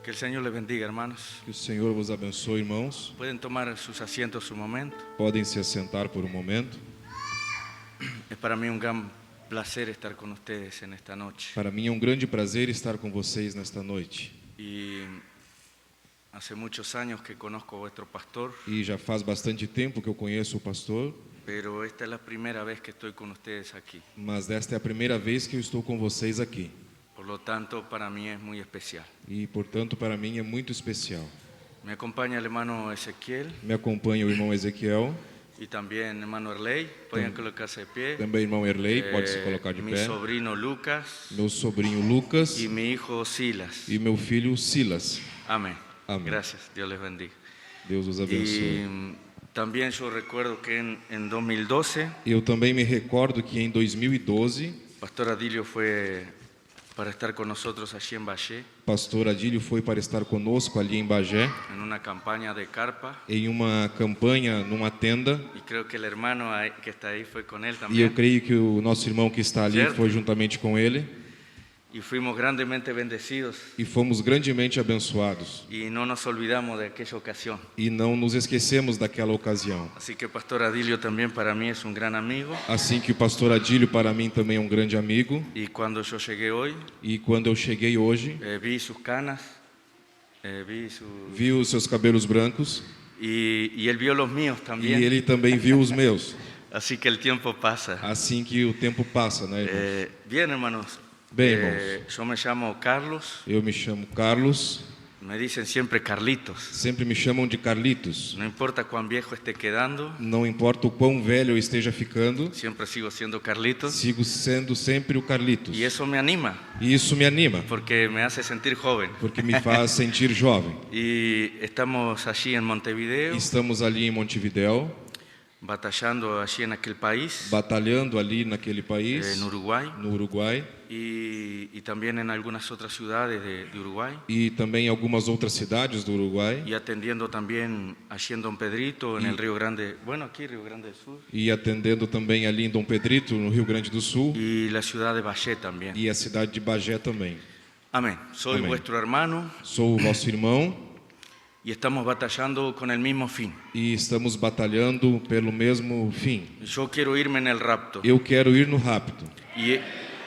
Que el Señor les bendiga, hermanos. Que o Senhor vos abençoe, irmãos. Pueden tomar sus asientos un momento. Podem se assentar por um momento. Es para mí un gran placer estar con ustedes en esta noche. Para mim é um grande prazer estar com vocês nesta noite. Y hace muchos años que conozco a vuestro pastor, E já faz bastante tempo que eu conheço o pastor, pero esta es la primera vez que estoy con ustedes aquí. mas esta é a primeira vez que eu estou com vocês aqui. Por lo tanto, para mí es muy especial. E, portanto, para mim é muito especial. Me acompaña el hermano Ezequiel Me acompanha o irmão Ezequiel, y también el hermano Erley. Pueden colocarse de pie. também o irmão Erley, pode se colocar de Mi pé. sobrino Lucas Meu sobrinho Lucas y mi hijo Silas. e meu filho Silas. Amén. Amén. Gracias, Dios les bendiga. Deus os Y abençoe. también yo recuerdo que en 2012, Eu também me recordo que em 2012, Pastor Adilio fue para estar con nosotros allí en Valle, pastor Adílio foi para estar conosco ali em Bagé, en una campaña de carpa, em uma campanha, numa tenda. y creo que el hermano que está ahí fue con él E eu también, creio que o nosso irmão que está ali Certo. foi juntamente com ele. y fuimos grandemente bendecidos, E fomos grandemente abençoados. y no nos olvidamos de aquella ocasión. E não nos esquecemos daquela ocasião. Así que Pastor Adilio también para mí es un gran amigo, Assim que o pastor Adílio para mim também é um grande amigo. y cuando yo llegué hoy, E quando eu cheguei hoje, vi sus canas, vi sus... vi os seus cabelos brancos Y él vio los míos e también, ele também viu os meus. así que el tiempo pasa. Assim que o tempo passa, né, irmãos? Bien, hermanos. Bem, irmãos. Yo me llamo Carlos, Eu me chamo Carlos, me dicen siempre Carlitos. sempre me chamam de Carlitos. No importa cuán viejo esté quedando, Não importa o quão velho eu esteja ficando, siempre sigo siendo Carlitos. sigo sendo sempre o Carlitos. Y eso me anima, E isso me anima, porque me hace sentir joven. porque me faz sentir jovem. Y estamos allí en Montevideo, Estamos ali em Montevidéu, batallando allí en aquel país, batalhando ali naquele país, en Uruguay, no Uruguai, y también en algunas otras ciudades de Uruguay, e também em algumas outras cidades do Uruguai, y atendiendo también allí en Don Pedrito, en el Río Grande, bueno, aquí Río Grande del Sur, e atendendo também ali em Dom Pedrito, no Rio Grande do Sul, y la ciudad de Valle también. e a cidade de Bagé também. Amén. Soy Amén. vuestro hermano Sou o vosso irmão y estamos batallando con el mismo fin. e estamos batalhando pelo mesmo fim. Yo quiero irme en el rapto Eu quero ir no rapto,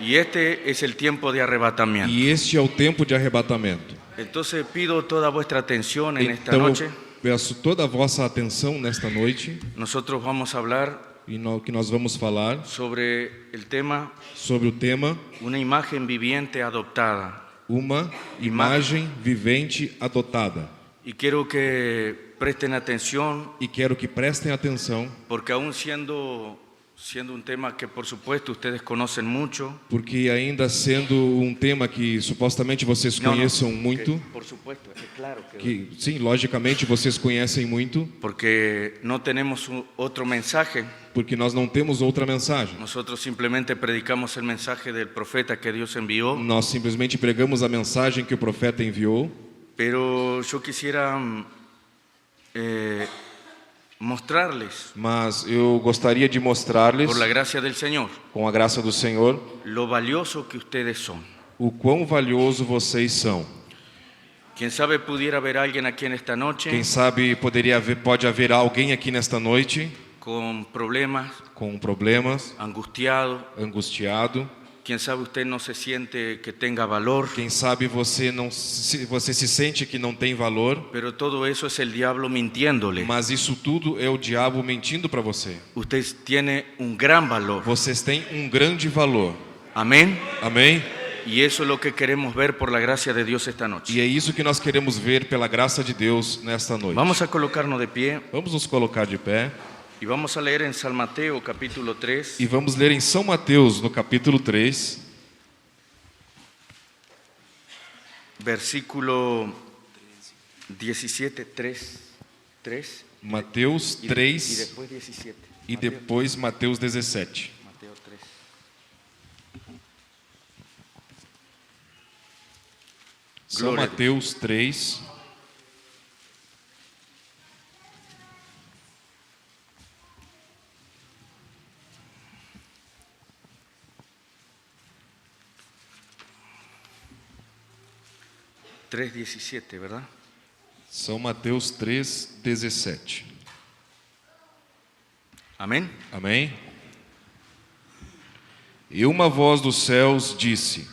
y este es el tiempo de arrebatamiento. e este é o tempo de arrebatamento. Entonces pido toda vuestra atención en esta Então noche. eu peço toda a vossa atenção nesta noite, Nosotros vamos a hablar e que nós vamos falar sobre el tema sobre o tema una imagen viviente adoptada. uma imagem vivente adotada. Y quiero que presten atención E quero que prestem atenção, porque aún siendo un tema que por supuesto ustedes conocen mucho, porque ainda sendo um tema que supostamente vocês conheçam muito, por supuesto, es claro que sim, logicamente vocês conhecem muito, porque no tenemos otro mensaje. porque nós não temos outra mensagem. Nosotros simplemente predicamos el mensaje del profeta que Dios envió, Nós simplesmente pregamos a mensagem que o profeta enviou, pero yo quisiera mostrarles, mas eu gostaria de mostrar-lhes, por la gracia del Señor, com a graça do Senhor, lo valioso que ustedes son. o quão valioso vocês são. Quién sabe pudiera haber alguien aquí en esta noche Quem sabe pode haver alguém aqui nesta noite con problemas, com problemas, angustiado. angustiado. Quién sabe usted no se siente que tenga valor, Quem sabe você se sente que não tem valor, pero todo eso es el diablo mintiéndole. mas isso tudo é o diabo mentindo para você. Usted tiene un gran valor. Vocês têm um grande valor. Amén. Amém? Y eso es lo que queremos ver por la gracia de Dios esta noche. E é isso que nós queremos ver pela graça de Deus nesta noite. Vamos a colocarnos de pie Vamos nos colocar de pé y vamos a leer en San Mateo capítulo 3, e vamos ler em São Mateus, no capítulo 3, versículo 17, 3, Mateus y 3 después 17. e depois Mateus 17. Mateo 3. São Glória a Deus. Mateus 3, 3:17, ¿verdad? São Mateus 3:17. Amén. Amém? E uma voz dos céus disse: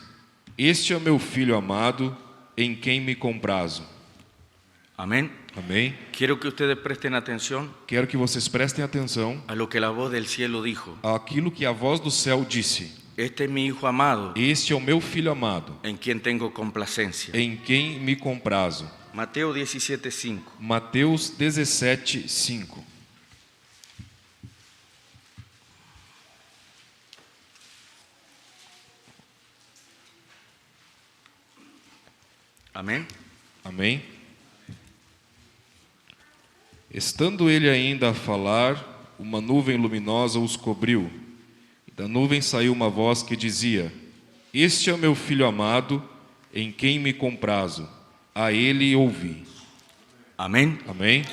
Este é o meu filho amado, em quem me comprazo. Amén. Amém? Quiero que ustedes presten atención Quero que vocês prestem atenção a lo que la voz del cielo dijo. àquilo que a voz do céu disse. Este es mi hijo amado, Este é o meu filho amado, en quien tengo complacencia. em quem me comprazo. Mateo 17:5. Mateus 17:5. Amén. Amém? Estando ele ainda a falar, uma nuvem luminosa os cobriu. E da nuvem saiu uma voz que dizia: Este é o meu filho amado, em quem me comprazo. A ele ouvi. Amén. Amém?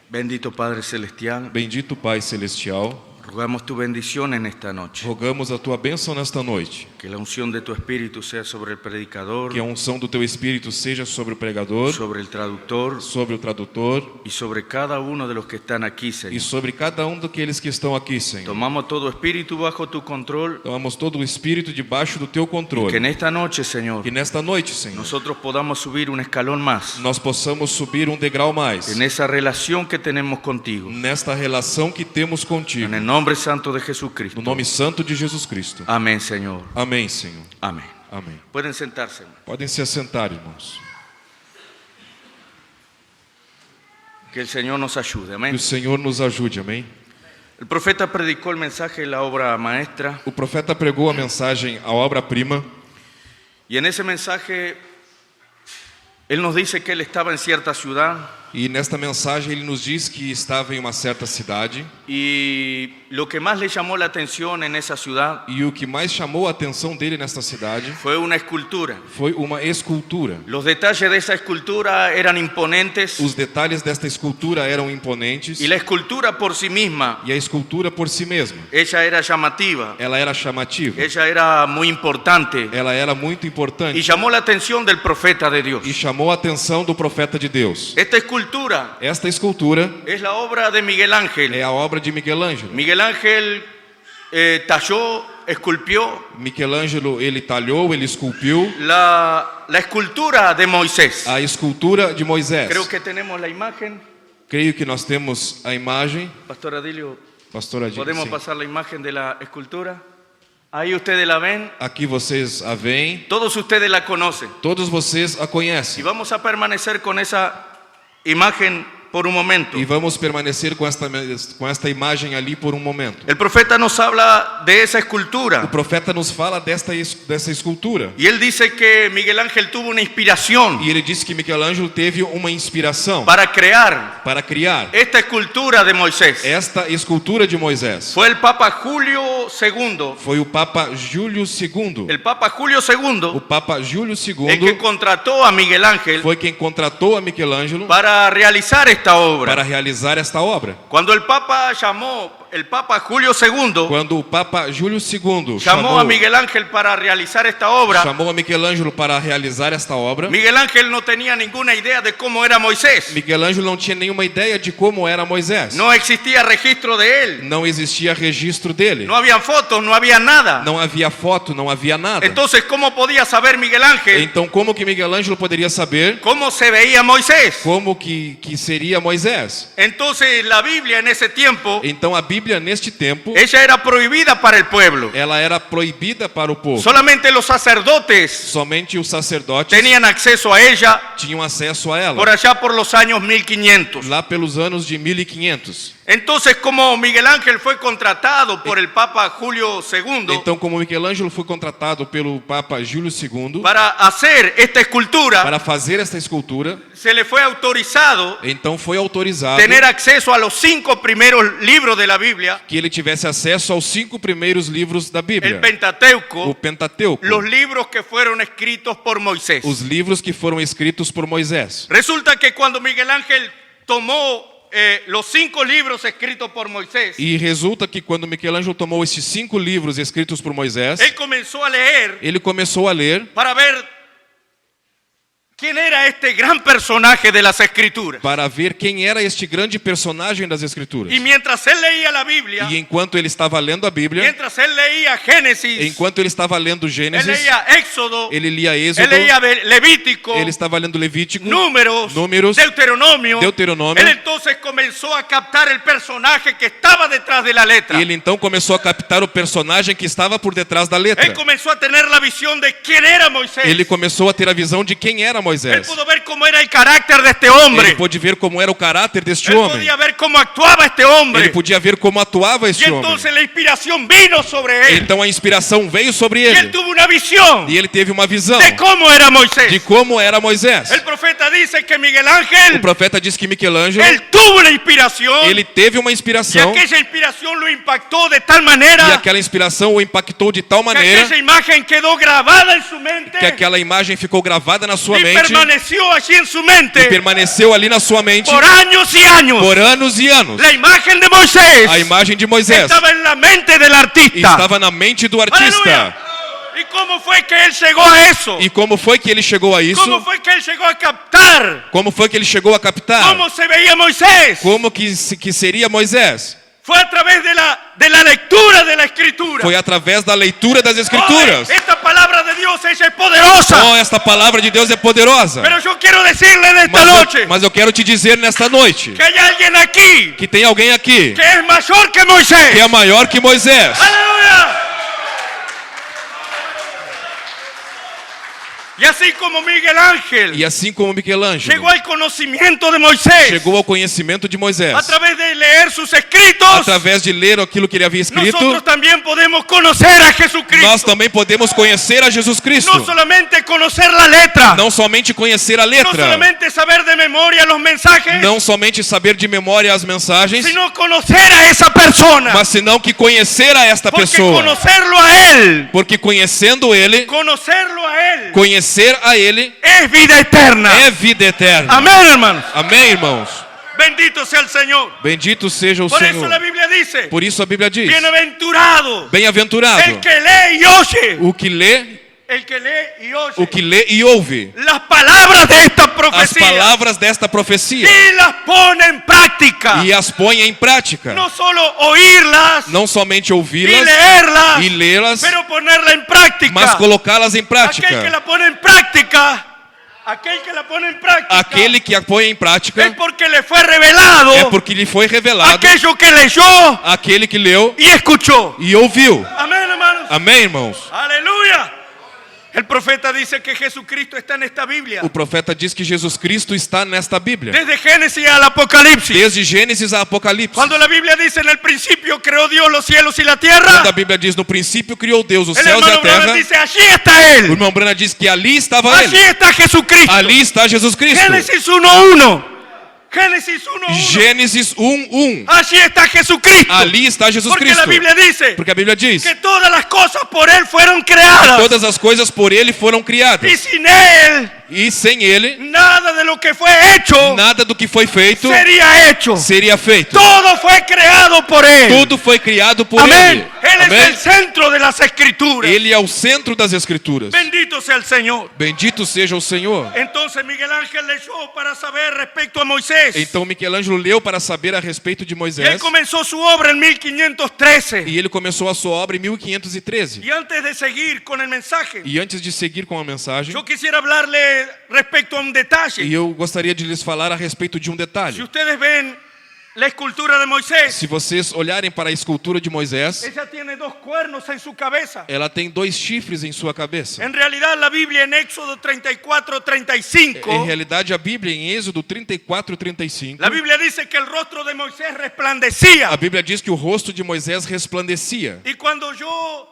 Bendito Padre Celestial, Bendito Pai Celestial, rogamos tu bendición en esta noche. rogamos a tua bênção nesta noite. Que la unción de tu Espíritu sea sobre el predicador, Que a unção do teu Espírito seja sobre o pregador, sobre el traductor sobre o tradutor y sobre cada uno de los que están aquí, e Señor. sobre cada daqueles que estão aqui, Senhor. Tomamos todo espíritu bajo tu control. Tomamos todo o Espírito debaixo do teu Que controle. en esta noche, Señor, Que nesta noite, Senhor, nosotros podamos subir un escalón más nós possamos subir degrau mais en esa relación que tenemos contigo. nesta relação que temos contigo. En el nombre santo de Jesucristo. No nome santo de Jesus Cristo. Amén, Señor. Amém, Senhor. Amén. Amém. Pueden sentarse, hermano. Podem se assentar, irmãos. Que el Señor nos ayude. Que Amén. o Senhor nos ajude, amém? El profeta predicó el mensaje de la obra maestra, O profeta pregou a mensagem, a obra-prima, y en ese mensaje él nos dice que él estaba en cierta ciudad e nesta mensagem ele nos diz que estava em uma certa cidade y lo que más le llamó la atención en esa ciudad e o que mais chamou a atenção dele nesta cidade fue una escultura. foi uma escultura. Los detalles de esa escultura eran imponentes Os detalhes desta escultura eram imponentes y la escultura por sí misma, e a escultura por si mesma, ella era llamativa, ela era chamativa, ella era muy importante ela era muito y importante llamó la atención del profeta de Dios. e chamou a atenção do profeta de Deus. Esta escultura Esta escultura es la obra de Miguel Ángel. é a obra de Miguel Ângelo. Miguel Ángel talló, esculpió Miguel Ângelo, ele talhou, ele esculpiu la escultura de Moisés. a escultura de Moisés. Creo que tenemos la imagen. Creio que nós temos a imagem. Pastor Adilio, Pastora Dina, ¿podemos sim. pasar la imagen de la escultura? Ahí ustedes la ven. Aqui vocês a veem, Todos ustedes la conocen. todos vocês a Y conhecem. vamos a permanecer con esa imagen por un momento. E vamos permanecer com esta imagem ali por momento. El profeta nos habla de esa O escultura. profeta nos fala dessa escultura. Y él dice que Miguel Ángel tuvo una inspiración E ele disse que Miguel Ângelo teve uma inspiração para crear para criar esta escultura de Moisés. esta escultura de Moisés. Fue el Papa Julio II. Foi o Papa Júlio II. El Papa Julio O II Papa Júlio el que II contrató a Miguel Ángel foi quem contratou a Miguel Ângelo para realizar esta obra. para realizar esta obra. Cuando el Papa Julio II Quando o Papa Júlio II llamó a Miguel Ángel para realizar esta obra, chamou a Miguel Ângelo para realizar esta obra, Miguel Ángel no tenía ninguna idea de cómo era Moisés. Miguel Ângelo não tinha nenhuma ideia de como era Moisés. No existía registro de él. Não existia registro dele. No había fotos, no había nada. Não havia foto, não havia nada. Entonces, ¿cómo podía saber Miguel Ángel Então, como que Miguel Ângelo poderia saber cómo se veía Moisés? como que seria Moisés? Entonces, la Biblia en ese tiempo, Então, a Bíblia neste tempo, ella era prohibida para el pueblo. ela era proibida para o povo. Solamente los sacerdotes Somente os sacerdotes tenían acceso a ella tinham acesso a ela. por allá por los años 1500. Lá pelos anos de 1500. Entonces, como Miguel Ángel fue contratado por el Papa Julio II Então, como Miguel Ângelo foi contratado pelo Papa Júlio II para hacer esta escultura, para fazer esta escultura, se le fue autorizado então foi autorizado tener acceso a los 5 primeros libros de la Biblia, que ele tivesse acesso aos 5 primeiros livros da el Bíblia, o Pentateuco, Pentateuco, los libros que fueron escritos por Moisés. os livros que foram escritos por Moisés. Resulta que cuando Miguel Ángel tomó los 5 libros escritos por Moisés, E resulta que quando Miguel Ângelo tomou esses 5 livros escritos por Moisés, él comenzó a leer ele começou a ler para ver quién era este gran personaje de las Escrituras. para ver quem era este grande personagem das Escrituras. Y mientras él leía la Biblia, E enquanto ele estava lendo a Bíblia, mientras él leía Génesis, enquanto ele estava lendo él Gênesis, leía Éxodo, ele lia él Êxodo, leía Levítico, ele estava lendo Levítico, Números, Deuteronomio. Él entonces comenzó a captar el personaje que estaba detrás de la letra. e ele então começou a captar o personagem que estava por detrás da letra. Él comenzó a tener la visión de quién era Moisés. Ele começou a ter a visão de quem era Él Moisés. pudo ver cómo era el carácter de este hombre. Ele pôde ver como era o caráter deste Él homem. podía ver cómo actuaba este hombre. Ele podia ver como atuava Y este homem. entonces la inspiración vino sobre él. Então a inspiração veio sobre Y él ele. tuvo una visión E ele teve uma visão de cómo era Moisés. de como era Moisés. El profeta dice que Miguel O Ángel, profeta diz que Michelangelo, él tuvo una inspiración. ele teve uma Y inspiração aquella inspiración lo impactó de tal e manera aquela inspiração o impactou de tal que maneira aquella imagen quedó grabada en su mente que aquela imagem ficou gravada na sua y mente permaneció allí en su e mente permaneceu ali na sua mente por años y años. por anos e anos. La imagen de Moisés A imagem de Moisés estaba en la mente del artista. estava na mente do artista. Aleluya. ¿Y cómo fue que él llegó a eso? E como foi que ele chegou a isso? ¿Cómo fue que él llegó a captar Como foi que ele chegou a captar? cómo se veía Moisés? Como que seria Moisés? Fue a través de la lectura de la Escritura. Foi através da leitura das Oh, Escrituras. esta palabra de Dios ella es poderosa. Oh, esta palavra de Deus é poderosa. Pero yo quiero decirle en esta noche Mas eu quero te dizer nesta noite que hay alguien aquí que tem alguém aqui que es mayor que Moisés. que é maior que Moisés. ¡Aleluya! Y así como Miguel Ángel E assim como Michelangelo llegó al conocimiento de Moisés chegou ao conhecimento de Moisés a través de leer sus escritos, através de ler aquilo que ele havia escrito, nosotros también podemos conocer a Jesucristo. nós também podemos conhecer a Jesus Cristo. No solamente conocer la letra, Não somente conhecer a no letra, solamente saber de memoria los mensajes, não somente saber de memória as mensagens, sino conocer a esa persona. mas senão que conhecer a esta Porque pessoa. conocerlo a Él, Porque conhecendo ele, conhecer a ele es vida eterna. é vida eterna. Amén, hermanos. Amém, irmãos? Bendito sea el Señor. Bendito seja o Por eso la Senhor. Biblia dice, Por isso a Bíblia diz: bienaventurado bem-aventurado el que lee y oye, o que lê, el que lee y oye o que lê e ouve las palabras de esta as profecía palavras desta profecia y las pone en práctica. e as põe em prática. No solo oírlas Não somente y ouvi-las leerlas, e lê-las, pero ponerla en práctica. mas colocá-las em Aquel que prática. la pone en práctica, aquel que la pone en práctica, Aquele que a põe em es prática porque le fue revelado é porque lhe foi revelado aquello que leyó aquele que leu y escuchó. e ouviu. Amén, hermanos. Amém, irmãos? Aleluya. El profeta dice que Jesucristo está en esta Biblia. O profeta diz que Jesus Cristo está nesta Bíblia. Desde Génesis al Apocalipsis. Desde Gênesis a Apocalipse. Cuando la Biblia dice en el principio creó Dios los cielos y la Quando tierra, a Bíblia diz no princípio criou Deus os el céus e a hermano Branham terra, dice allí está o Él. irmão Brana diz que ali estava Allí ele. está Jesucristo. Ali está Jesus Cristo. Génesis 1:1. Génesis 1:1. Gênesis 1:1. Allí está Jesucristo. Ali está Jesus Porque Cristo. la Biblia dice Porque a Bíblia diz que todas las cosas por Él fueron creadas. todas as coisas por ele foram Y criadas. sin Él, E sem ele, nada de lo que fue hecho nada do que foi feito sería hecho. seria feito. Todo fue creado por Él. Tudo foi criado por Amén. ele. Él es el Amém? centro de las Escrituras. Ele é o centro das Escrituras. Bendito sea el Señor. Bendito seja o Senhor. Entonces Miguel Ángel leyó para saber respecto a Moisés. Então Michelangelo leu para saber a respeito de Y él Moisés. comenzó su obra en 1513. E ele começou a sua obra em 1513. Y antes de seguir con el mensaje, E antes de seguir com a mensagem, yo quisiera hablarle respecto a un detalle. e eu gostaria de lhes falar a respeito de um Si detalhe. ustedes ven la escultura de Moisés, Se vocês olharem para a escultura de Moisés, ella tiene dos cuernos en su cabeza. ela tem 2 chifres em sua cabeça. En realidad la Biblia en Éxodo 34:35, Em realidade, a Bíblia em Êxodo 34:35, la Biblia dice que el rostro de Moisés resplandecía. a Bíblia diz que o rosto de Moisés resplandecia. Y cuando yo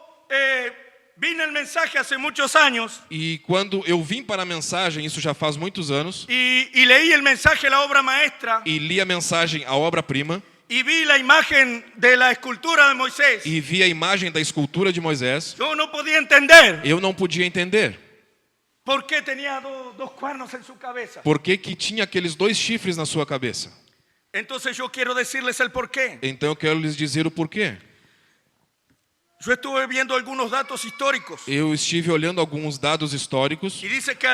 vine el mensaje hace muchos años E quando eu vim para a mensagem, isso já faz muitos anos, y leí el mensaje, la obra maestra, e li a mensagem, a obra-prima, y vi la imagen de la escultura de Moisés, e vi a imagem da escultura de Moisés, yo no podía entender eu não podia entender por qué tenía dos cuernos en su cabeza. por que que tinha aqueles 2 chifres na sua cabeça. Entonces yo quiero decirles el porqué. Então eu quero lhes dizer o porquê. Yo estuve viendo algunos datos históricos. Eu estive olhando alguns dados históricos. Y dice que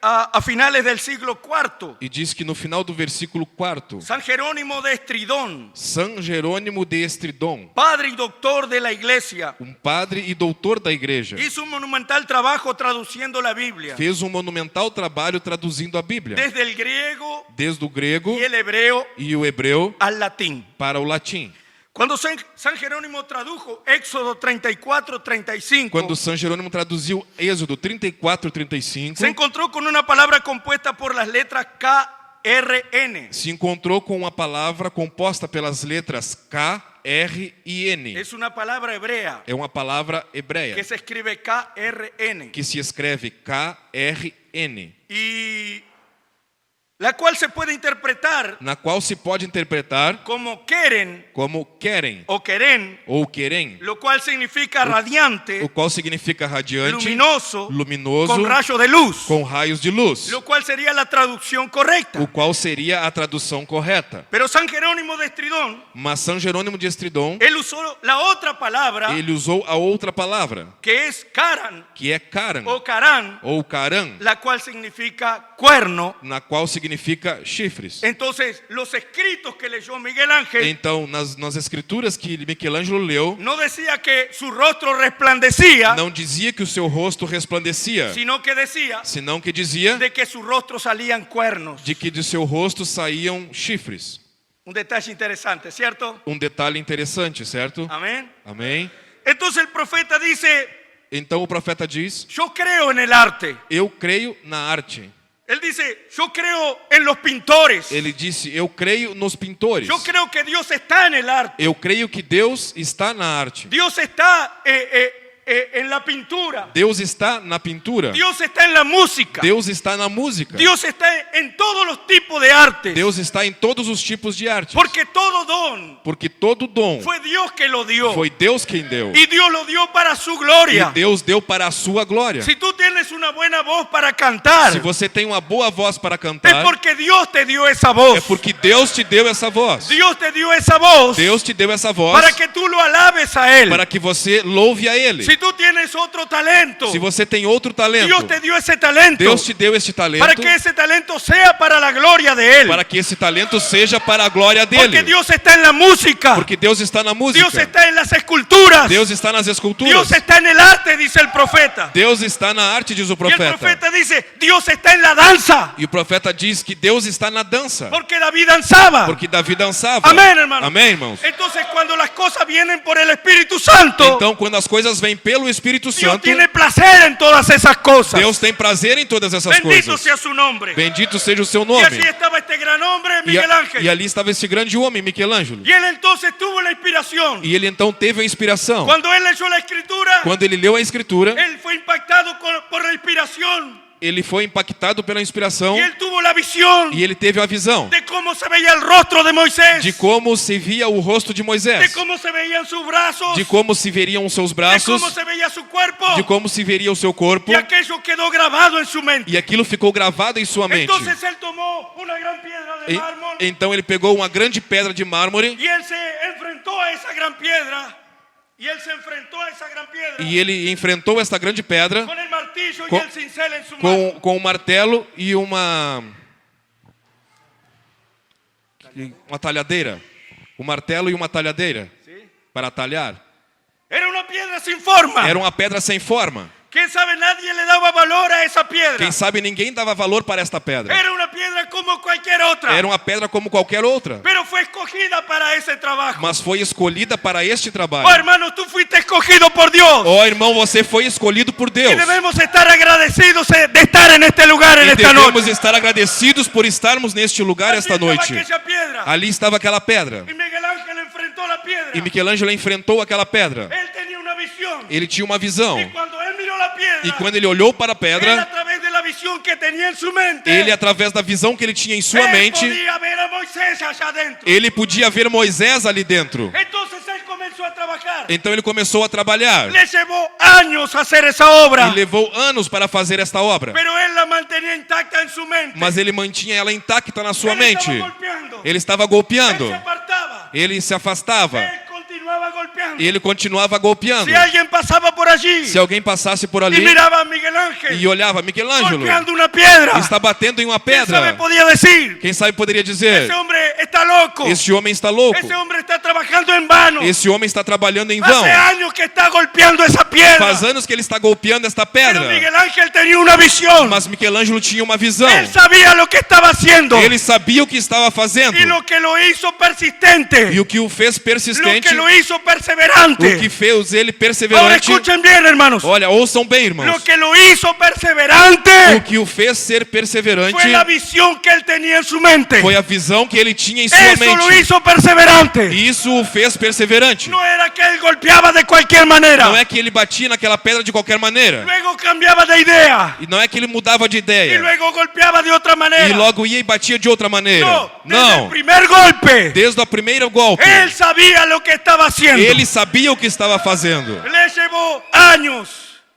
a finales del siglo IV. E diz que no final do versículo 4. San Jerónimo de Estridón. San Jerônimo de Estridón. Padre y doctor de la iglesia. Padre e doutor da igreja. Hizo un monumental trabajo traduciendo la Biblia. Fez monumental trabalho traduzindo a Bíblia. Desde el griego. Desde o grego. E o hebreu. Al latim. Para o latim. Cuando San Jerónimo tradujo Éxodo 34, 35, quando San Jerônimo traduziu Êxodo 34, 35, se encontrou com uma palavra composta por las letras K, R, N. Se encontrou com uma palavra composta pelas letras K, R e N. É uma palavra hebrea. É uma palavra hebreia. Que se escreve K, R, N. Que se escreve K, R, N. E la cual se puede interpretar, na qual se pode interpretar como querem ou querem, lo cual significa radiante, o qual significa radiante, luminoso, con rayos de luz, lo cual sería la traducción correcta, o qual seria a tradução correta. Pero San Jerónimo de Estridón, mas San Jerônimo de Estridón, ele usou a outra palavra, que é caran, ou caran, la qual significa cuerno, na qual significa chifres. Entonces, los escritos que leyó Miguel Ángel, então nas escrituras que Michelangelo leu, não dizia que su rostro resplandecia, não dizia que o seu rosto resplandecia, senão que dizia de que su rostro salían cuernos, de que de seu rosto saíam chifres. Detalhe interessante, certo? Detalhe interessante, certo? Amém? Amém. Entonces el profeta dice, então o profeta diz, eu creio en el arte. Eu creio na arte. Ele disse, eu creio em los pintores. Ele disse, eu creio nos pintores. Eu creio que Deus está en el arte. Eu creio que Deus está na arte. Deus está en la pintura. Deus está na pintura. Deus está en la música. Deus está na música. Deus está en todos los tipos de artes. Deus está em todos os tipos de arte. Porque todo dom foi Deus que lo dio. Foi Deus quem deu. E Deus lo dio para su glória. E Deus deu para a sua glória. Se tu tienes uma boa voz para cantar, se você tem uma boa voz para cantar, é porque Deus te deu essa voz. É porque Deus te deu essa voz. Deus te deu essa voz. Deus te deu essa voz. Para que tu lo alabes a ele. Para que você louve a ele. Se tu tienes outro talento, se você tem outro talento, Deus te deu esse talento. Deus te deu este talento. Para que esse talento seja para a glória de ele. Para que esse talento seja para a glória dele. Porque Deus está na música. Porque Deus está na música. Deus está nas esculturas. Deus está nas esculturas. Deus está no arte, diz o profeta. Deus está na arte, diz o profeta. E o profeta diz, Deus está na dança. E o profeta diz que Deus está na dança. Porque Davi dançava. Porque Davi dançava. Amém, irmãos. Amém, irmãos. Então, quando as coisas vêm por el Espírito Santo, então quando as coisas vêm pelo Espírito Santo, Deus tem prazer em todas essas coisas. Deus tem prazer em todas essas coisas. Bendito seja seu nome. Bendito seja o seu nome. E assim estava este grande homem, Miguel Ángel. E ali estava esse grande homem, Michelangelo. E ele então teve a inspiração. E ele então teve a inspiração. Quando ele leu a escritura, quando ele leu a escritura, ele foi impactado por a inspiração. Ele foi impactado pela inspiração. E ele teve a visão. De como se veia o rosto de Moisés. De como se via o rosto de Moisés. De como se veiam seus braços. De como se veriam os seus braços. De como se veia seu corpo. De como se veria o seu corpo. E aquilo quedou gravado em sua mente. E aquilo ficou gravado em sua mente. Então ele tomou uma grande pedra de mármore. Então ele pegou uma grande pedra de mármore. E ele se enfrentou a essa grande pedra. E ele enfrentou essa grande pedra com um martelo e uma talhadeira. Um martelo e uma talhadeira para talhar. Era uma pedra sem forma. Era uma pedra sem forma. Quem sabe nadie le dava valor a essa pedra. Quem sabe ninguém dava valor para esta pedra. Era uma pedra como qualquer outra. Era uma pedra como qualquer outra. Pero foi escogida para esse trabalho. Mas foi escolhida para este trabalho. Oh, hermano, tu fuiste escogido por Deus. Oh, irmão, você foi escolhido por Deus. E devemos estar agradecidos de estar neste lugar esta noite. Devemos estar agradecidos por estarmos neste lugar esta noite. Ali estava aquela pedra. E Michelangelo enfrentou aquela pedra. Ele tinha uma visão. E quando ele olhou para a pedra, ele, através da visão que ele tinha em sua mente, ele podia ver Moisés ali dentro. Então ele começou a trabalhar. E levou anos para fazer esta obra. Mas ele mantinha ela intacta na sua mente. Ele estava golpeando. Ele se afastava. golpeando. E ele continuava golpeando. Si alguien pasaba por allí Se alguém passasse por y ali miraba a Miguel Ángel e olhava, Michelangelo golpeando una piedra, está batendo em uma ¿quién sabe pedra. podía decir? Quem sabe poderia dizer: Ese hombre está loco. este homem está louco. Ese hombre está trabajando en vano. Esse homem está trabalhando em vão. Hace años que está golpeando esa piedra. Faz anos que ele está golpeando esta Pero pedra. Miguel Ángel tenía una visión. Mas Michelangelo tinha uma visão. Él sabía lo que estaba haciendo. Ele sabia o que estava fazendo. Y lo que lo hizo persistente. E o que o fez Lo persistente, que lo hizo o que perseverante. fez ele Ahora perseverante. escuchen bien, hermanos. Olha, ouçam bem, irmãos. Lo que lo hizo O perseverante que o fez ser perseverante fue la visión que él tenía en su mente. foi a visão que ele tinha em sua Eso lo mente. hizo perseverante. E isso o fez perseverante. No era que él golpeaba de cualquier manera. Não é que ele batia naquela pedra de qualquer maneira. Luego cambiaba de idea. E não é que ele mudava de Y ideia. luego golpeaba de otra manera. E logo ia e batia de outra maneira. No, desde el Não. primer golpe, Desde o primeiro golpe, él sabía lo que estaba haciendo. ele sabia o que estava fazendo.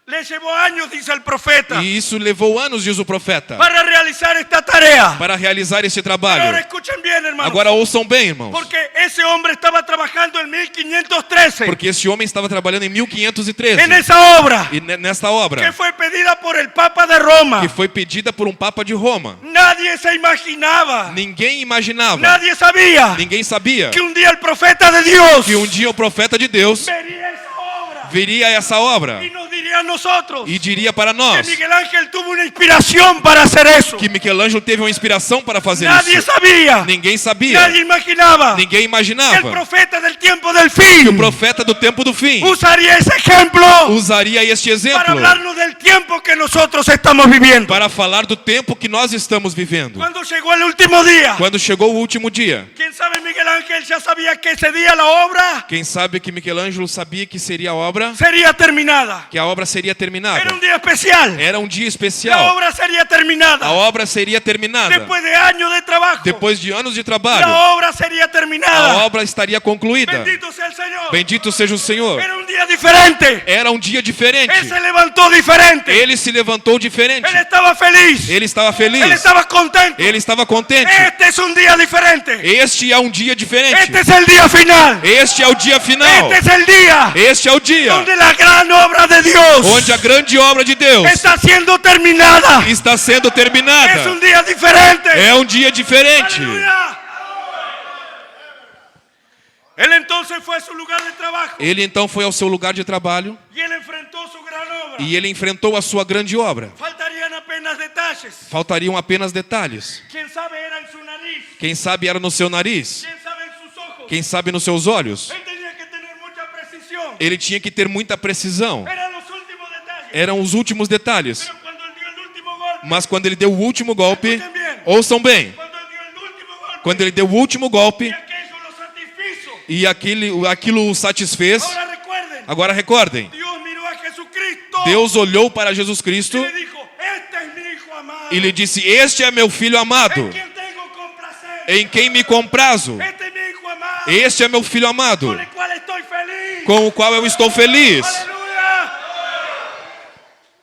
Le llevó años, dice el profeta, E isso levou anos, diz o profeta, para realizar esta tarea. para realizar esse Pero trabalho. ahora escuchen bien, hermanos. Agora ouçam bem, irmãos. Porque ese hombre estaba trabajando en 1513 Porque esse homem estava trabalhando em 1513. en esa obra E nesta obra, que fue pedida por el Papa de Roma. que foi pedida por um Papa de Roma. Nadie se imaginaba, Ninguém imaginava, nadie sabía ninguém sabia que un día el profeta de Dios que um dia o profeta de Deus vería esa obra viria a essa obra y nos diría a nosotros e diria para que nós Miguel Ángel tuvo una inspiración para hacer eso. que Michelangelo teve uma inspiração para fazer Nadie isso. sabía, Ninguém sabia, nadie imaginaba ninguém que el imaginava profeta del tiempo del que o fin profeta do tempo do fim usaría ese ejemplo usaria este para exemplo hablarnos del tiempo que nosotros estamos viviendo. para falar do tempo que nós estamos vivendo. Cuando llegó el último día, Quando chegou o último dia, ¿quién sabe? Miguel Ángel ya sabía que ese día la obra quem sabe que Michelangelo sabia que seria a obra, sería terminada. que a obra seria terminada. Era un día especial. Era um dia La especial. obra sería terminada. A obra seria terminada. Después de años de trabajo, Depois de anos de trabalho, la obra sería a terminada. obra estaria concluída. Bendito sea el Señor. Bendito seja o Senhor. Era un día diferente. Era um dia diferente. Él se levantó diferente. Ele se levantou diferente. Él estaba feliz. Ele estava Él feliz. estava contento. Ele estava contente. Este es un día diferente. Este é um dia diferente. Este es el día final. Este é o dia final. Este es el día Este é o dia donde la gran obra de Dios onde a grande obra de Deus está siendo terminada. está sendo terminada. Es un día diferente. É um dia diferente. Aleluya. Él entonces fue a su lugar de trabajo Ele então foi ao seu lugar de trabalho y él enfrentó su gran obra. e ele enfrentou a sua grande obra. Faltarían apenas detalles. Faltariam apenas detalhes. Quién sabe era en su nariz. Quem sabe era no seu nariz. Quién sabe en sus ojos. Quem sabe nos seus olhos. Él tenía que tener mucha precisión. Ele tinha que ter muita precisão. Eran los últimos detalles. Eram os últimos detalhes. Pero cuando él dio el último golpe, Mas quando ele deu o último golpe, ouçam bem, cuando él dio el último golpe, quando ele deu o último golpe y aquello lo satisfizo. e aquilo o satisfez, Ahora recuerden, agora recordem, Dios miró a Jesucristo Deus olhou para Jesus y Cristo le dijo, este es mi hijo amado, e lhe disse: Este é meu filho amado, en quien tengo complacencia. em quem me comprazo. Este es mi hijo amado, Este é meu filho amado, con el cual estoy feliz. com o qual eu estou feliz. Aleluya.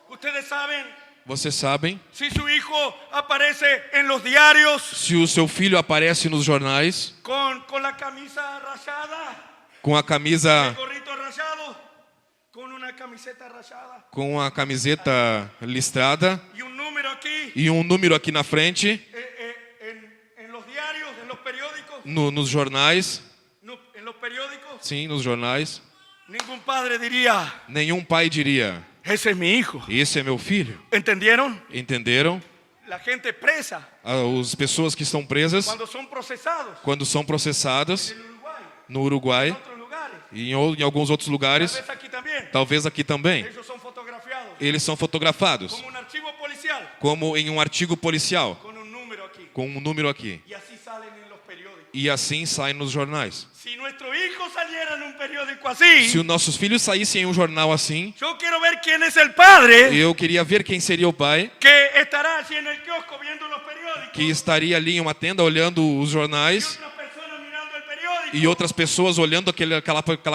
Ustedes saben, Vocês sabem, si su hijo aparece en los diarios se o seu filho aparece nos jornais con la camisa rayada, com a el camisa, gorrito rayado, con una camiseta rayada com a camiseta listrada y un número aquí e um número aqui na frente, en los diarios, en los periódicos, nos jornais, en los periódicos, sim, nos jornais, ningún padre diría, nenhum pai diria: ese es mi hijo. Esse é meu filho. ¿Entendieron? Entenderam? La gente presa, As pessoas que estão presas, cuando son procesados quando são processadas en Uruguay, no en Uruguai otros lugares, e em alguns outros tal lugares, vez aquí también, talvez aqui também, ellos son fotografiados eles são fotografados como un archivo policial, como em um artigo policial, con un número aquí, com um número aqui. y así salen en los periódicos. E assim saem nos jornais. Si nuestro hijo saliera en un periódico así, Se os nossos filhos saíssem em um jornal assim, yo quiero ver quién es el padre eu queria ver quem seria o pai que estará allí en el kiosco viendo los periódicos que estaria ali em uma tenda olhando os y jornais otra persona mirando el periódico. e outras pessoas olhando aquela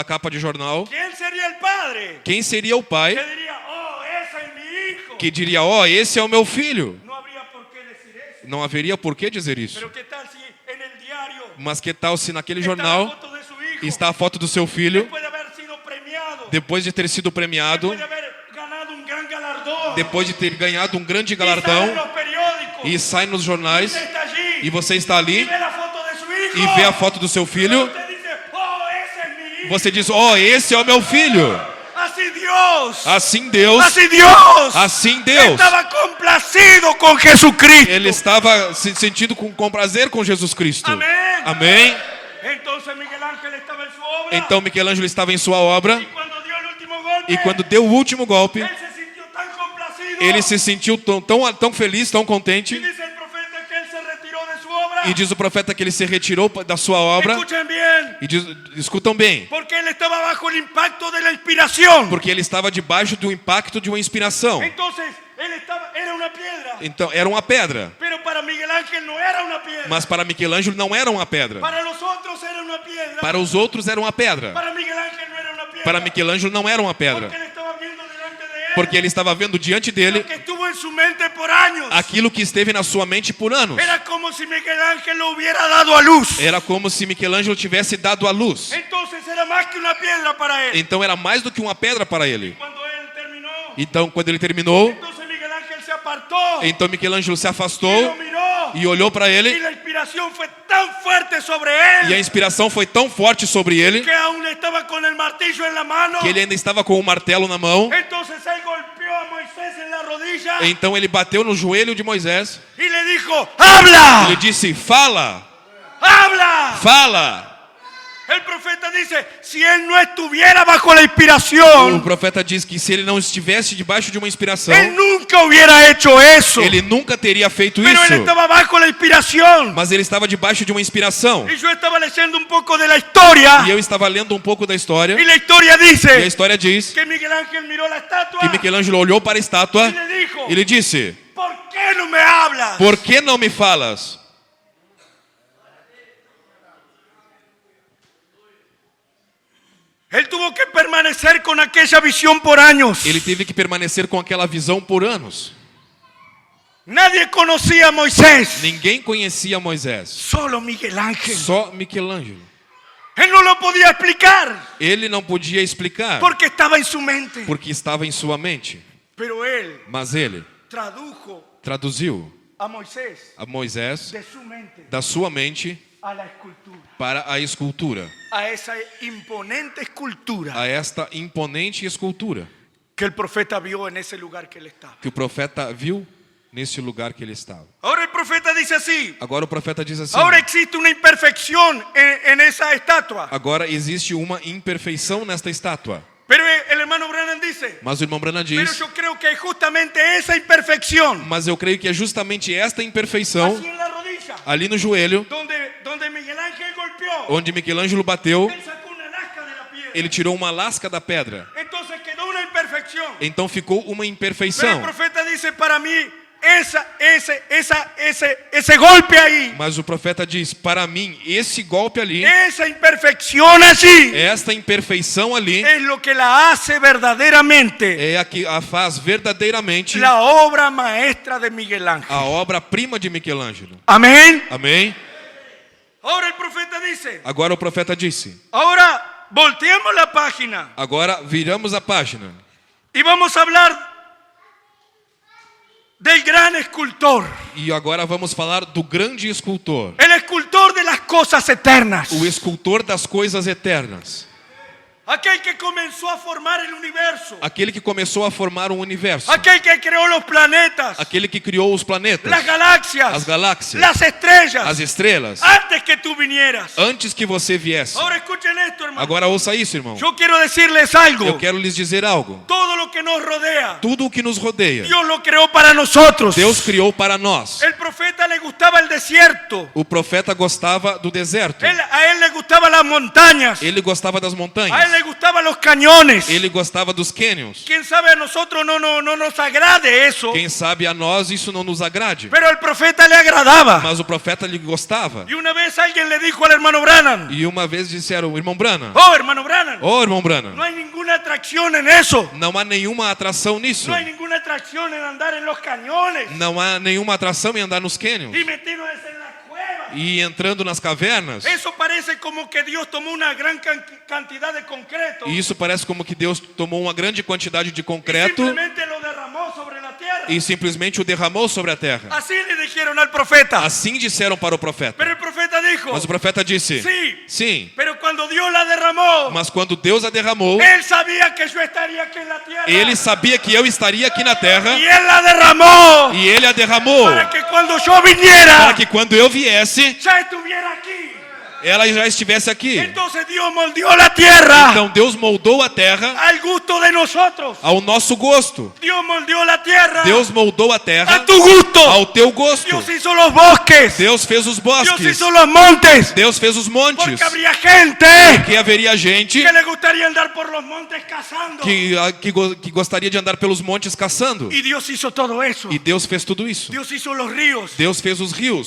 capa de jornal. ¿Quién sería el padre Quem seria o pai que diría, oh, ese es mi hijo? que diria: Ó, esse é o meu filho? No habría por qué decir eso. Não haveria por que dizer isso. Pero ¿qué tal si en el diario Mas que tal se naquele está la jornal foto de su hijo? está a foto do seu filho, Después de haber sido depois de ter sido premiado, después de haber ganado un gran galardón, depois de ter ganhado um grande y sale galardão, en los periódicos, e sai nos jornais, usted está allí, e você está ali y ve la foto de su hijo, e vê a foto do seu filho, usted dice, oh, ese es mi hijo. você diz: "Oh, esse é o meu filho". Así Dios, Assim Deus, así Dios, assim Deus, estaba complacido con Jesucristo. ele estava se sentindo com prazer com Jesus Cristo. Amém. Amém. Entonces Miguel Ángel estaba en su obra. Então Michelangelo estava em sua obra, Y cuando dio el último golpe, e quando deu o último golpe, él se sintió tan complacido. ele se sentiu tão feliz, tão Y contente, dice el profeta que él se retiró de su obra. e diz o profeta que ele se retirou da sua obra. Escuchen bien, E escutam bem, porque él estaba bajo el impacto de la inspiración. porque ele estava debaixo do impacto de uma inspiração. Entonces, era una piedra. Então era uma pedra, Pero para Miguel Ángel no era una piedra. mas para Michelangelo não era uma pedra. Para los otros era una piedra. Para os outros era uma pedra. Para Miguel Ángel no era una piedra. Para Michelangelo não era uma pedra, Porque él estaba viendo delante de él porque ele estava vendo diante lo dele que estuvo en su mente por años. aquilo que esteve na sua mente por anos. Era como si Miguel Ángel lo hubiera dado a luz. Era como se Michelangelo tivesse dado a luz. Entonces era más que una piedra para él. Então era mais do que uma pedra para ele. Cuando él terminó, Então quando ele terminou, entonces Miguel Ángel se apartó então Michelangelo se y lo afastou miró. e olhou para Y ele, la inspiración fue tan fuerte sobre él e a inspiração foi tão forte sobre ele que aún estaba con el martillo en la mano. que ele ainda estava com o martelo na mão. Entonces él golpeó a Moisés en la rodilla Então ele bateu no joelho de Moisés y le dijo, ¡habla! e disse: "Fala, ¡Habla! fala". El profeta dice, si él no estuviera bajo la O inspiración, profeta diz que se ele não estivesse debaixo de uma inspiração, él nunca hubiera hecho eso. ele nunca teria feito Pero él isso. estaba bajo la inspiración. Mas ele estava debaixo de uma inspiração. Y yo estaba leyendo un poco de la historia. E eu estava lendo um pouco da história. Y la historia E a dice história diz que Miguel Ángel miró la estatua que Michelangelo olhou para a estátua y le dijo, e lhe disse: ¿por qué no me hablas? "Por que não me falas?" Él tuvo que permanecer con aquella visión por años. Ele teve que permanecer com aquela visão por anos. Nadie conocía a Moisés, Ninguém conhecia Moisés, solo Miguel Ángel. só Michelangelo. Él no lo podía explicar Ele não podia explicar porque estaba en su mente. porque estava em sua mente. Pero él Mas ele tradujo traduziu a Moisés a Moisés de su mente da sua mente a la escultura, para a escultura, a esa imponente escultura a esta imponente escultura que el profeta vio en ese lugar que él estaba. que o profeta viu nesse lugar que ele estava. Ahora el profeta dice así, Agora o profeta diz assim: ahora existe una imperfección en esa estatua. agora existe uma imperfeição nesta estátua. Pero el hermano Branham dice, Mas o irmão Branham pero diz: yo creo que es justamente esa imperfección, mas eu creio que é justamente esta imperfeição así en la rodilla, ali no joelho, donde Miguel Ángel golpeó, onde Michelangelo bateu, él sacó una lasca de la piedra. ele tirou uma lasca da pedra. Entonces quedó una imperfección. Então ficou uma Pero el imperfeição. profeta dice, para mí, ese golpe ahí, Mas o profeta diz: para mim, esse golpe ali, esa imperfección allí, esta imperfeição ali, es lo que la hace verdaderamente é a que a faz verdadeiramente la obra maestra de Miguel Ángel. a obra-prima de Michelangelo. Amén. Amém? Ahora el profeta dice, Agora o profeta disse: ahora volteamos la página agora viramos a página y vamos a hablar del gran escultor, e agora vamos falar do grande escultor, el escultor de las cosas eternas, o escultor das coisas eternas, aquel que comenzó a formar el universo, aquele que começou a formar um universo, aquel que creó los planetas, aquele que criou os planetas, las galaxias, as galáxias, las estrellas, as estrelas, antes que tú vinieras. antes que você viesse. Ahora escuchen esto, hermano. Agora ouça isso, irmão. Yo quiero decirles algo. Eu quero lhes dizer algo. Todo lo que nos rodea, Tudo o que nos rodeia, Dios lo creó para nosotros. Deus criou para nós. El profeta le gustaba el desierto. O profeta gostava do deserto. A él le gustaban las montañas. Ele gostava das A él montanhas. le gustaban los cañones. Ele gostava dos canyons. Quién sabe, a nosotros no nos agrade eso. Quem sabe a nós isso não nos agrade. Pero al profeta le agradaba. Mas o profeta lhe gostava. Y una vez alguien le dijo al hermano Branham, E uma vez disseram: irmão Branham, oh hermano Branham, ô irmão Branham, no hay ninguna atracción en eso. não há nenhuma atração nisso. No hay ninguna atracción en andar en los cañones Não há nenhuma atração em andar nos canyons y meternos en las cuevas. E entrando nas cavernas. Eso parece como que Dios tomó una gran cantidad de concreto. E isso parece como que Deus tomou uma grande quantidade de concreto. E simplesmente o derramou sobre a terra. Assim lhe disseram ao profeta. Assim disseram para o profeta. Mas o profeta disse: sim. Mas quando Deus a derramou, ele sabia que eu estaria aqui na terra. E ele a derramou para que quando eu viesse, ela já estivesse aqui. Então Deus moldou a terra ao nosso gosto. Deus moldou a terra ao teu gosto. Deus fez os bosques. Deus fez os montes. Porque haveria gente que gostaria de andar pelos montes caçando. E Deus fez tudo isso. Deus fez os rios.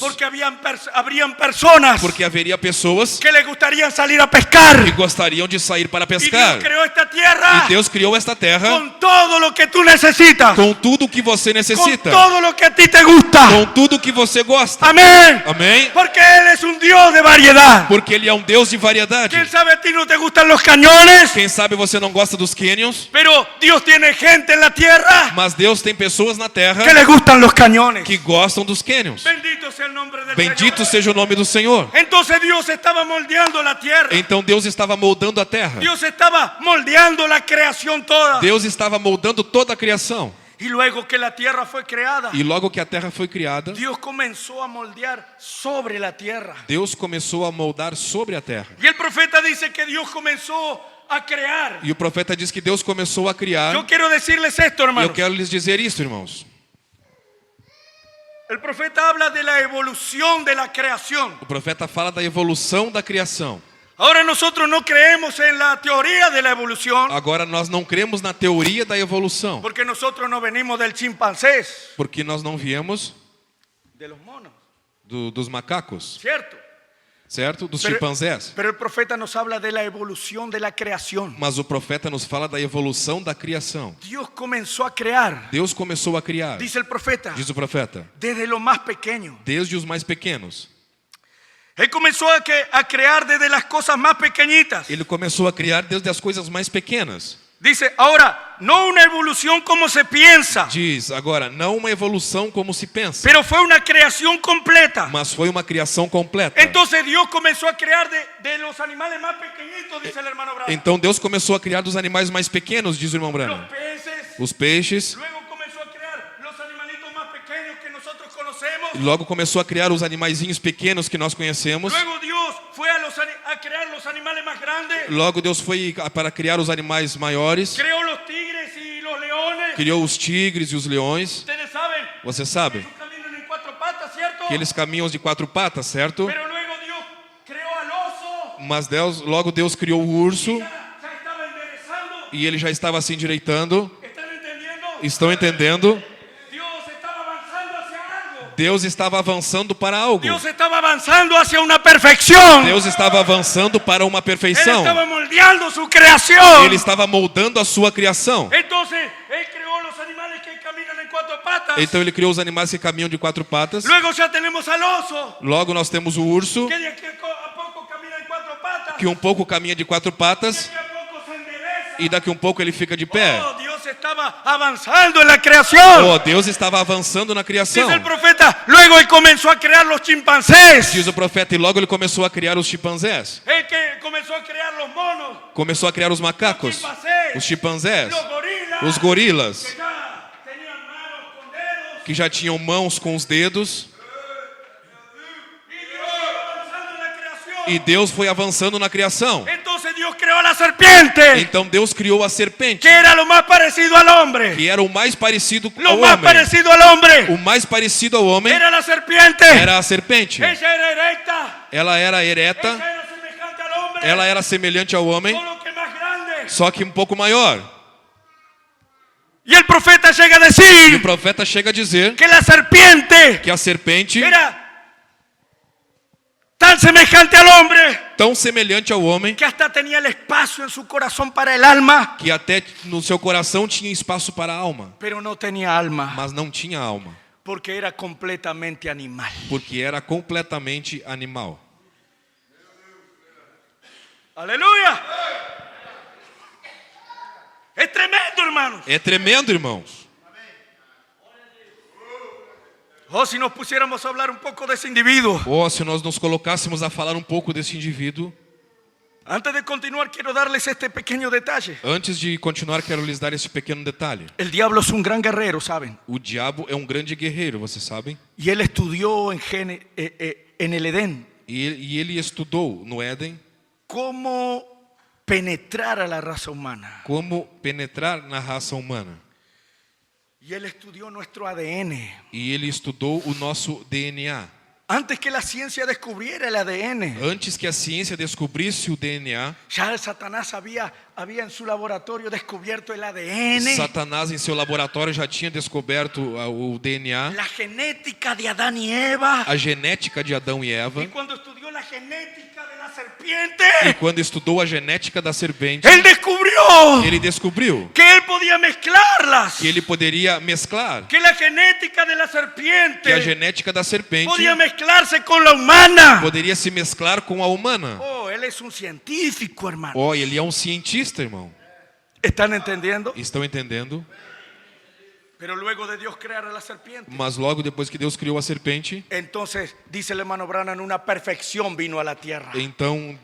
Porque haveria pessoas que les gustaría salir a pescar. Que gostariam de sair para pescar. E Deus criou esta terra com todo o que tu necessitas. Com tudo que você necessita. Com todo o que a ti te gusta. Com tudo que você gosta. Amém. Amém. Porque ele é um Deus de variedade. Porque ele é um Deus de variedade. Quem sabe a ti não te gustam os canhões? Quem sabe você não gosta dos canyons? Pero Deus tem gente na terra. Mas Deus tem pessoas na terra que les gustan los cañones. Que gostam dos canyons. Bendito seja o nome do Senhor. Então Deus estava moldando a terra. Deus estava moldando a criação toda. Deus estava moldando toda a criação. E logo que a terra foi criada. E logo que a terra foi criada, Deus começou a moldear sobre a terra. Deus começou a moldar sobre a terra. E o profeta diz que Deus começou a criar. E o profeta diz que Deus começou a criar. Eu quero dizer-lhes isto, irmãos. Eu quero lhes dizer isto, irmãos. O profeta habla de la evolución de la creación. O profeta fala da evolução da criação. Agora nós não creemos na teoria da evolução. Agora nós não cremos na teoria da evolução. Porque nós não venimos del chimpancés. Porque nós não viemos de los monos. Dos macacos. Certo? Dos chimpanzés. Pero el profeta nos habla de la evolución de la creación. Mas o profeta nos fala da evolução da criação. Deus começou a criar. Deus começou a criar. Diz o profeta. Diz o profeta. Desde lo más pequeño. Desde os mais pequenos. Ele começou a criar desde as coisas mais pequenitas. Ele começou a criar desde as coisas mais pequenas. Dice, ahora, no una evolución como se piensa. Diz, agora, não uma evolução como se pensa. Pero fue una creación completa. Mas foi uma criação completa. Entonces Dios comenzó a crear de los animales más pequeñitos, dice el hermano Branham. Então Deus começou a criar dos animais mais pequenos, diz o irmão Branham. Os peixes. Luego começou a criar los animalitos más pequeños que nosotros conocemos. E logo começou a criar os animaizinhos pequenos que nós conhecemos. Luego Dios fue a crear los animales más grandes. Logo Deus foi para criar os animais maiores. Criou os tigres e os leões. Criou os tigres e os leões. Você sabe? Que eles caminham de quatro patas, certo? Mas logo Deus criou o urso. E ele já estava se endireitando. Estão entendendo? Deus estava avançando para algo. Deus estava avançando hacia uma perfeição. Deus estava avançando para uma perfeição. Ele estava moldeando sua criação. Ele estava moldando a sua criação. Então ele criou os animais que caminham de quatro patas. Logo nós temos o urso, que um pouco caminha de quatro patas. E daqui um pouco ele fica de pé. Deus estava avançando na criação. Deus estava avançando na criação. Diz o profeta, logo ele começou a criar os chimpanzés. Diz o profeta, e logo ele começou a criar os chimpanzés. Ele começou a criar os monos. Começou a criar os macacos, os chimpanzés, os gorilas, que já tinham mãos com os dedos. E Deus foi avançando na criação. Então Deus criou a serpente. Que era o mais parecido ao homem. Que era o mais parecido ao homem. O mais parecido ao homem. Era a serpente. Ela era ereta. Ela era semelhante ao homem. Só que um pouco maior. E o profeta chega a dizer que a serpente era tão semelhante ao homem. Tão semelhante ao homem. Que até tinha espaço em seu coração para o alma. Que até no seu coração tinha espaço para a alma. Pero não tinha alma. Mas não tinha alma. Porque era completamente animal. Porque era completamente animal. Aleluya. Es tremendo, hermanos. É tremendo, irmãos. Oh, si nos pusiéramos a hablar un poco de ese individuo. Oh, se nós nos colocássemos a falar um pouco desse indivíduo. Antes de continuar, quiero darles este pequeño detalle. Antes de continuar, quero lhes dar esse pequeno detalhe. El diablo es un gran guerrero, ¿saben? O diabo é um grande guerreiro, vocês sabem? Y él estudió en el Edén E ele estudou no Éden cómo penetrar a la raza humana. como penetrar na raça humana. Y él estudió nuestro ADN. E ele estudou o nosso DNA. Antes que la ciencia descubriera el ADN, Antes que a ciência descobrisse o DNA, ya Satanás había en su laboratorio descubierto el ADN, Satanás em seu laboratório já tinha descoberto o DNA, la genética de Adán y Eva. a genética de Adão e Eva. Y cuando estudió la genética de la E serpiente, quando estudou a genética da serpente, él descubriu que que él podía mezclarlas. ele poderia mesclar, Que la genética de la que a serpiente genética da serpente podía mezclarse con la humana. poderia se mesclar com a humana. Oh, él es un científico, hermano. Oh, ele é um cientista, irmão. ¿Están entendiendo? Estão entendendo? Pero luego de Dios crear a la serpiente, Mas logo depois que Deus criou a serpente, entonces dice el hermano Branham, una perfección vino a la tierra. então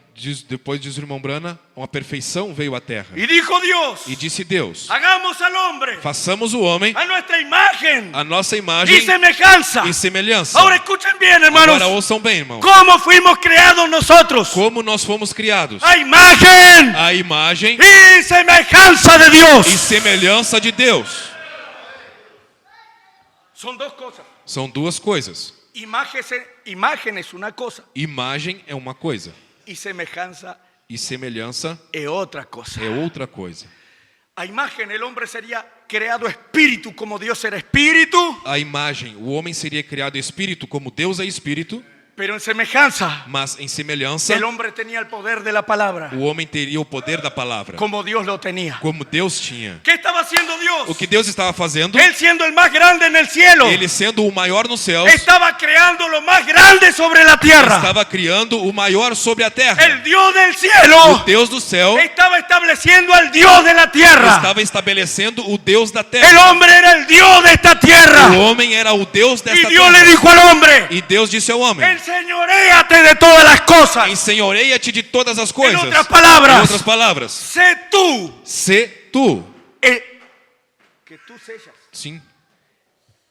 depois diz o irmão Brana, uma perfeição veio à terra. Y dijo Dios, E disse Deus: hagamos al hombre façamos o homem a nuestra imagen a nossa y imagem semejanza. e semelhança. Ahora escuchen bien, hermanos, Agora ouçam bem, irmão. cómo fuimos creados nosotros. Como nós fomos criados. A imagen A imagem y semejanza de Dios. e semelhança de Deus. Son dos cosas. São duas coisas. Imagen es una cosa Imagem é uma coisa y semejanza e semelhança es otra cosa. é outra coisa. A imagen, el hombre sería creado espíritu como Dios era espíritu, A imagem, o homem seria criado espírito como Deus é espírito, pero en semejanza mas em semelhança el hombre tenía el poder de la palabra o homem teria o poder da palavra, como Dios lo tenía. como Deus tinha. ¿Qué estaba haciendo Dios? O que Deus estava fazendo, Él siendo el más grande en el cielo, ele sendo o maior nos céus, estaba creando lo más grande sobre la tierra. estava criando o maior sobre a terra. El Dios del O cielo Deus do céu estaba estableciendo al Dios de la tierra. estava estabelecendo o Deus da El terra. hombre era el Dios de esta O tierra. homem era o Deus Y desta Dios le terra. dijo al hombre, E Deus disse ao homem: enseñoréate de todas las cosas. ensenhoreia-te de todas as En coisas. otras Em palabras, outras palavras, sé tú se tu, que tú seas sim,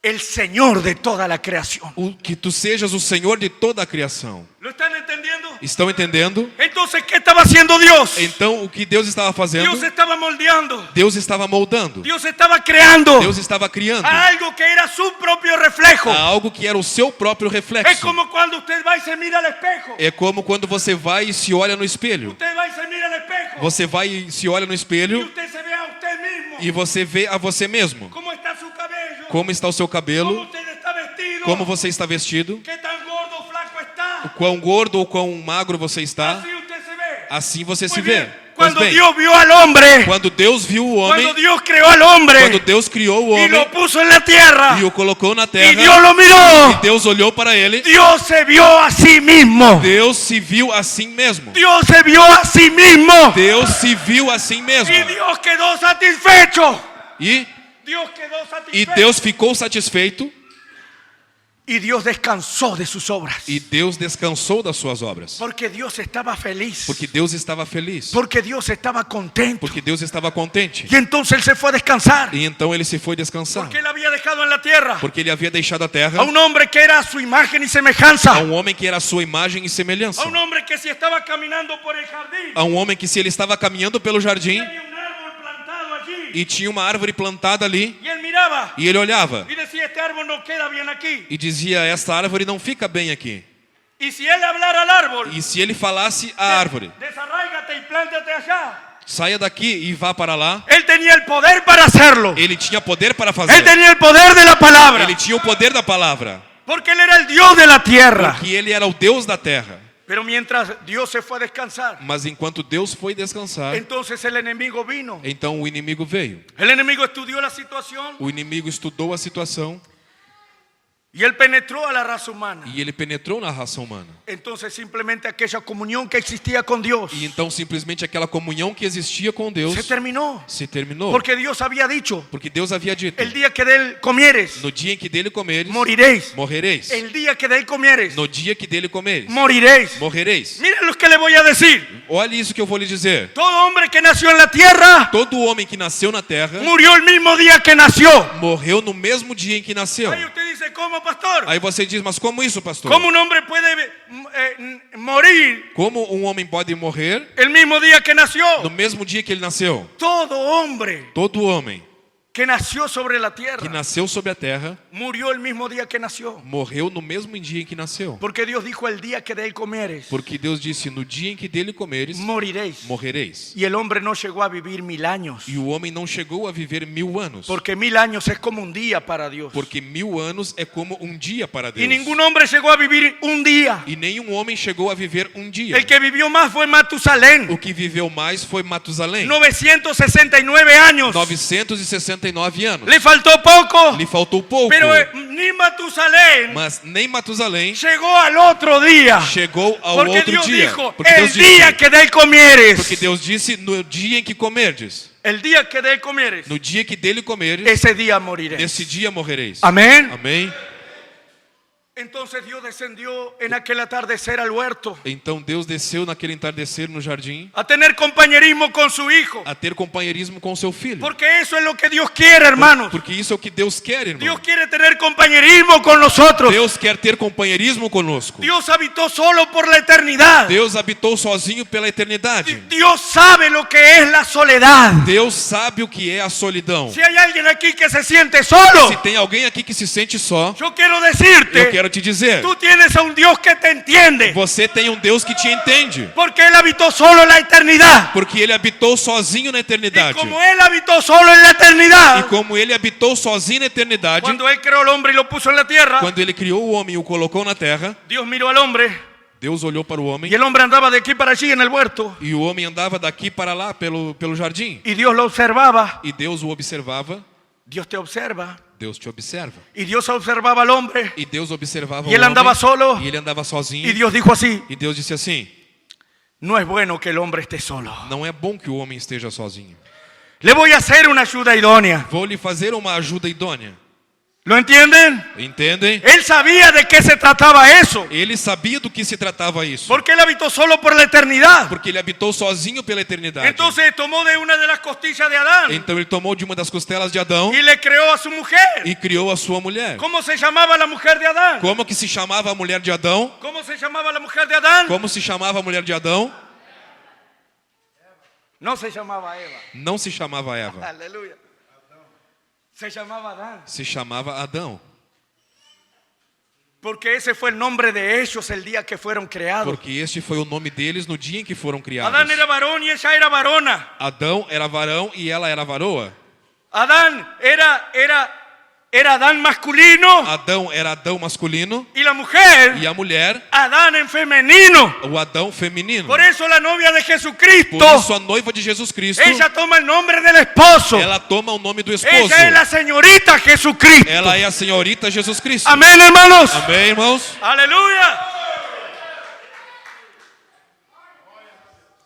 el Señor de toda la creación. que tu sejas o Senhor de toda a criação. ¿Lo están entendiendo? Estão entendendo? Entonces, ¿qué estaba haciendo Dios? Então, o que Deus estava fazendo? Dios estaba moldeando. Deus estava moldando. Dios estaba creando Deus estava criando a algo que era su propio reflejo. a algo que era o seu próprio Es reflexo. como cuando usted va y se mira al espejo. É como quando você vai e se olha no espelho. Usted va y se mira al espejo. Você vai e se olha no Y espelho usted se ve a usted mismo. e você vê a você mesmo. ¿Cómo está su cabello? Como está o seu ¿Cómo cabelo, usted está vestido? como você está vestido, ¿Qué tan gordo o flaco está? quão gordo ou quão magro você está. Así usted se ve. Assim você se Muy vê. bien. Pois Cuando bem, Dios vio al hombre, quando Deus viu o cuando homem, Dios creó al hombre quando Deus criou o y homem lo puso en la tierra e o colocou na y terra, Dios lo miró, e Deus olhou para ele, Dios se vio a sí mismo. Deus se viu assim mesmo. Dios se vio a sí mismo Deus se viu assim mesmo. y Dios quedó satisfecho. E Dios quedó satisfecho. Deus ficou satisfeito Y Dios descansó de sus obras. e Deus descansou das suas obras. Porque Dios estaba feliz. Porque Deus estava feliz. Porque Dios estaba contento. Porque Deus estava contente. Y entonces Él se fue a descansar. E então ele se foi descansar. Porque Él había dejado en la tierra Porque ele havia deixado a terra a un hombre que era a su imagen y semejanza. a um homem que era a sua imagem e semelhança. A un hombre que si estaba caminando por el jardín, A um homem que, se ele estava caminhando pelo jardim había un árbol plantado allí. e tinha uma árvore plantada ali, Y él miraba e ele olhava y decía, este árbol no queda bien aquí. e dizia: esta árvore não fica bem aqui. Y si él hablara al árbol, E se ele falasse à árvore: desarráigate y plántate allá. saia daqui e vá para lá, Él tenía el poder para hacerlo. ele tinha poder para Él fazer. tenía el poder de la palabra. Ele tinha o poder da palavra. Porque Él era el Dios de la tierra. Porque ele era o Deus da terra. Pero mientras Dios se fue a descansar, Mas enquanto Deus foi descansar, entonces el enemigo vino. então o inimigo veio. El enemigo estudió la situación O inimigo estudou a situação Y él penetró a la raza humana. E ele penetrou na raça humana. Entonces simplemente aquella comunión que existía con Dios E então simplesmente aquela comunhão que existia com Deus se terminó. Porque Dios había dicho, Deus havia dito: el día que de él comieres, no dia em que dele comeres, moriréis. morrereis. El día que de él comieres, No dia que dele comeres, moriréis. morrereis. Miren lo que le voy a decir. Olha isso que eu vou lhe dizer. Todo hombre que nació en la tierra Todo homem que nasceu na terra murió el mismo día que nació. morreu no mesmo dia em que nasceu. Ahí usted dice, ¿cómo, pastor? Aí você diz: mas como isso, pastor? ¿Cómo un hombre puede morir Como um homem pode morrer el mismo día que nació? no mesmo dia que ele nasceu? Todo hombre Todo homem que nació sobre la que tierra nasceu sobre a terra murió el mismo día que nació. morreu no mesmo dia em que nasceu. Porque Dios dijo, el día que de él comieres, Porque Deus disse: no dia em que dele comeres, moriréis. morrereis. Y el hombre no llegó a vivir 1000 años. E o homem não chegou a viver 1000 anos. Porque 1000 años es como un día para Dios. Porque 1000 anos é como um dia para Deus. Y ningún hombre llegó a vivir un día. E nenhum homem chegou a viver um dia. El que vivió más fue Matusalén. O que viveu mais foi Matusalém. 969 años. 969 anos. Le faltó poco. Lhe faltou pouco. Pero ni Matusalén Mas nem Matusalém llegó al otro día. chegou ao Porque outro Dios dia. dijo, Porque el Deus día disse, que de él comieres. porque Deus disse: no dia em que comerdes, El día que de él comieres. no dia que dele comeres, Ese día moriréis. nesse dia morrereis. Amén. Amém. Entonces Dios descendió en aquel atardecer al huerto Então Deus desceu naquele entardecer no jardim a tener compañerismo con su hijo. a ter companheirismo com seu filho. Porque eso es lo que Dios quiere, hermanos. Porque isso é o que Deus quer, irmão. Dios quiere tener compañerismo con nosotros. Deus quer ter companheirismo conosco. Dios habitó solo por la eternidad. Deus habitou sozinho pela eternidade. Dios sabe lo que es la soledad. Deus sabe o que é a solidão. Si hay alguien aquí que se siente solo, Se tem alguém aqui que se sente só, yo quiero eu decirte, quero te dizer, tú tienes a un Dios que te entiende. você tem um Deus que te entende. Porque Él habitó solo en la eternidad. Porque ele habitou sozinho na Y eternidade. como Él habitó solo en la E eternidad, como ele habitou sozinho na eternidade, cuando Él creó al hombre y lo puso en la tierra, quando ele criou o homem e o colocou na terra, Dios miró al hombre Deus olhou para o homem y el hombre andaba de aquí para allí en el huerto. e o homem andava daqui para lá pelo jardim. Y Dios lo observaba. E Deus o observava. Dios te observa. Deus te observa. Y Dios observaba al hombre. E Deus observava Y él o andaba homem. solo. E ele andava sozinho. Y Dios dijo así: E Deus disse assim: no es bueno que el hombre esté solo. não é bom que o homem esteja sozinho. Le voy a hacer una ayuda idónea. Vou lhe fazer uma ajuda idônea. ¿Lo entienden? Entendem? Él sabía de qué se trataba eso. Ele sabia do que se tratava isso. Porque Él habitó solo por la eternidad. Porque ele habitou sozinho pela eternidade. Entonces tomó de una de las costillas de Adán Então ele tomou de uma das costelas de Adão y le creó a su mujer. e criou a sua mulher. ¿Cómo se llamaba la mujer de Adán? Como que se chamava a mulher de Adão? ¿Cómo se llamaba la mujer de Adán? Como se chamava a mulher de Adão? No se llamaba Eva. Não se chamava Eva. Aleluya. Se llamaba Adán. Se chamava Adão. Porque ese fue el nombre de ellos el día que fueron creados. Porque este foi o nome deles no dia em que foram criados. Adán era varón y ella era varona. Adão era varão e ela era varoa. Adán era Adán masculino Adão era Adão masculino y la mujer e a mulher, Adán en femenino. o Adão feminino. Por eso la novia de Jesucristo, Por isso a noiva de Jesus Cristo, ella toma el nombre del esposo. ela toma o nome do esposo. Ella es la señorita Jesucristo. Ela é a senhorita Jesus Cristo. Amén, hermanos. Amém, irmãos? Aleluya.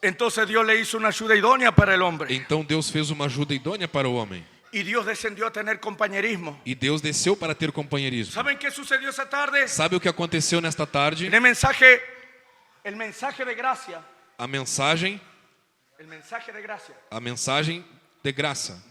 Entonces Dios le hizo una ayuda idónea para el hombre. Então Deus fez uma ajuda idônea para o homem. Y Dios descendió a tener compañerismo. E Deus desceu para ter companheirismo. ¿Saben qué sucedió esa tarde? Sabe o que aconteceu nesta tarde? El mensaje de gracia. A mensagem A mensagem de graça.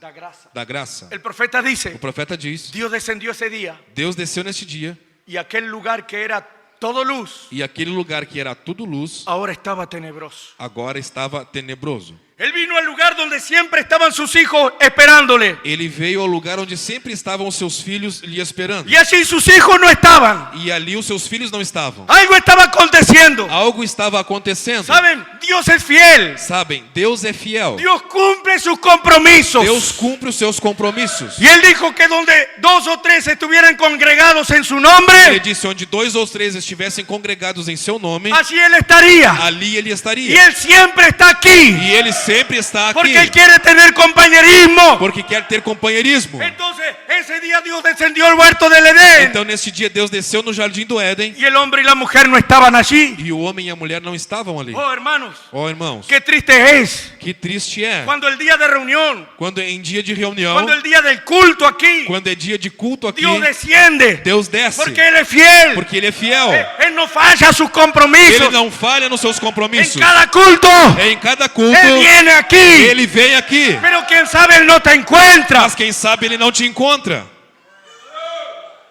da graça. El profeta dice, O profeta diz: Dios descendió ese día Deus desceu neste dia y aquel lugar que era todo luz, e aquele lugar que era tudo luz, ahora estaba tenebroso. agora estava tenebroso. Él vino al lugar donde siempre estaban sus hijos esperándole. Ele veio ao lugar onde sempre estavam os seus filhos lhe esperando. Y allí sus hijos no estaban. E ali os seus filhos não estavam. Algo estaba aconteciendo. Algo estava acontecendo. ¿Saben? Dios es fiel. Sabem, Deus é fiel. Dios cumple sus compromisos. Deus cumpre os seus compromissos. Y Él dijo que donde 2 o 3 estuvieran congregados en su Ele nombre, disse: onde 2 ou 3 estivessem congregados em seu nome, allí Él estaría. ali ele Y estaria. Él siempre está aquí. E ele sempre está aqui. Porque Él quiere tener compañerismo. Porque quer ter companheirismo. Entonces Entonces, ese día Dios descendió al huerto del Edén. Então neste dia Deus desceu no jardim do Éden. Y el hombre y la mujer no estaban allí. E o homem e a mulher não estavam ali. Oh, hermanos. Oh, irmãos. Qué triste es. Que triste é. Cuando el día de reunión. Quando em dia de reunião. Cuando el día del culto aquí. Quando é dia de culto aqui. Dios desciende. Deus desce. Porque Él es fiel. Porque Ele é fiel. Él no falla a sus compromisos. Ele não falha nos seus compromissos. En cada culto. Em cada culto. Él viene aquí. Ele vem aqui. Pero quién sabe Él no te encuentra. Mas quem sabe Ele não te encontra.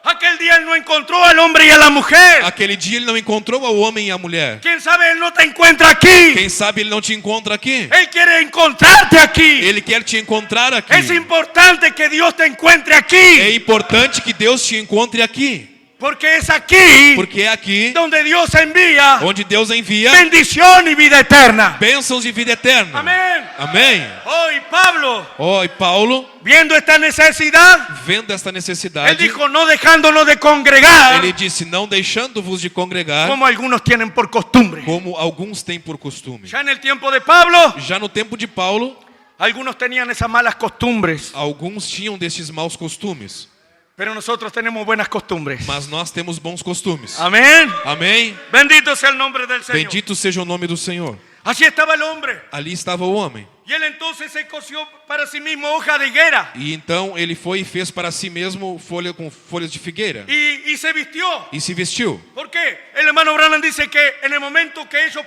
Aquel día Él no encontró al hombre y a la mujer. Aquele dia Ele não encontrou ao homem e à mulher. Quién sabe Él no te encuentra aquí. Quem sabe Ele não te encontra aqui. Él quiere encontrarte aquí. Ele quer te encontrar aqui. Es importante que Dios te encuentre aquí. É importante que Deus te encontre aqui. Porque es aquí. Porque é aqui donde Dios envía. onde Deus envia bendición y vida eterna. bênçãos e vida eterna. Amén. Amém. Hoy Pablo. Oh, e Paulo, viendo esta necesidad, vendo esta necessidade, él dijo, no dejándonos de congregar, ele disse, não deixando-vos de congregar, como algunos tienen por costumbre. como alguns têm por costume. Ya en el tiempo de Pablo, Já no tempo de Paulo, algunos tenían esas malas costumbres, alguns tinham desses maus costumes, pero nosotros tenemos buenas costumbres. mas nós temos bons costumes. Amén. Amém. Bendito sea el nombre del Señor. Bendito seja o nome do Senhor. Así estaba el hombre. Ali estava o homem. Y él entonces se cosió para sí mismo hoja de higuera. E então ele foi e fez para si mesmo folha com folhas de figueira. Y se vistió. E se vestiu. ¿Por qué? El hermano Branham dice que en el momento que ellos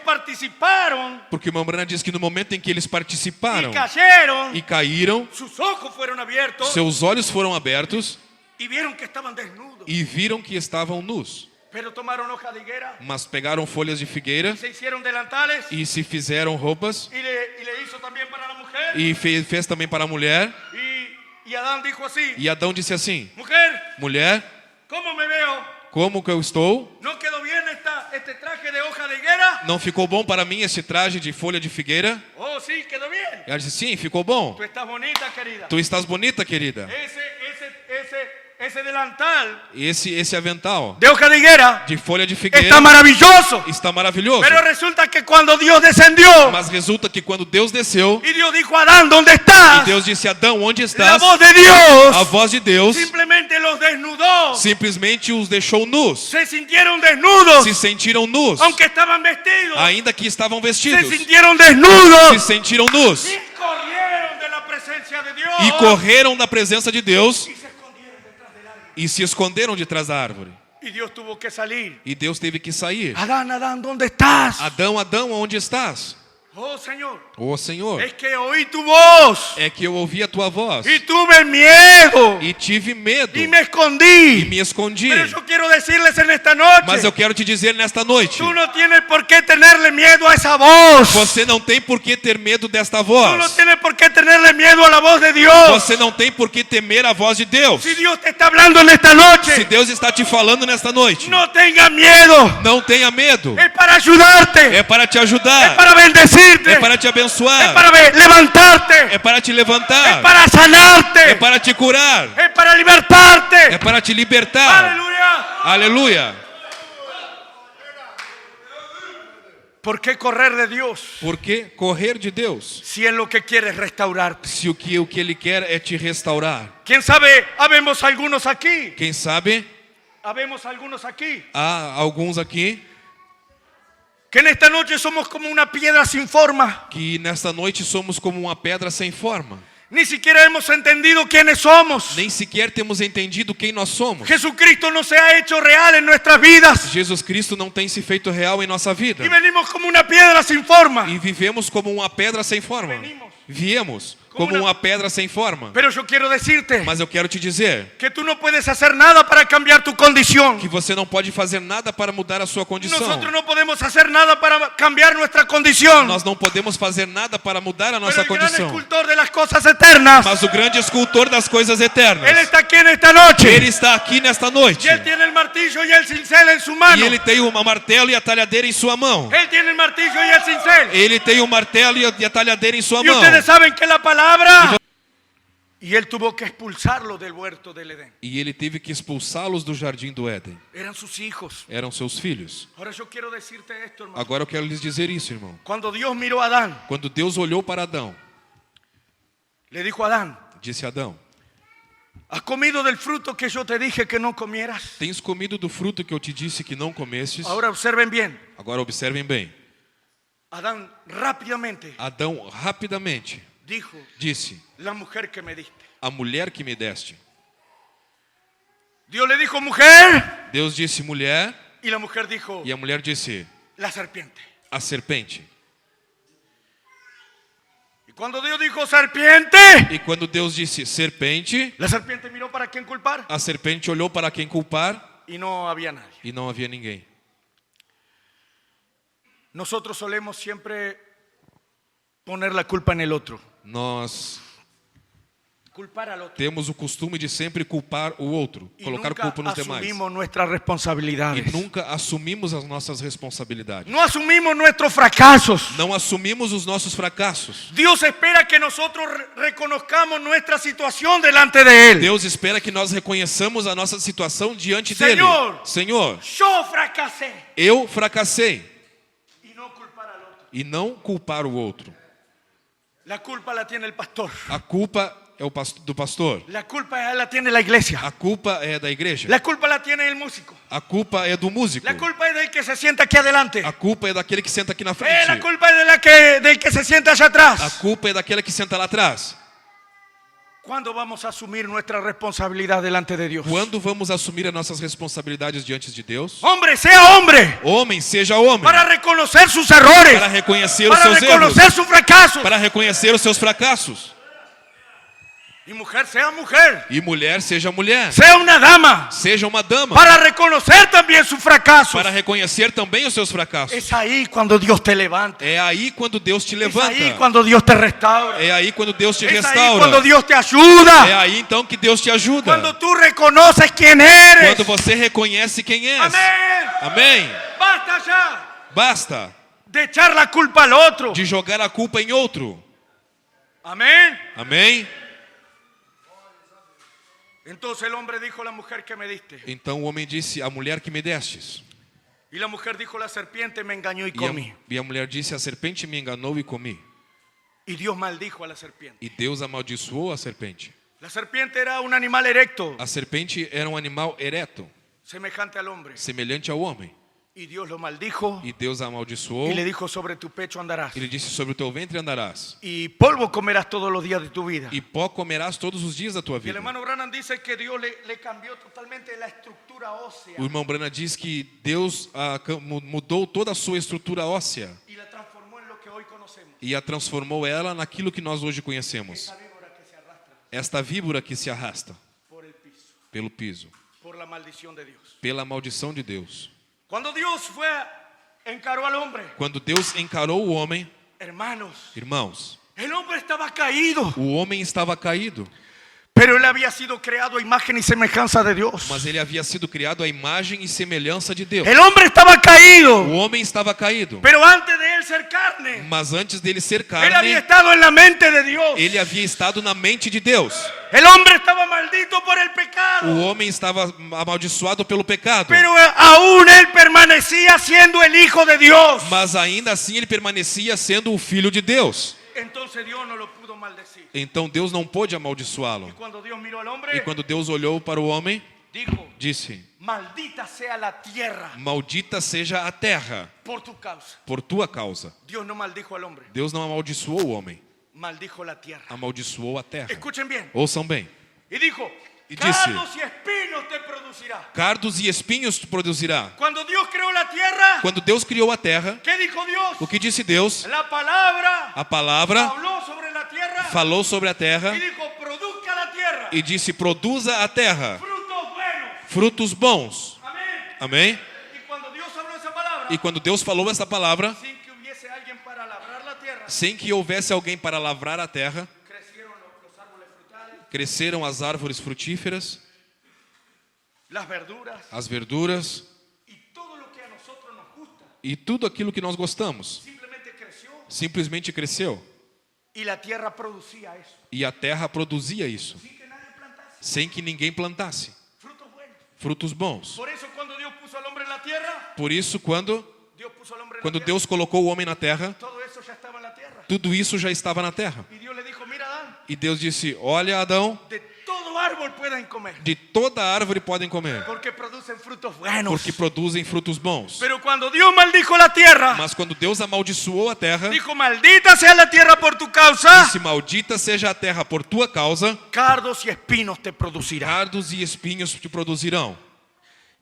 participaron Porque o irmão Branham diz que no momento em que eles participaram y e caíram, sus ojos fueron abiertos seus olhos foram abertos y vieron que estaban desnudos. e viram que estavam nus. Pero tomaron hoja de higuera, Mas pegaram folhas de figueira se hicieron delantales e se fizeram roupas y le hizo también para la mujer. e fez também para a mulher. Y Adán dijo así, E Adão disse assim: mujer, mulher, ¿cómo me veo? como que eu estou? ¿No quedó bien este traje de hoja de higuera? Não ficou bom para mim esse traje de folha de figueira? Oh, sí, quedó bien. Ela disse: sim, ficou bom. Tú estás bonita, querida. Tu estás bonita, querida. Ese delantal Esse avental de hoja de higuera de folha de figueira está maravilloso. está maravilhoso. Pero resulta que cuando Dios descendió Mas resulta que quando Deus desceu y Dios dijo, Adán, ¿dónde e estás? Deus disse: Adão, onde La estás? voz de Dios A voz de Deus simplemente los desnudó. simplesmente os deixou nus. Se sintieron desnudos, Se sentiram nus, aunque estaban vestidos. ainda que estavam Se vestidos. sintieron Se desnudos sentiram nus y corrieron de la presencia de Dios. e correram da presença de Deus Y se escondieron detrás del árbol. e se esconderam de trás da árvore. Y Dios tuvo que salir. E Deus teve que sair. Adán, Adán, ¿dónde estás? Adão, Adão, onde estás? Oh, Señor, Ó Senhor, es que oí tu voz é que eu ouvi a tua voz y tuve miedo e tive medo y me e escondí. me escondi. Pero yo quiero decirles en esta noche, Mas eu quero te dizer nesta noite, tú no tienes por qué tenerle miedo a esa voz. você não tem por que ter medo desta Tú no voz. tienes por qué tenerle miedo a la voz de Dios. Você não tem por que temer a voz de Deus. Si Dios te está hablando en esta noche, Se Deus está te falando nesta noite, no tengas miedo. não tenha medo. Es para ayudarte, É para te es ajudar, para bendecirte, é para te es abençoar, para levantarte, é para te es levantar, para sanarte, é para te curar, es para libertarte. é para te libertar. Aleluya. Aleluia. ¿Por qué correr de Dios Por que correr de Deus? si Él lo que quiere es restaurarte? Se o que Ele quer é te restaurar. ¿Quién sabe? Habemos algunos aquí. Quem sabe, Habemos algunos aquí há alguns aqui que en esta noche somos como una piedra sin forma. que nesta noite somos como uma pedra sem forma. Ni siquiera hemos entendido quiénes somos. Nem sequer temos entendido quem nós somos. Jesucristo no se ha hecho real en nuestras vidas. Jesus Cristo não tem se feito real em nossa vida. Y venimos como una piedra sin forma. E vivemos como uma pedra sem forma. Viemos como uma pedra sem forma. Pero yo quiero decirte Mas eu quero te dizer que tú no puedes hacer nada para cambiar tu condición. que você não pode fazer nada para mudar a sua condição. Nosotros no podemos hacer nada para cambiar nuestra condición. Nós não podemos fazer nada para mudar a Pero nossa el gran condição. escultor de las cosas eternas, Mas o grande escultor das coisas eternas, Él está aquí en esta noche. Ele está aqui nesta noite. Y Él tiene el martillo y el cincel en su mano. E Ele tem um martelo e a talhadeira em sua mão. Él tiene el martillo y el cincel. Ele tem um martelo e a talhadeira em sua Y mão. ustedes saben que la palabra... Y Él tuvo que expulsarlo del huerto del Edén. E Ele teve que expulsá-los do jardim do Éden. Eran sus hijos. Eram seus filhos. Ahora yo quiero decirte esto, hermano. Agora eu quero lhes dizer isso, irmão. Cuando Dios miró a Adán, Quando Deus olhou para Adão, le dijo a Adán, disse a Adão: ¿Has comido del fruto que yo te dije que no comieras? Tens comido do fruto que eu te disse que não comestes? Ahora observen bien. Agora observem bem. Adán rápidamente Adão rapidamente disse: la mujer que me diste. A mulher que me deste. Dios le dijo mujer. Deus disse mulher. Y la mujer dijo. E a mulher disse la serpiente. A serpente. Y cuando Dios dijo serpiente. E quando Deus disse serpente. La serpiente miró para quién culpar. A serpente olhou para quem culpar. Y no había nadie. E não havia ninguém. Nosotros solemos siempre poner la culpa en el otro. Nós culpar al otro. Temos o costume de sempre culpar o outro, colocar culpa nos demais. Asumimos nuestras responsabilidades. E nunca assumimos as nossas responsabilidades. No asumimos nuestros fracasos. Não assumimos os nossos fracassos. Dios espera que nosotros reconozcamos nuestra situación delante de él. Deus espera que nós reconheçamos a nossa situação diante Senhor, dele. Senhor, eu fracassei. Eu fracassei. E não culpar o outro. La culpa la tiene el pastor. A culpa é do pastor. La culpa la tiene la iglesia. A culpa é da igreja. La culpa la tiene el músico. A culpa é do músico. La culpa es del que se sienta aquí adelante. A culpa é daquele que senta aqui na frente. La culpa es del que se sienta allá atrás. A culpa é daquele que senta lá atrás. ¿Cuándo vamos a asumir nuestra responsabilidad delante de Dios? Quando vamos assumir as nossas responsabilidades diante de Deus? Hombre, sea hombre. Homem, seja homem. Para reconocer sus errores. Para reconhecer os seus erros. Para reconocer sus fracasos. Para reconhecer os seus fracassos. Y mujer, sea mujer. E mulher, seja mulher. Sea una dama. Seja uma dama. Para reconocer también sus fracasos. Para reconhecer também os seus fracassos. Es ahí cuando Dios te levanta. É aí quando Deus te levanta. Es ahí cuando Dios te restaura. É aí quando Deus te es restaura. Ahí cuando Dios te ayuda. É aí então que Deus te ajuda. Cuando tú reconoces quién eres. Quando você reconhece quem és. Amém. Amém. Basta já. Basta. De echar la culpa al otro. De jogar a culpa em outro. Amém. Amém. Entonces el hombre dijo la mujer que me diste. Então o homem disse a mulher que me destes. Y la mujer dijo la serpiente me engañó y comí. E a mulher disse a serpente me enganou e comi. Y Dios maldijo a la serpiente. E Deus amaldiçoou a serpente. La serpiente era un animal erecto. A serpente era animal ereto. Semejante al hombre. Semelhante ao homem. Y Dios lo maldijo. E Deus amaldiçoou. Y le dijo sobre tu pecho andarás. Ele disse sobre o teu ventre andarás. Y polvo comerás todos los días de tu vida. E pó comerás todos os dias da tua vida. Y el hermano Branham dice que Dios le cambió totalmente la estructura ósea. O irmão Branham diz que Deus mudou toda a sua estrutura óssea. Y la transformó en lo que hoy conocemos. E a transformou ela naquilo que nós hoje conhecemos. Esta víbora que se arrasta. Por el piso. Pelo piso. Por la maldición de Dios. Pela maldição de Deus. Quando Deus encarou al hombre. Quando Deus encarou o homem. Irmãos. El hombre estaba caído. O homem estava caído. Pero él había sido creado a imagen y semejanza de Dios. Mas ele havia sido criado à imagem e semelhança de Deus. El hombre estaba caído. O homem estava caído. Pero antes de él ser carne. Mas antes dele ser carne. Él había estado en la mente de Dios. Ele havia estado na mente de Deus. El hombre estaba maldito por el pecado. O homem estava amaldiçoado pelo pecado. Pero aún él permanecía siendo el hijo de Dios. Mas ainda assim ele permanecia sendo o filho de Deus. Entonces Dios no lo pudo maldecir. Então Deus não pôde amaldiçoá-lo. E quando Deus olhou para o homem, disse: Maldita sea la tierra. Maldita seja a terra. Por tu causa. Por tua causa. Deus não maldijo al hombre. Deus não amaldiçoou o homem. Maldijo la tierra. Amaldiçoou a terra. Escuchen bien. Ouçam bem. E dijo: Cardos e espinhos te produzirá. Cardos e espinhos te produzirá. Quando Deus criou a terra. Quando Deus criou a terra. Que dijo Deus? O que disse Deus? A palavra. Falou sobre a terra. E dijo: produzca a terra. E disse: produza a terra. Frutos buenos. Frutos bons. Amém. Amém. E quando Deus falou essa palavra. Sem que houvesse alguém para lavrar a terra. Cresceram as árvores frutíferas, as verduras e tudo aquilo que nós gostamos. Simplesmente cresceu. E a terra produzia isso. Sem que ninguém plantasse. Frutos bons. Por isso, quando Deus colocou o homem na terra, tudo isso já estava na terra. E Deus disse: olha, Adão, árbol pueden comer. De toda árvore podem comer. Porque producen frutos buenos. Porque produzem frutos bons. Pero cuando Dios maldijo la tierra, Mas quando Deus amaldiçoou a terra, dijo, maldita sea la tierra por tu causa, disse: maldita seja a terra por tua causa, cardos y espinos te producirá. cardos e espinhos te produzirão.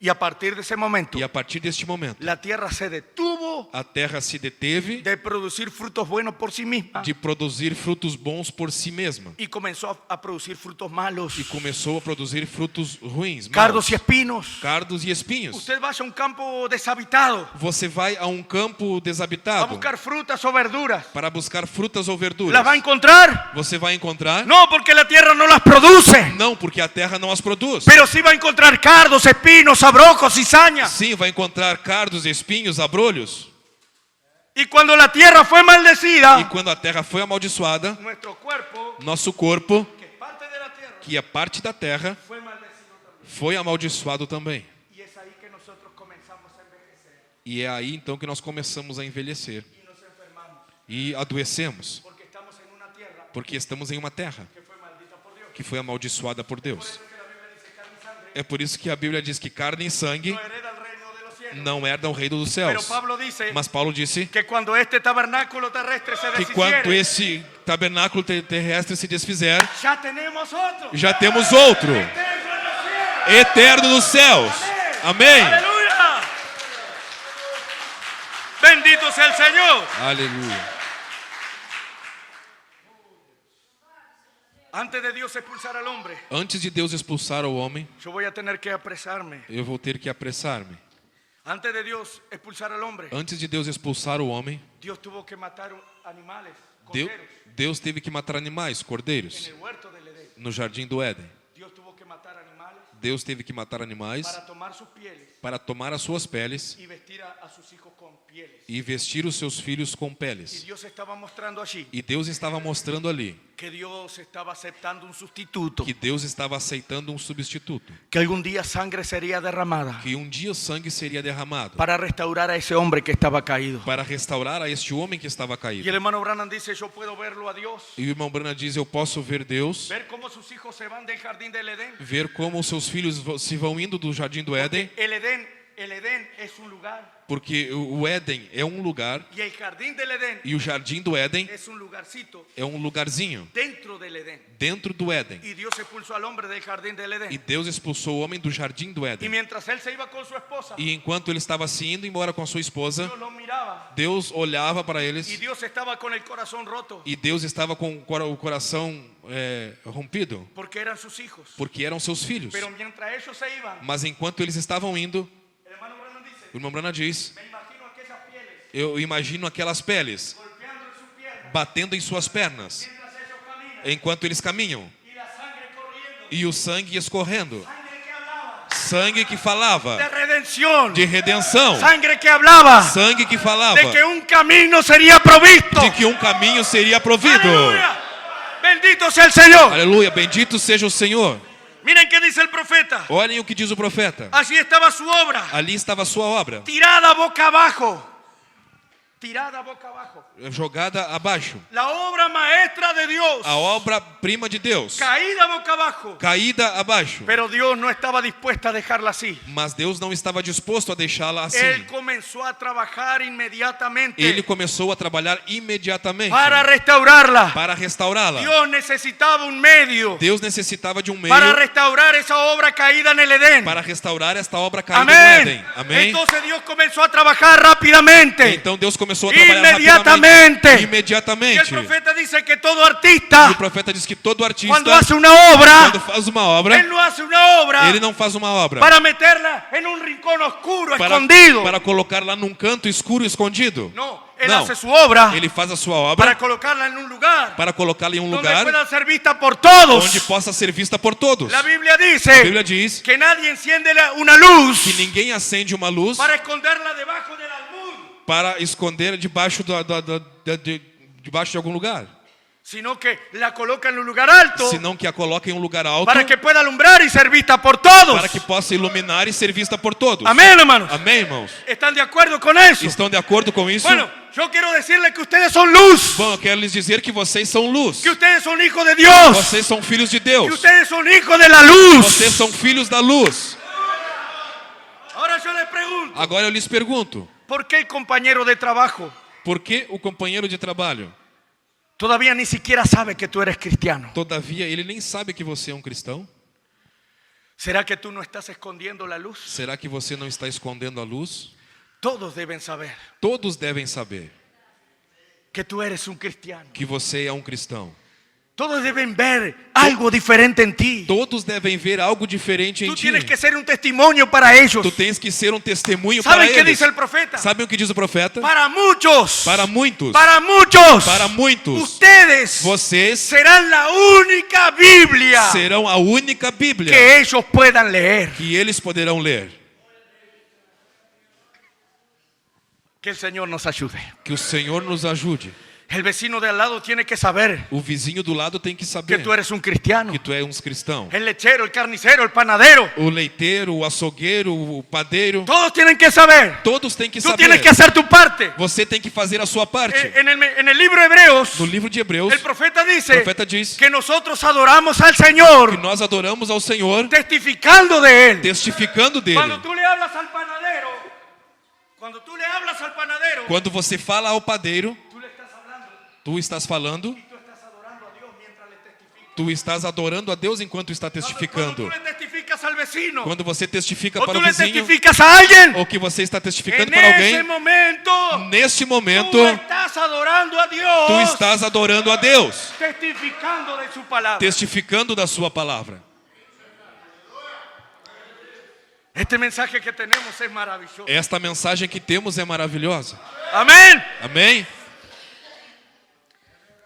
Y a partir de ese momento, E a partir deste momento, la tierra se detuvo a terra se deteve de producir frutos buenos por sí misma de produzir frutos bons por si mesma. y comenzó a producir frutos malos, E começou a produzir frutos ruins, cardos maus, y espinos. cardos e espinhos. Usted vaya a un campo deshabitado Você vai a um campo a desabitado buscar frutas o verduras. para buscar frutas ou verduras. ¿Las va a encontrar? Você vai encontrar? No, porque la tierra no las produce. Não, porque a terra não as produz. Pero sí va a encontrar cardos, espinos, abrojos, cizaña. Sim, vai encontrar cardos, espinhos, abrolhos. Y cuando la tierra fue E maldecida, quando a terra foi amaldiçoada, nuestro cuerpo, nosso corpo, que es parte de la tierra, que é parte da terra, fue maldecido también. foi amaldiçoado também. Y es ahí que nosotros comenzamos a envejecer E é aí então que nós começamos a envelhecer y nos enfermamos. e adoecemos, Porque estamos en una tierra porque estamos em uma terra que fue maldita por Dios. que foi amaldiçoada por Deus. Que la Biblia dice, carne y sangre É por isso que a Bíblia diz que carne e sangue no hereda el reino de los cielos. não herdam o reino dos Pero céus. Pablo dice Mas Paulo disse que cuando este tabernáculo terrestre se que quando desficiere, esse tabernáculo terrestre se desfizer, ya tenemos otro. já temos outro, Eterno en los cielos. eterno nos céus. Amém. Aleluya. Bendito sea el Señor. Aleluia. Antes de Dios expulsar al hombre, Antes de Deus expulsar o homem, yo voy a tener que apresarme. eu vou ter que apressar-me. Antes de Dios expulsar al hombre, Antes de Deus expulsar o homem, Dios tuvo que matar animales, Deus, corderos, Deus teve que matar animais, en cordeiros, el huerto del Edén. no jardim do Éden. Dios tuvo que matar animales Deus teve que matar animais para tomar sus pieles para tomar as suas peles y vestir a sus hijos con pieles. e vestir os seus filhos com Y peles. Dios estaba mostrando allí E Deus estava mostrando ali que Dios estaba aceptando un sustituto, que Deus estava aceitando um substituto, que algún día sangre sería derramada que um dia sangue seria derramado para restaurar a ese hombre que estaba caído. para restaurar a este homem que estava Y el caído. hermano Branham dice, yo puedo verlo a Dios, E o irmão Branham diz: eu posso ver Deus, ver cómo sus hijos se van del jardín del Edén. ver como os seus filhos se vão indo do jardim do Éden, El Edén es un lugar porque o Éden é um lugar y el jardín del Edén e o jardim do Éden es un lugarcito é um lugarzinho dentro del Edén. dentro do Éden. Y Dios expulsó al hombre del jardín del E Edén. Deus expulsou o homem do jardim do Y Éden. mientras él se iba con su esposa, E enquanto ele estava se indo embora com a sua esposa, Dios los miraba Deus olhava para y eles Dios estaba con el corazón roto e Deus estava com o coração rompido, porque eran sus hijos. porque eram seus filhos. Pero mientras ellos se iban, Mas enquanto eles estavam indo, el hermano Branham dice, o irmão Branham diz: me imagino aquellas pieles eu imagino aquelas peles golpeando en sus piernas batendo em suas pernas, mientras ellos caminan enquanto eles caminham, y la sangre corriendo, e o sangue escorrendo, sangre que hablaba sangue que falava de redención, de redenção, sangre que hablaba sangue que falava de que un camino sería provisto. de que um caminho seria provido. Aleluya. Bendito sea el Señor. Aleluia, bendito seja o Senhor. Miren qué dice el profeta. Olhem o que diz o profeta. Así estaba su obra, Ali estava a sua obra, tirada boca abajo. Tirada boca abajo. jogada abaixo. La obra maestra de Dios, A obra-prima de Deus, caída boca abajo. caída abaixo. Pero Dios no estaba dispuesta a dejarla así. Mas Deus não estava disposto a deixá-la assim. Él comenzó a trabajar inmediatamente Ele começou a trabalhar imediatamente para restaurarla. para restaurá-la. Dios necesitaba un medio Deus necessitava de um meio para restaurar esa obra caída en el Edén. para restaurar esta obra caída no Amén. Éden. Amém? Entonces Dios comenzó a trabajar rápidamente. Então Deus começou a trabalhar Inmediatamente. rapidamente. Y Imediatamente. el profeta dice que todo E artista, o profeta diz que todo artista, cuando hace una obra, quando faz uma obra, él no hace una obra ele não faz uma obra para meterla en un rincón oscuro, escondido. para colocar lá num canto escuro, escondido. No, él Não. hace su obra Ele faz a sua para obra colocarla en un lugar para colocá-la em um donde lugar pueda ser vista por todos. onde possa ser vista por todos. La Biblia A dice Bíblia diz que nadie enciende una luz que ninguém acende uma luz para esconderla debajo del almud. para esconder debaixo debaixo de algum lugar. sino que la coloca en un lugar alto, senão que a coloca em um lugar alto, para que pueda alumbrar y ser vista por todos. para que possa iluminar e ser vista por todos. Amén, hermanos. Amém, irmãos? ¿Están de acuerdo con eso? Estão de acordo com isso? Bueno, yo quiero decirles que ustedes son luz, Bom, eu quero lhes dizer que vocês são luz. que ustedes son hijos de Dios, Vocês são filhos de que Deus. ustedes son hijos de la luz. Vocês são filhos da luz. Ahora yo les pregunto, Agora eu lhes pergunto, ¿por qué el compañero de trabajo por que o companheiro de trabalho, todavía ni siquiera sabe que tú eres cristiano? todavia, ele nem sabe que você é um cristão? ¿Será que tú no estás escondiendo la luz? Será que você não está escondendo a luz? Todos deben saber Todos devem saber que tú eres un cristiano. que você é um cristão. Todos deben ver algo diferente en ti. Todos devem ver algo diferente em Tú ti. tienes que ser un testimonio para ellos. Tu tens que ser um testemunho para ¿Saben qué eles. dice el profeta? Sabem o que diz o profeta? Para muchos, Para muitos, para muchos, para muitos, ustedes vocês serán la única Biblia serão a única Bíblia que ellos puedan leer. que eles poderão ler. Que el Señor nos ayude. Que o Senhor nos ajude. El vecino de al lado tiene que saber O vizinho do lado tem que que saber tú eres un cristiano. que tu é um cristão. El lechero, el carnicero, el panadero, O leiteiro, o açougueiro, o padeiro, todos tienen que saber. todos têm que Tú saber. tienes que hacer tu parte. Você tem que fazer a sua parte. En el libro de Hebreos, No livro de Hebreus, el profeta o dice profeta diz que nosotros adoramos al que Señor nós adoramos ao Senhor, testificando de Él. testificando dele. Cuando tú le hablas al panadero, cuando tú le hablas al panadero, Quando você fala ao padeiro, tú le estás hablando tu estás falando, y tú estás adorando a Dios mientras le testificas. tu estás adorando a Deus enquanto está Cuando testificando. tú le testificas al vecino, Quando você testifica o para tú o le vizinho, testificas a alguien, ou que você está testificando en para ese alguém, momento, neste momento, tú estás adorando a Dios, tu estás adorando a Deus, testificando de su palabra. testificando da sua palavra. Este mensaje que tenemos es maravilloso. Esta mensagem que temos é maravilhosa. Amén. Amém?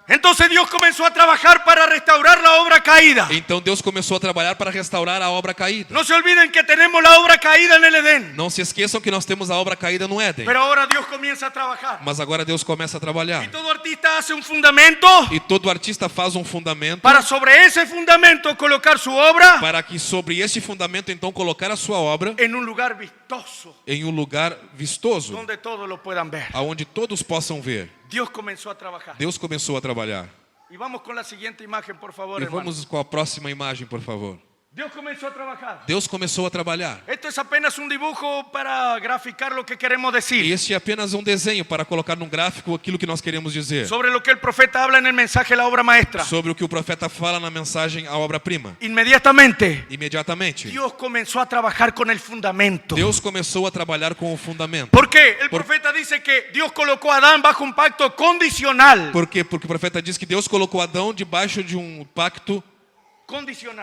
Entonces Dios comenzó a trabajar para restaurar la obra caída. Então Deus começou a trabalhar para restaurar a obra caída. No se olviden que tenemos la obra caída en el Edén. Não se esqueçam que nós temos a obra caída no Éden. Pero ahora Dios comienza a trabajar. Mas agora Deus começa a Y trabalhar. todo artista hace un fundamento E todo artista faz um fundamento para sobre ese fundamento colocar su obra para que sobre este fundamento então colocar a sua obra en un lugar vistoso em um lugar vistoso, donde todos lo puedan ver. aonde todos possam ver. Dios comenzó a trabajar. Deus começou a trabalhar. Y vamos con la siguiente imagen, por favor, E hermano. vamos com a próxima imagem, por favor. Dios comenzó a trabajar. Deus começou a trabalhar. Esto es apenas un dibujo para graficar lo que queremos E decir este é apenas um desenho para colocar num gráfico aquilo que nós queremos dizer. sobre lo que el profeta habla en el mensaje La Obra Maestra. Sobre o que o profeta fala na mensagem A Obra-Prima. Inmediatamente, Imediatamente, Dios comenzó a trabajar con el fundamento. Deus começou a trabalhar com o fundamento. ¿Por qué? El profeta dice que Dios colocó a Adán bajo un pacto condicional. Por quê? Porque o profeta diz que Deus colocou Adão debaixo de um pacto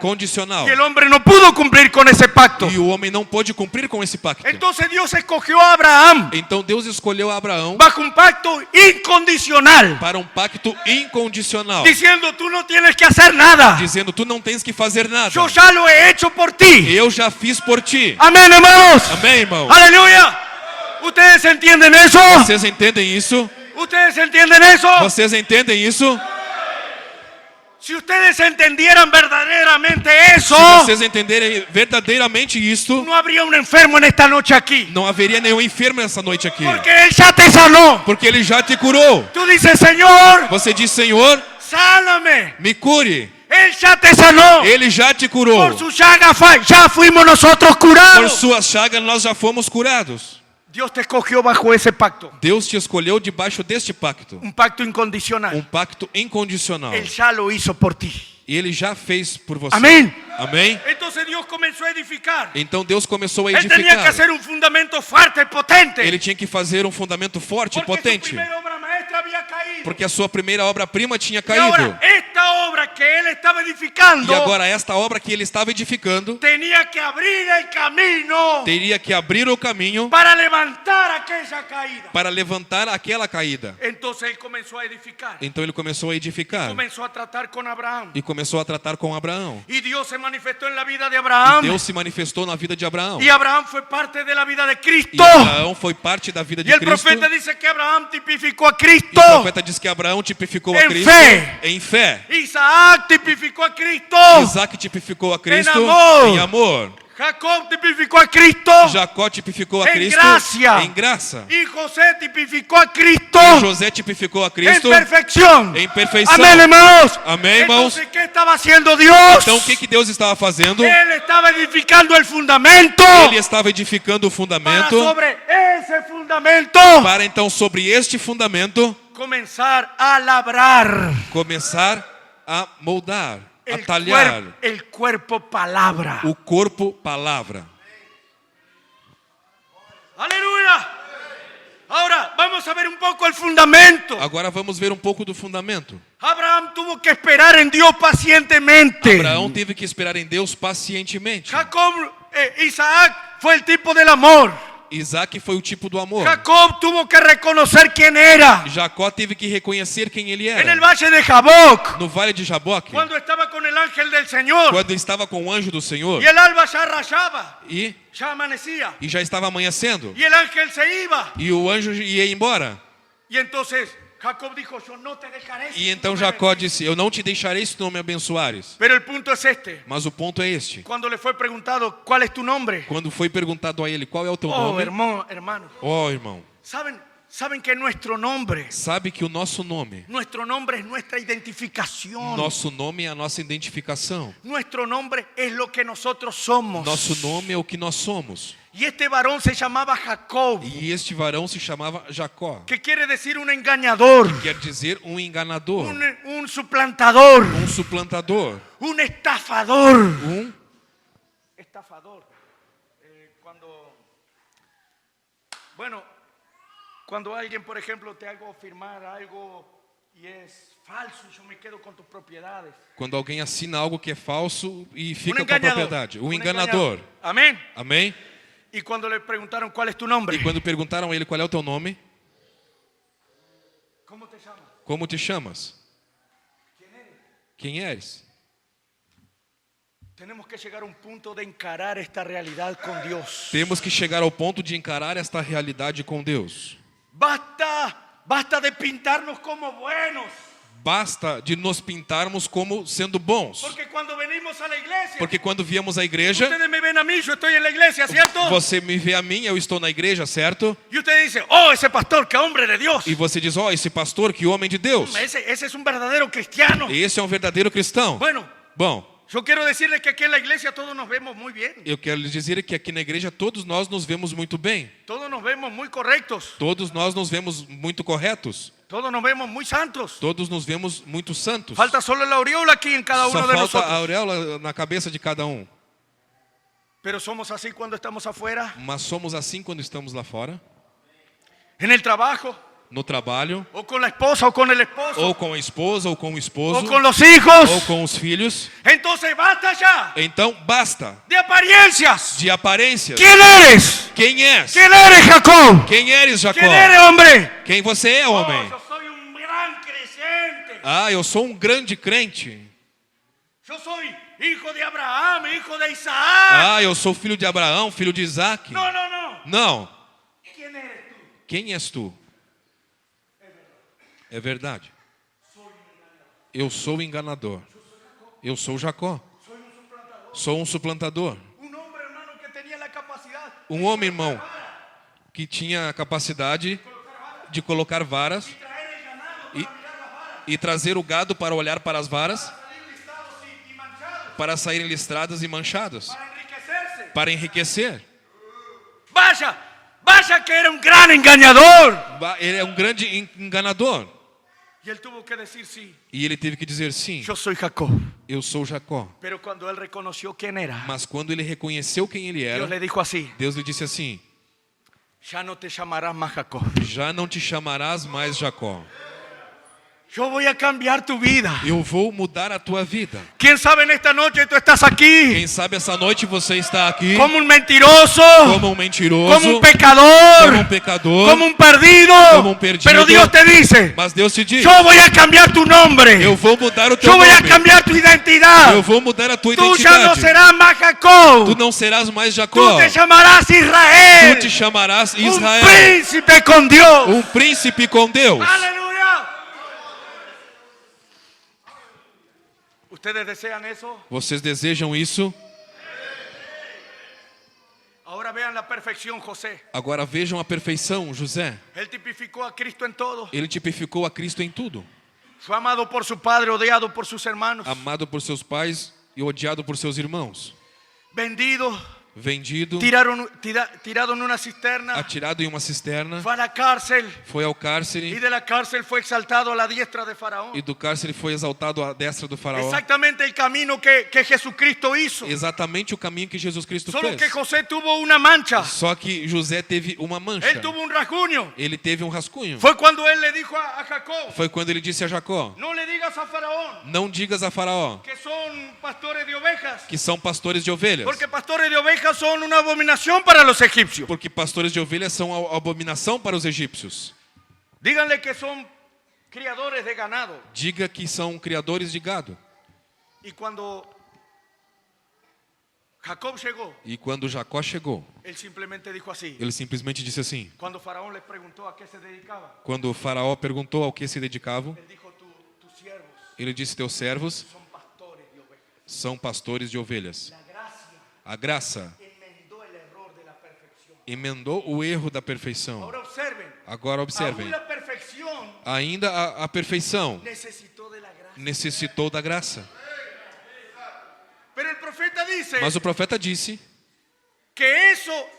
condicional. Y el hombre no pudo cumplir con ese pacto. E o homem não pôde cumprir com esse pacto. Entonces Dios escogió a Abraham Então Deus escolheu Abraão bajo un pacto incondicional, para um pacto incondicional, diciendo tú no tienes que hacer nada. dizendo: tu não tens que fazer nada. Yo ya lo he hecho por ti. Eu já fiz por ti. Amén, hermanos. Amém, irmão? Aleluya. ¿Ustedes entienden eso? Vocês entendem isso? ¿Ustedes entienden eso? Vocês entendem isso? Si ustedes entendieran verdaderamente eso, Se vocês entenderem verdadeiramente isto, no habría un enfermo en esta noche aquí. não haveria nenhum enfermo essa noite aqui. Porque Él ya te sanó. Porque Ele já te curou. Tú dices, Señor, Você diz: Senhor, sáname. me cure. Él ya te sanó. Ele já te curou. Por su llaga ya fuimos nosotros Por curados. suas chagas nós já fomos curados. Dios te escogió bajo ese pacto. Deus te escolheu debaixo deste pacto. Un pacto incondicional. Um pacto incondicional. Él ya lo hizo por ti. E Ele já fez por você. Amén. Amém? Entonces Dios comenzó a edificar. Então Deus começou a Él tenía que edificar. hacer un fundamento fuerte y potente. Ele tinha que fazer um fundamento forte e Porque su potente. primera obra maestra había caído. Porque a sua primeira obra-prima tinha Y ahora, caído. esta obra que él estaba edificando, e agora esta obra que ele estava edificando tenía que abrir el camino teria que abrir o caminho para levantar aquella caída. para levantar aquela caída. Entonces él comenzó a edificar. Então ele começou a edificar Comenzó a tratar con Abraham. e começou a tratar com Abraão. Y Dios se manifestó en la vida de Abraham. Deus se manifestou na vida de Abraão. Y Abraham fue parte de la vida de E Cristo. Abraão foi parte da vida Y de el Cristo. profeta dice que Abraham tipificó a E Cristo. o profeta diz que Abraão tipificou a Em Cristo fé. em fé. Isaac tipificó a Cristo. Isaac tipificou a Cristo amor. em amor. Jacob tipificó a Cristo. Jacó tipificou a Em Cristo gracia. em graça. Y José tipificó a Cristo. E José tipificou a En Cristo perfección. em perfeição. Amén, hermanos. Amém, irmãos? Entonces, ¿qué estaba haciendo Dios? Então o que Deus estava fazendo? Él estaba edificando el fundamento. Ele estava edificando o Para fundamento sobre ese fundamento para então sobre este fundamento comenzar a labrar começar a moldar, a talhar el cuerpo palabra. o corpo palavra. Aleluya. Ahora vamos a ver un poco el fundamento. Agora vamos ver um pouco do fundamento. Abraham tuvo que esperar en Dios pacientemente. Abraão teve que esperar em Deus pacientemente. Isaac fue el tipo del amor. Isaac foi o tipo do amor. Jacob tuvo que reconocer quién era. Jacó teve que reconhecer quem ele En el era. valle de Jaboc, No vale de Jaboque, cuando estaba con el ángel del Señor quando estava com o anjo do Senhor y el alba ya rayaba, e ya amanecía, já estava amanhecendo y el ángel se iba. e o anjo ia embora. Y entonces Jacob dijo, yo no te dejaré. E então Jacó disse: eu não te deixarei se tu não me abençoares. Pero el punto es este. Mas o ponto é este. Cuando le fue preguntado, ¿cuál es tu nombre? Quando foi perguntado a ele qual é o teu Oh, nome, hermano. ó irmão, ¿Saben que nuestro nombre sabe que o nosso nome, es nuestra identificación? nosso nome é a nossa identificação. Nuestro nombre es lo que nosotros somos. Nosso nome é o que nós somos. Y este varón se llamaba Jacob, E este varão se chamava Jacó, que quiere decir un engañador, quer dizer um enganador, un suplantador, um suplantador, un estafador. Estafador. Cuando alguien, por ejemplo, te hago firmar algo y es falso, yo me quedo con tus propiedades. Quando alguém assina algo que é falso e fica Un com a engañador. propriedade. Um Un enganador. Amén. Amém? Y cuando le preguntaron cuál es tu nombre, E quando perguntaram a ele qual é o teu nome, ¿cómo te llamas? como te chamas? Quem eres? Tenemos que llegar a un punto de encarar esta realidad con Dios. Temos que chegar ao ponto de encarar esta realidade com Deus. Basta de pintarnos como buenos. Basta de nos pintarmos como sendo bons. Porque cuando venimos a la iglesia, Porque quando viemos à igreja, ustedes me ven a mí, yo estoy en la iglesia, ¿cierto? você me vê a mim, eu estou na igreja, certo? Y usted dice, oh, ese pastor, qué hombre de Dios. E você diz: ó, esse pastor, que homem de Deus. Ese es un verdadero cristiano. Esse é um verdadeiro cristão. Bueno, Bom, yo quiero decirles que aquí en la iglesia todos nos vemos muy bien. eu quero lhes dizer que aqui na igreja todos nós nos vemos muito bem. Todos nos vemos muy correctos. Todos nós nos vemos muito corretos. Todos nos vemos muy santos. Todos nos vemos muito santos. Falta solo la aureola aquí en cada Só uno de falta a nosotros. auréola na cabeça de cada um. Pero somos así cuando estamos afuera, Mas somos assim quando estamos lá fora, en el trabajo, no trabalho, o con la esposa o con el esposo, ou com a esposa, ou com o esposo, o con los hijos. ou com os filhos. Entonces basta ya Então basta de apariencias. de aparências. ¿Quién eres? Quem és? ¿Quién eres, Jacob? Quem eres, Jacó? ¿Quién eres, hombre? Quem você é, homem? Yo soy un gran creyente. Ah, eu sou um grande crente. Yo soy hijo de Abraham, hijo de Isaac. Ah, eu sou filho de Abraão, filho de Isaac. No. Não. ¿Quién eres tú? Quem és tu? É verdade. Eu sou enganador. Eu sou Jacó. Sou um suplantador. Un hombre, hermano, que tenía la capacidad Um homem, irmão, que tinha a capacidade de colocar varas e trazer o gado para olhar para as varas, para saírem listradas e manchadas, para enriquecerse. para enriquecer. Vaya que era un gran engañador. Ele é um grande enganador. Y él tuvo que decir sí. E ele teve que dizer sim, Yo soy Jacob. eu sou Jacó. Pero cuando él reconoció quién era, Mas quando ele reconheceu quem ele Dios era, le dijo así: Deus lhe disse assim: ya no te llamarás más Jacob. já não te chamarás mais Jacó. Yo voy a cambiar tu vida. Eu vou mudar a tua vida. ¿Quién sabe en esta noche tú estás aquí? Quem sabe essa noite você está aqui Como un mentiroso, como um mentiroso, como un pecador, como um pecador, como un perdido. como um perdido. Pero Dios te dice, Mas Deus te diz: yo voy a cambiar tu nombre. eu vou mudar o teu Yo voy a nome. cambiar tu identidad. Eu vou mudar a tua Tú ya no identidade. serás más Jacob. Tu não serás mais Tú Jacó. te llamarás Israel. Tu te chamarás Un Israel. príncipe con Dios. Um príncipe com Deus. Aleluya. ¿Ustedes desean eso? Vocês desejam isso? Ahora vean la perfección, José. Agora vejam a perfeição, José. Él tipificó a Cristo en todo. Ele tipificou a Cristo em tudo. Fue amado por su padre, odiado por sus hermanos. Amado por seus pais e odiado por seus irmãos. Vendido, Vendido, tirado en una cisterna. atirado em uma cisterna, Fue a la cárcel. foi ao Y cárcere de la cárcel fue exaltado a la diestra de Faraón. e do cárcere foi exaltado à destra do faraó. Exactamente el camino que Jesucristo hizo. Exatamente o caminho que Jesus Cristo Solo fez. que José tuvo una mancha. Só que José teve uma mancha. Él tuvo un rasguño. Ele teve um rascunho. Fue cuando él le dijo a Jacob, Foi quando ele disse a Jacó: no le digas a Faraón não digas a faraó que son pastores de ovejas. que são pastores de ovelhas. Porque pastores de ovejas son una abominación para los egipcios. Porque pastores de ovelhas são a abominação para os egípcios. Díganle que son criadores de ganado. Diga que são criadores de gado. Y cuando Jacob llegó, E quando Jacó chegou, él simplemente dijo así. ele simplesmente disse assim. Cuando Faraón le preguntó a qué se dedicaba, Quando o faraó perguntou ao que se dedicavam, él dijo, tus siervos ele disse: teus servos son pastores de ovejas. são pastores de ovelhas. La gracia A graça enmendó el error de la perfección. emendou o erro da perfeição. Ahora observen, Agora observem. aún la perfección Ainda a perfeição necesitó de la gracia. necessitou da graça. Pero el profeta dice Mas o profeta disse que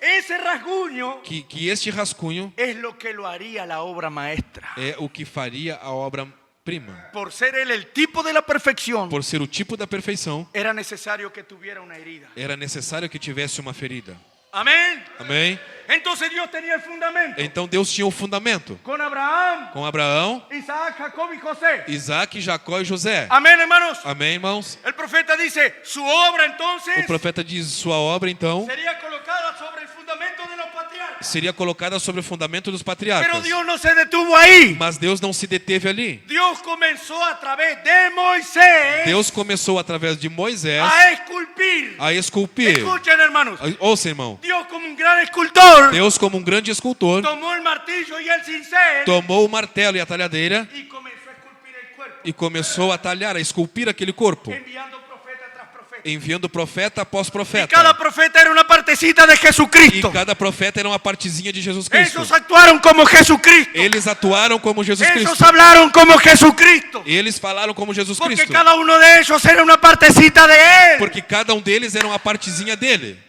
ese rasguño que este rascunho es lo que lo haría la obra maestra. é o que faria a obra-prima. Por ser él el tipo de la perfección, Por ser o tipo da perfeição, era necesario que tuviera una herida. era necessário que tivesse uma ferida. Amén. Amém? Entonces Dios tenía el fundamento. Então Deus tinha o fundamento Con Abraham, com Abraão, Isaac, Jacob y José. Isaac, Jacó e José. Amén, hermanos. Amém, irmãos? El profeta dice, su obra O entonces profeta diz: sua obra, então, sería colocada sobre el fundamento de los patriarcas. seria colocada sobre o fundamento dos Pero patriarcas. Dios no se detuvo ahí. Mas Deus não se deteve ali. Dios comenzó a través de Moisés Deus começou através de Moisés a esculpir. a esculpir. Escuchen, hermanos. Ouça, irmão. Dios como un gran escultor Deus, como um grande escultor, tomó el martillo y el cincel tomou o martelo e a talhadeira y comenzó a esculpir el cuerpo, e começou a talhar, a esculpir aquele corpo, enviando profeta tras profeta. enviando profeta após Y profeta. cada profeta era una partecita de E Jesucristo. cada profeta era uma partezinha de Jesus Cristo. Ellos actuaron como Jesucristo. Eles atuaram como Jesus Ellos Cristo. hablaron como Jesucristo. Eles falaram como Jesus Porque Cristo. cada uno de ellos era una partecita de él. Porque cada um deles era uma partezinha dele.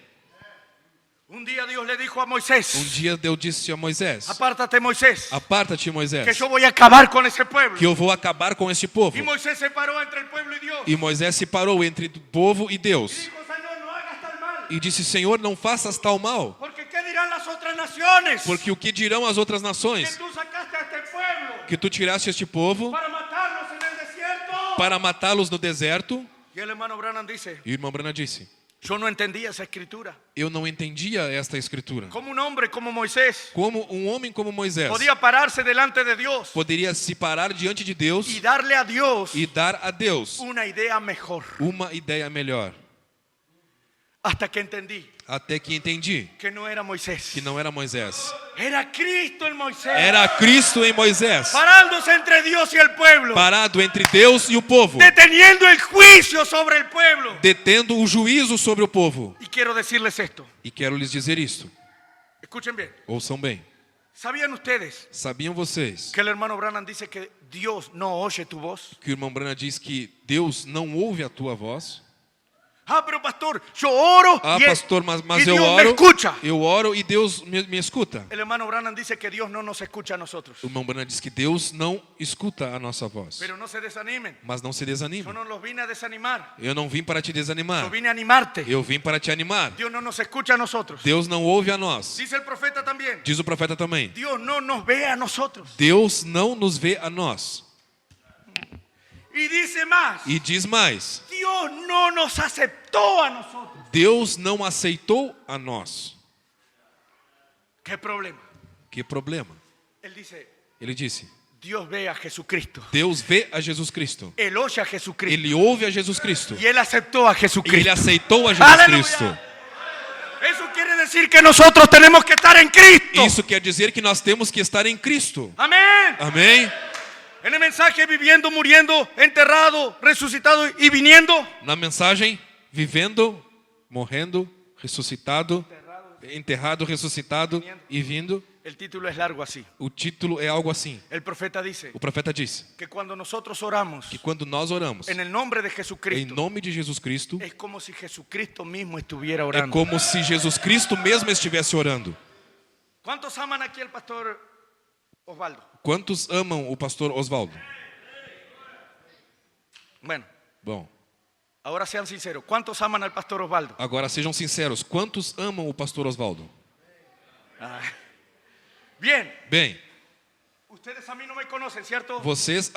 Un día Dios le dijo a Moisés, Dia Deus disse a Moisés: apártate Moisés, aparta-te, que Moisés, yo voy a acabar con esse pueblo. que eu vou acabar com este povo. Y Moisés se paró entre el pueblo y Dios. E Moisés se parou entre o povo e Deus. Dijo, Señor, no hagas tal mal. E disse: Senhor, não faças tal mal. Porque ¿qué dirán las otras naciones? Porque o que dirão as outras Que nações? tú sacaste a este pueblo Que tu tiraste este povo para matarlos en el desierto. para matá-los no deserto? Y el hermano Branham dice, E o irmão Brana disse: yo no entendía esa escritura. eu não entendia esta escritura. Como un hombre como Moisés Como um homem como Moisés podía pararse delante de Dios poderia se parar diante de Deus y darle a Dios e dar a Deus una idea mejor. uma ideia melhor. Hasta que entendí Até que entendi que no era Moisés. que não era Moisés. Era Cristo en Moisés. Era Cristo em Moisés, Parándose entre Dios y el pueblo. parado entre Deus e o povo, Deteniendo el juicio sobre el pueblo. detendo o juízo sobre o povo. Y quiero decirles esto. E quero lhes dizer isto. Escuchen bien. Ouçam bem. ¿Sabían ustedes Sabiam vocês que el hermano Branham dice que Dios no oye tu voz? que o irmão Brana diz que Deus não ouve a tua voz? Ah, pero pastor, yo oro Ah, y, pastor, mas y eu Dios me oro. escucha. Eu oro e Deus me escuta. El hermano Branham dice que Dios no nos escucha a nosotros. O irmão Brana diz que Deus não escuta a nossa voz. Pero no se desanimen. Mas não se Yo desanime. no los vine a desanimar. Eu não vim para te Yo desanimar. vine a animarte. Eu vim para te animar. Dios no nos escucha a nosotros. Deus não ouve a nós. Dice el profeta también. Diz o profeta também. Dios no nos ve a nosotros. Deus não nos vê a nós. E diz mais. Dios no nos aceptó a nosotros. Deus não aceitou a nós. ¿Qué problema? Que problema? Ele disse. Deus vê a Jesucristo. Deus vê a Jesus Cristo. Ele ouve a Jesucristo. Ele ouve a Jesus Cristo. E ele aceitou a Jesucristo. Ele aceitou a Jesus Cristo. Isso quer dizer que nós temos que estar em Cristo. Isso quer dizer que nós temos que estar em Cristo. Amém. Amém. No mensaje vivendo, muriendo, enterrado, ressuscitado e viniendo. Na mensagem vivendo, morrendo, ressuscitado, enterrado, ressuscitado e vindo. O título é largo assim. O título é algo assim. O profeta diz que quando nós oramos em nome de Jesucristo, em nome de Jesus Cristo, é como se Jesucristo mesmo estivesse orando. É como se Jesus Cristo mesmo estivesse orando. Quantos amam aqui o pastor Osvaldo? Quantos amam o pastor Osvaldo? Bom. Agora sejam sinceros. Quantos amam o pastor Osvaldo? Agora sejam sinceros. Quantos amam o pastor Osvaldo? Bem. Vocês a mim não me conhecem, certo? Vocês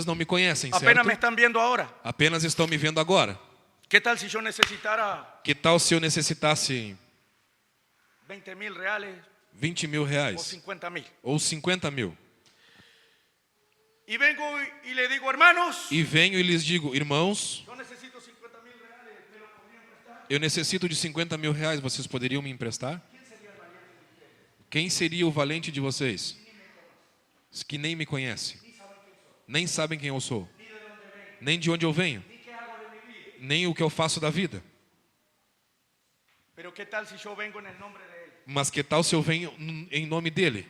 não me conhecem, certo? Apenas me estão vendo agora. Apenas estão me vendo agora. Que tal se eu necessitara? Que tal se eu necessitasse 20 mil reais? 20 mil reais? Ou 50 mil? Ou 50 mil? E vengo e lhe digo, hermanos. E venho e lhes digo, irmãos. Eu necessito 50 mil reais, me lo poderiam emprestar? Eu necessito de 50 mil reais, vocês poderiam me emprestar? Quem seria o valente de vocês? Que nem me conhece. Nem sabem quem eu sou. Nem de onde eu venho. Nem o que eu faço da vida. Mas que tal se eu venho em nome dele?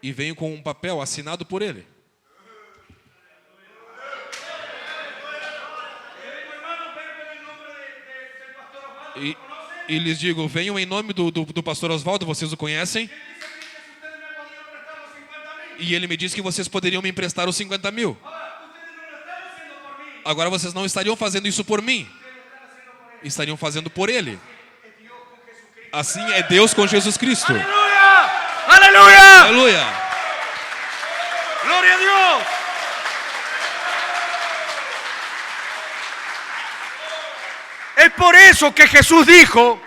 E venho com um papel assinado por ele. E lhes digo, venham em nome do pastor Osvaldo, vocês o conhecem? E ele me disse que vocês poderiam me emprestar os 50 mil. Agora vocês não estariam fazendo isso por mim. Estariam fazendo por ele. Assim é Deus com Jesus Cristo. Aleluia! Aleluia! Glória a Deus! É por isso que Jesus dijo.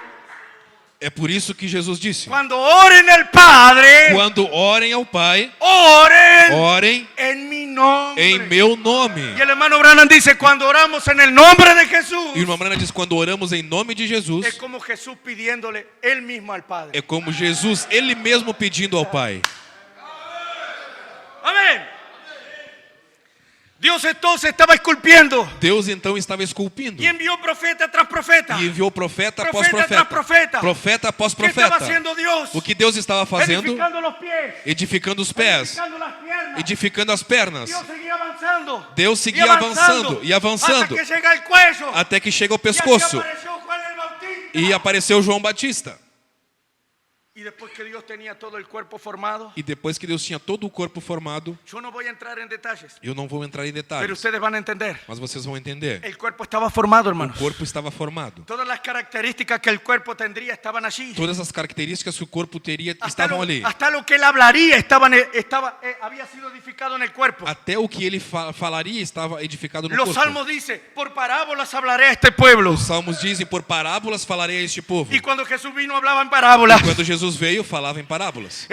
É por isso que Jesus disse. Quando orem ao Padre. Quando orem ao Pai. Orem em meu nome. E o irmão Branham diz quando oramos em nome de Jesus. E o irmão Branham diz quando oramos em nome de Jesus. É como Jesus pedindo-lhe ele mesmo ao Padre. É como Jesus ele mesmo pedindo ao Pai. Amém. Deus então estava esculpindo. Deus então estava esculpindo. E enviou profeta tras profeta. E enviou profeta após profeta. Profeta após profeta. O que Deus estava fazendo? Edificando os pés. Edificando as pernas. Deus seguia avançando e avançando. Até que chega ao pescoço. E apareceu João Batista. E depois que Deus tinha todo o corpo formado. E depois que Deus tinha todo o corpo formado. Eu não vou entrar em detalhes. Eu não vou entrar em detalhes. Mas vocês vão entender. Mas vocês vão entender. O corpo estava formado, irmãos. O corpo estava formado. Todas as características que o corpo tendría estavam allí. Todas as características que o corpo teria estavam ali. Hasta lo que ele hablaria havia sido edificado no corpo. Até o que ele falaria estava edificado no corpo. Os salmos dizem, por parábolas falarei a este pueblo. Os salmos dizem, por parábolas falarei a este povo. E quando Jesus vino, falava em parábolas. E quando Jesus veio, falava em parábolas.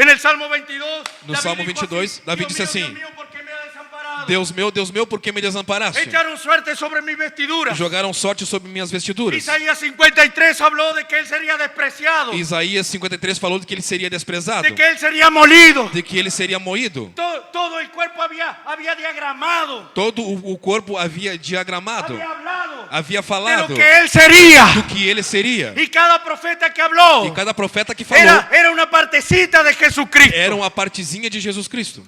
No Salmo 22, Davi disse assim: Deus meu, por que me desamparaste? Echaram sorte sobre minhas vestiduras. Jogaram sorte sobre minhas vestiduras. Isaías 53 falou de que ele seria desprezado. Isaías 53 falou de que ele seria desprezado. De que ele seria molido. De que ele seria moído. Todo o corpo havia diagramado. Todo o corpo havia diagramado. Havia falado do que ele seria. Do que ele seria. E cada profeta que falou. E cada profeta que falou. Era uma partecita de Jesus Cristo. Era uma partezinha de Jesus Cristo.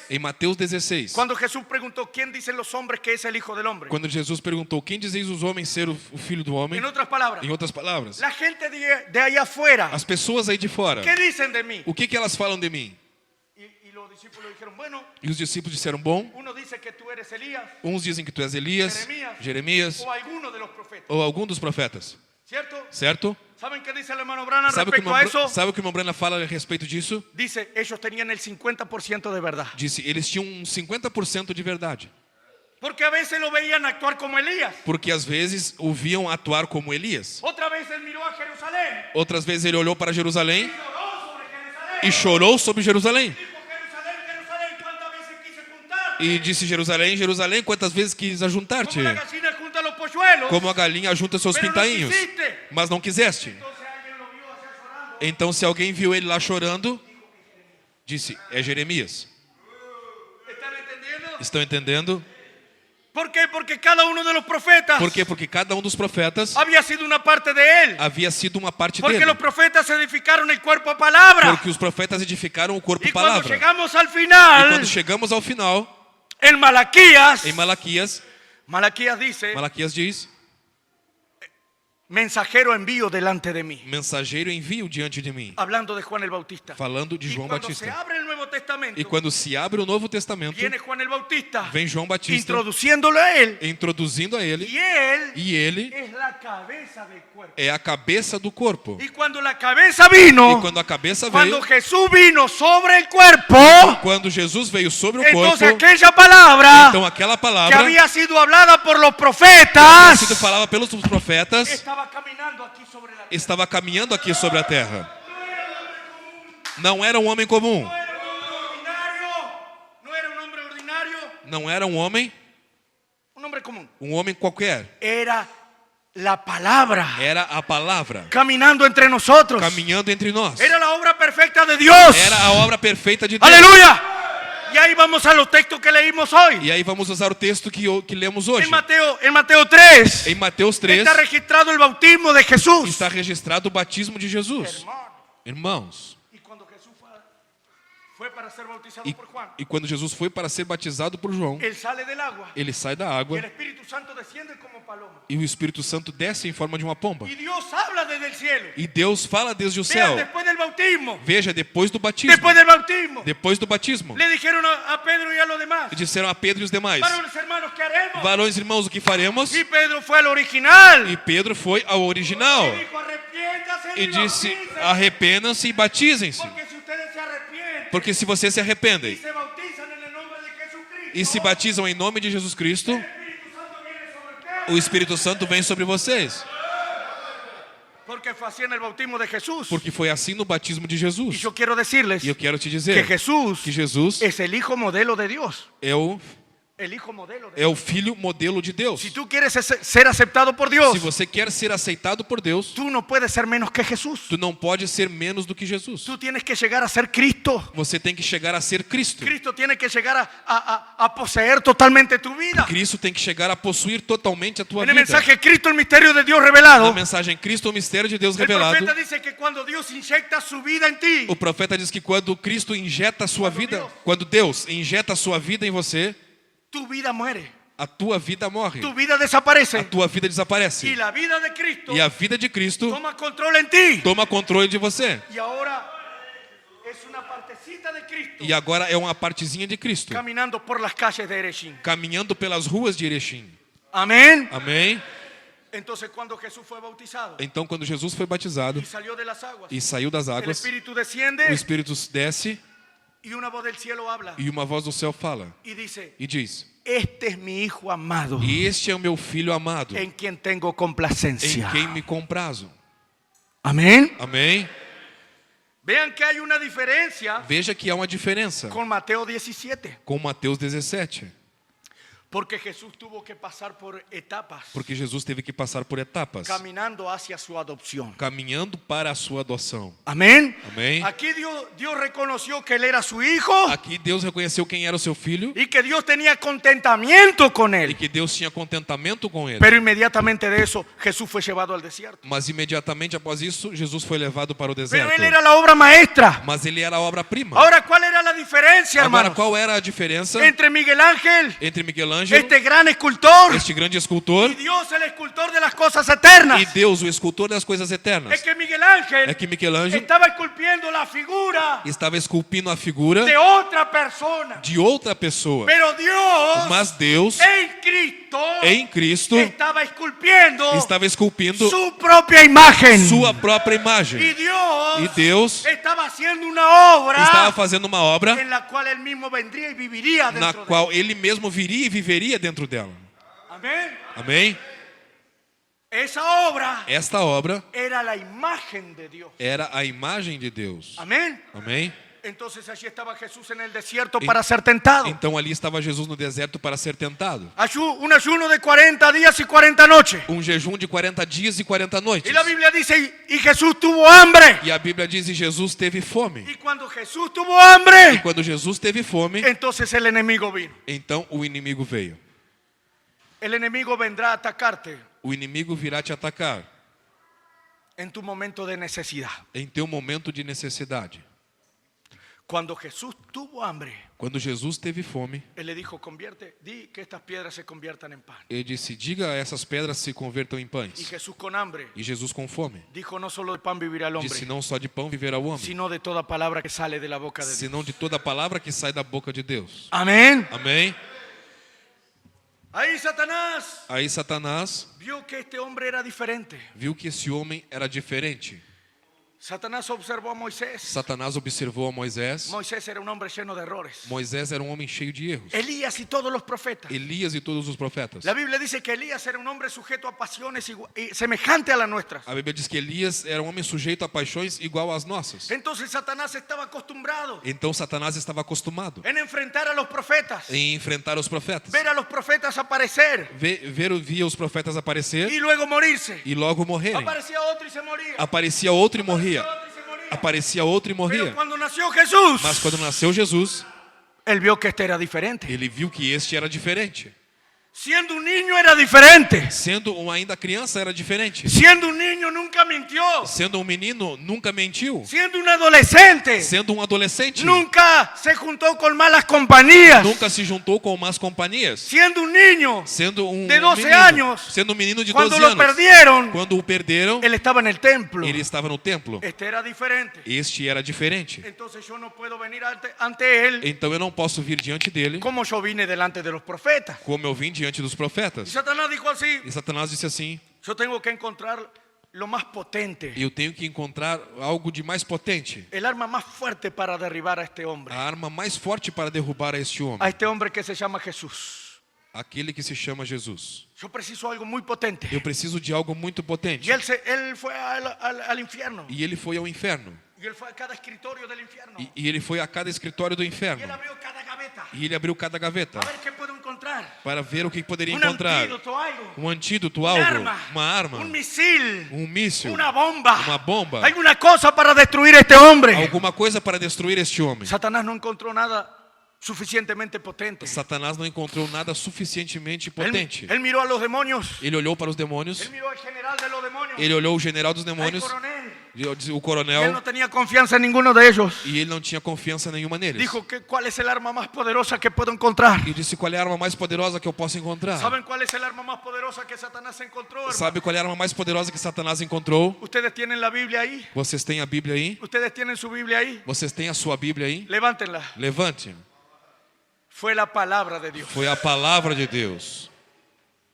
Em Mateus 16. Quando Jesus perguntou quem dizem os homens que é o Hijo del Hombre. Quando Jesus perguntou quem dizeis os homens ser o filho do homem. Em outras palavras. A gente de aí afuera. As pessoas aí de fora. Que dizem de mim? O que elas falam de mim? E os discípulos disseram, bom. Uns dizem que tu és Elias, Jeremias ou algum dos profetas. Certo? ¿Saben qué dice el hermano Branham Sabe respecto a eso? o que o irmão Branham fala a respeito disso? Dice, ellos tenían el 50% de verdad. Disse, eles tinham 50% de verdade. Porque a veces lo veían actuar como Elías. Porque às vezes o viam atuar como Elias. Otra vez él miró a Jerusalén. Outras vezes ele olhou para Jerusalém Lloró sobre Jerusalén. e chorou sobre Jerusalém. Dijo, Jerusalén, Jerusalén, ¿cuántas veces quise juntarte? E disse, Jerusalém, Jerusalém, quantas vezes quis ajuntar-te? Como la gallina junta los polluelos. Como a galinha junta seus Pero no pintainhos. quisiste. Mas não quiseste. Entonces alguien lo vio allá llorando. Então se alguém viu ele lá chorando, disse, é Jeremias. ¿Están entendiendo? Estão entendendo? ¿Por qué? Porque cada uno de los profetas Por quê? Porque cada dos profetas había sido una parte de él. havia sido uma parte Porque dele. los profetas edificaron el cuerpo a palabra. Porque os profetas edificaram o corpo Y cuando palavra. llegamos al E final, quando chegamos ao final, en Malaquías, em Malaquias Malaquías dice, diz, mensajero envío delante de mí. mensageiro envio diante de mim. Hablando de Juan el Bautista. Falando de Y João cuando se Batista. abre el Nuevo Testamento, E quando se abre o Novo Testamento, viene Juan el Bautista vem João Batista introduciéndolo a él. introduzindo a ele. Y él E ele es la cabeza del cuerpo. é a cabeça do corpo. Y cuando la cabeza vino, E quando a cabeça cuando veio, Jesús vino sobre el cuerpo, quando Jesus veio sobre o corpo, entonces aquella palabra então aquela que palavra había sido hablada por los que profetas sido falada pelos profetas estaba caminando aquí sobre la tierra. estava caminhando aqui sobre a terra. Não era um homem comum. No era un hombre ordinario, no era un hombre ordinario, Não era um hombre común. homem qualquer. Era la palabra Era a palavra caminando entre nosotros. caminhando entre nós. Era la obra perfecta de Dios. Era a obra perfeita de Deus. Aleluya. Y ahí vamos a los textos que leímos hoy. E aí vamos usar o texto que lemos hoje. En Mateo 3 Em Mateus 3 está registrado el bautismo de Jesús. está registrado o batismo de Jesus. Irmãos, Y cuando Jesús fue para ser bautizado e, por Juan, e quando Jesus foi para ser batizado por João, él sale del agua ele sai da y água el Espíritu Santo desciende como paloma. e o Espírito Santo desce em forma de uma pomba. Y Dios habla desde el cielo. E Deus fala desde o Vean, céu. después del bautismo, Veja, depois do batismo. después del bautismo, Le le dijeron a Pedro y a los demás, disseram a Pedro e os demais: varones hermanos, ¿qué haremos? Varões irmãos, o que faremos? Y Pedro fue al original. E Pedro foi ao original Y dijo, arrepiéntase e y disse: bautícense, arrependam-se e batizem-se. porque si ustedes se arrepienten Porque se vocês se y arrependem se bautizan en el nombre de Jesucristo, e se batizam em nome de Jesus Cristo, el Espíritu Santo viene sobre ustedes. o Espírito Santo vem sobre vocês. Porque fue así en el bautismo de Jesús. Porque foi assim no batismo de Y Jesus. yo quiero decirles E eu quero te que dizer Jesús que Jesus es el hijo modelo de Dios. é El hijo modelo de o filho modelo de Deus. Si tú quieres ser aceptado por Dios, Se você quer ser aceitado por Deus, tú no puedes ser menos que Jesús. tu não pode ser menos do que Jesus. Tú tienes que llegar a ser Cristo. Você tem que chegar a ser Cristo. Cristo tiene que llegar a poseer totalmente tu vida. Cristo tem que chegar a possuir totalmente a tua En el vida. mensaje Cristo, el misterio de Dios revelado, Na mensagem Cristo, o mistério de Deus el revelado, profeta dice que cuando Dios inyecta su vida en ti, o profeta diz que quando Cristo injeta a sua vida, quando Deus injeta a sua vida em você, tu vida muere, a tua vida morre. tu vida desaparece. A tua vida Y desaparece. la vida de Cristo E a vida de Cristo toma control en ti. toma controle de você. Y ahora es una partecita de Cristo E agora é uma partezinha de Cristo, caminando por las calles de Erechim. caminhando pelas ruas de Erechim. Amén. Amém? Entonces cuando Jesús fue bautizado Então, quando Jesus foi batizado y salió de las aguas, e saiu das el águas, Espíritu o desciende Espírito desce y una voz del cielo habla e uma voz do céu fala y dice, e diz: este es mi hijo amado, E este é o meu filho amado, en quien tengo em complacencia. quem me comprazo. Amén. Amém? Vean que hay una diferencia Veja que há uma diferença con Mateo 17, com Mateus 17. porque Jesús tuvo que pasar por etapas, Porque Jesus teve que passar por etapas, caminando hacia su adopción. caminhando para a sua adoção. Amén. Amém? Aquí Dios reconoció que él era su hijo Aqui Deus reconheceu quem era o seu filho y que Dios tenía contentamiento con e él. que Deus tinha contentamento com ele. Pero inmediatamente de eso Jesús fue llevado al desierto. Mas imediatamente após isso, Jesus foi levado para o Pero deserto. él era la obra maestra. Mas ele era a obra-prima. Ahora, ¿cuál era la diferencia, Agora, hermanos? qual era a diferença Entre Miguel Ángel entre Miguel Michelangelo, este gran escultor, este grande escultor, y Dios el escultor de las cosas eternas. e Deus, o escultor das coisas eternas. Es que Miguel Ángel É que Michelangelo estaba esculpiendo la figura estava esculpindo a figura de otra persona. de outra pessoa. Pero Dios Mas Deus, en Cristo estaba esculpiendo su su propia imagen. sua própria imagem. Y E Deus estaba haciendo una obra estava fazendo uma obra en la cual él mismo vendría y viviría na dentro de qual ele mesmo viria e viveria dentro dela. Amén. Amém? Esa obra Esta obra era la imagen de Dios. era a imagem de Deus. Amén. Amém? Entonces allí estaba Jesús en el desierto para ser tentado. Então ali estava Jesus no deserto para ser tentado. Un ayuno de 40 días y 40 noches. Jejum de 40 dias e 40 noites. Y la Biblia dice, y Jesús tuvo hambre. E a Bíblia diz que Jesus teve fome. Y cuando Jesús tuvo hambre, E quando Jesus teve fome, entonces el enemigo vino. então o inimigo veio. El enemigo vendrá a atacarte O inimigo virá te atacar en tu momento de necesidad. em teu momento de necessidade. Cuando Jesús tuvo hambre, Quando Jesus teve fome, él le dijo, di que estas piedras se conviertan en pan. ele disse: diga a essas pedras se convertam em Y pães. Jesús con hambre E Jesus com fome dijo, no solo de pan vivirá el hombre, disse: não só de pão viverá o homem, sino de toda palabra que sale de la boca de Dios. senão de toda palavra que sai da boca de Deus. Amén. Amém? Ahí Satanás Aí Satanás vio que este hombre era diferente. viu que esse homem era diferente. Satanás observó a Moisés. Satanás observou a Moisés. Moisés era un hombre lleno de errores. Moisés era um homem cheio de erros. Elías y todos los profetas. Elias e todos os profetas. La Biblia dice que Elías era un hombre sujeto a pasiones semejante a las nuestras. A Bíblia diz que Elias era um homem sujeito a paixões igual às nossas. Entonces Satanás estaba acostumbrado Então Satanás estava acostumado en enfrentar a los profetas, em enfrentar os profetas. ver a los profetas aparecer Via os profetas aparecer y luego morirse. e logo morrerem. Aparecía otro y se moría. Aparecia outro e morria. Aparecía otro y se moría. Aparecia outro e Pero morria. cuando nació Jesús, Mas quando nasceu Jesus, él vio que este era diferente. ele viu que este era diferente. Siendo un niño era diferente. Sendo ainda criança era diferente. Siendo un niño nunca mintió. Sendo um menino, nunca mentiu. Siendo un adolescente, Sendo um adolescente, nunca se juntó con malas compañías. nunca se juntou com más companhias. Siendo un niño, Sendo de 12 menino, años, sendo um menino de cuando 12 lo anos. perdieron, Quando o perderam, él estaba en el templo. ele estava no templo. Este era diferente. Este era diferente. Entonces yo no puedo venir ante él Então eu não posso vir diante dele como yo vine delante de los profetas. como eu vim diante dos Y profetas. Satanás dijo así, E Satanás disse assim: yo tengo que encontrar lo más potente, eu tenho que encontrar algo de mais potente. el arma más fuerte para derribar a este hombre. A arma mais forte para derrubar a este homem. A este hombre que se llama Jesús. Aquele que se chama Jesus. Yo preciso algo muy potente. Eu preciso de algo muito potente. Y él fue al infierno. E ele foi ao inferno. Y él fue a cada escritorio del infierno. E ele foi a cada escritório do Y él inferno. abrió cada gaveta. E ele abriu cada gaveta A ver qué puedo encontrar. para ver o que poderia Un encontrar. antídoto, algo. Um antídoto, Un algo, arma. uma arma, Un misil. um míssil, Una bomba. uma bomba, Alguna cosa para destruir a este hombre. alguma coisa para destruir este homem. Satanás no encontró nada suficientemente potente. Satanás não encontrou nada suficientemente potente. Él miró a los demonios. Ele olhou para os demônios, Él miró al general de los demonios. ele olhou o general dos Al demônios, coronel. o Y él coronel, no tenía confianza en ninguno de ellos. e ele não tinha confiança nenhuma neles. Dijo que cuál es el arma más poderosa que puedo encontrar. E disse: qual é a arma mais poderosa que eu posso encontrar? ¿Saben cuál es el arma más poderosa que Satanás encontró, hermano? Sabe qual é a arma mais poderosa que Satanás encontrou? Ustedes tienen la Biblia ahí. Vocês têm a Bíblia aí? Ustedes tienen su Biblia ahí. Vocês têm a sua Bíblia aí? Levántenla. Levante. Fue la palabra de Dios. Foi a palavra de Deus.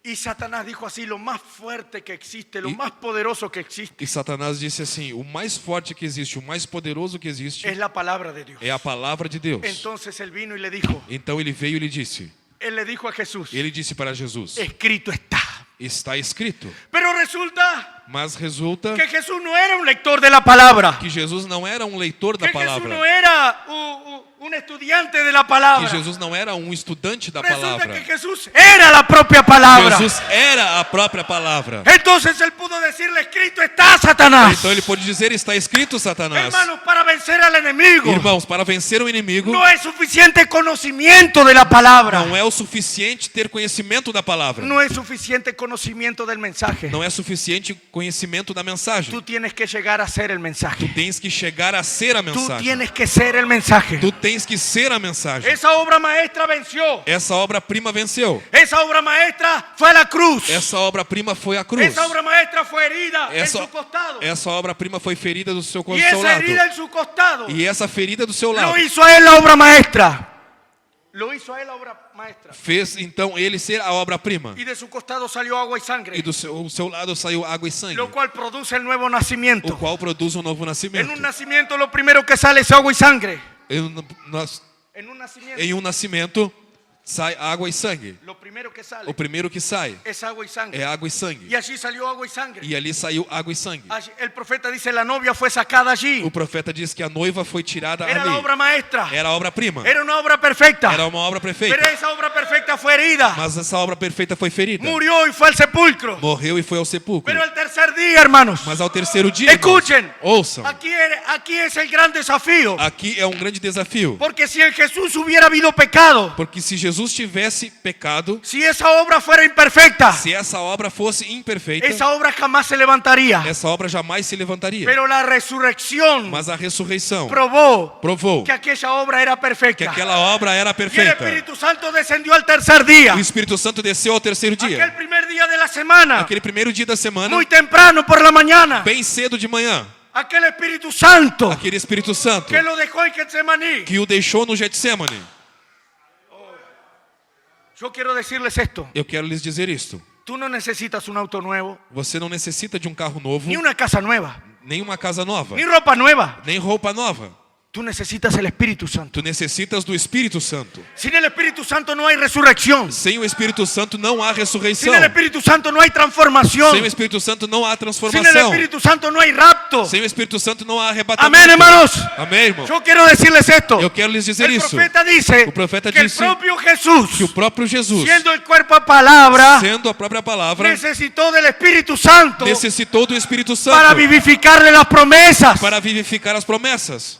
Y Satanás dijo así, lo más fuerte que existe, lo Y- más poderoso que existe, E Satanás disse assim: o mais forte que existe, o mais poderoso que existe, es la palabra de Dios. é a palavra de Deus. Entonces él vino y le dijo, Então ele veio e lhe disse: él le dijo a Jesús, ele disse para Jesus: escrito está. está escrito. Pero resulta Mas resulta que Jesús no era un lector de la palabra. que Jesus não era um leitor da Que Jesús palavra. no era un estudiante de la palabra. Que Jesus não era um estudante da Resulta palavra. que Jesús era la propia palabra. Jesus era a própria palavra. Entonces él pudo decirle, escrito está, Satanás. Então ele pode dizer: está escrito, Satanás. Hermanos, para vencer al enemigo Irmãos, para vencer o inimigo, no es suficiente conocimiento de la palabra. não é o suficiente ter conhecimento da palavra. No es suficiente conocimiento del mensaje. Não é suficiente conhecimento da mensagem. Tú tienes que llegar a ser el mensaje. Tens que chegar a ser a Tú mensagem. tienes que ser el mensaje. Tu tens tens que ser a mensagem. Esa obra maestra venció. Essa obra-prima venceu. Esa obra maestra fue a la cruz. Essa obra-prima foi a cruz. Esa obra maestra fue herida en su costado. Essa obra-prima foi ferida do seu Y esa lado. herida en su costado E essa ferida do seu lado lo hizo a él la obra maestra. Lo hizo a él la obra maestra. fez então ele ser a obra-prima. Y de su costado salió agua y sangre. E do seu lado saiu água e sangue, Lo cual produce el nuevo o nacimiento. qual produz novo En nascimento. un nacimiento lo primero que sale es agua y sangre. Em um nascimento sai água e sangue. Lo primero que sale O primeiro que sai es agua y sangre. é água e sangue. Y allí salió agua y sangre. E ali saiu água e sangue. El profeta dice la novia fue sacada allí. O profeta diz que a noiva foi tirada Era la ali. obra maestra. Era a obra-prima. Era una obra perfecta. Era uma obra perfeita. Pero esa obra perfecta fue herida. Mas essa obra perfeita foi ferida. Murió y fue al sepulcro. Morreu e foi ao sepulcro. Pero el tercer día, hermanos, Mas ao terceiro dia, irmãos, escuchen, ouçam. aquí es el gran desafío. Aqui é um grande desafio. Porque si en Jesús hubiera habido pecado, Porque se Jesus tivesse pecado, si esa obra fuera imperfecta, se essa obra fosse imperfeita, esa obra jamás se levantaría. essa obra jamais se levantaria. Pero la resurrección Mas a ressurreição provou que aquella obra era perfecta. aquela obra era Y el perfeita. Espíritu Santo descendió al tercer día. O Espírito Santo desceu ao terceiro Aquel dia. primer día de la semana, Aquele primeiro dia da semana, muy temprano por la mañana, bem cedo de manhã, aquel Espíritu Santo aquele Espírito Santo que lo dejó en Getsemaní. que o deixou no Getsemane. Yo quiero decirles esto. Eu quero lhes dizer isto. Tú no necesitas un auto nuevo, Você não necessita de um carro novo, ni una casa nueva, nem uma casa nova, ni ropa nueva. nem roupa nova. Tú necesitas el Espíritu Santo. Tu necessitas do Espírito Santo. Sin el Espíritu Santo no hay resurrección. Sem o Espírito Santo não há Sin ressurreição. el Espíritu Santo no hay transformación. Sem o Espírito Santo não há Sin el transformação. Espíritu Santo no hay rapto. Sem o Espírito Santo não há arrebatamento. Amén, hermanos. Amém, irmão. Yo quiero decirles esto. Eu quero lhes dizer El isso. profeta dice O profeta que el disse propio Jesús, que o próprio Jesus, siendo el cuerpo a palabra, sendo a própria palavra, necesitó del Espíritu Santo necessitou do Espírito para Santo vivificarle las promesas. para vivificar as promessas.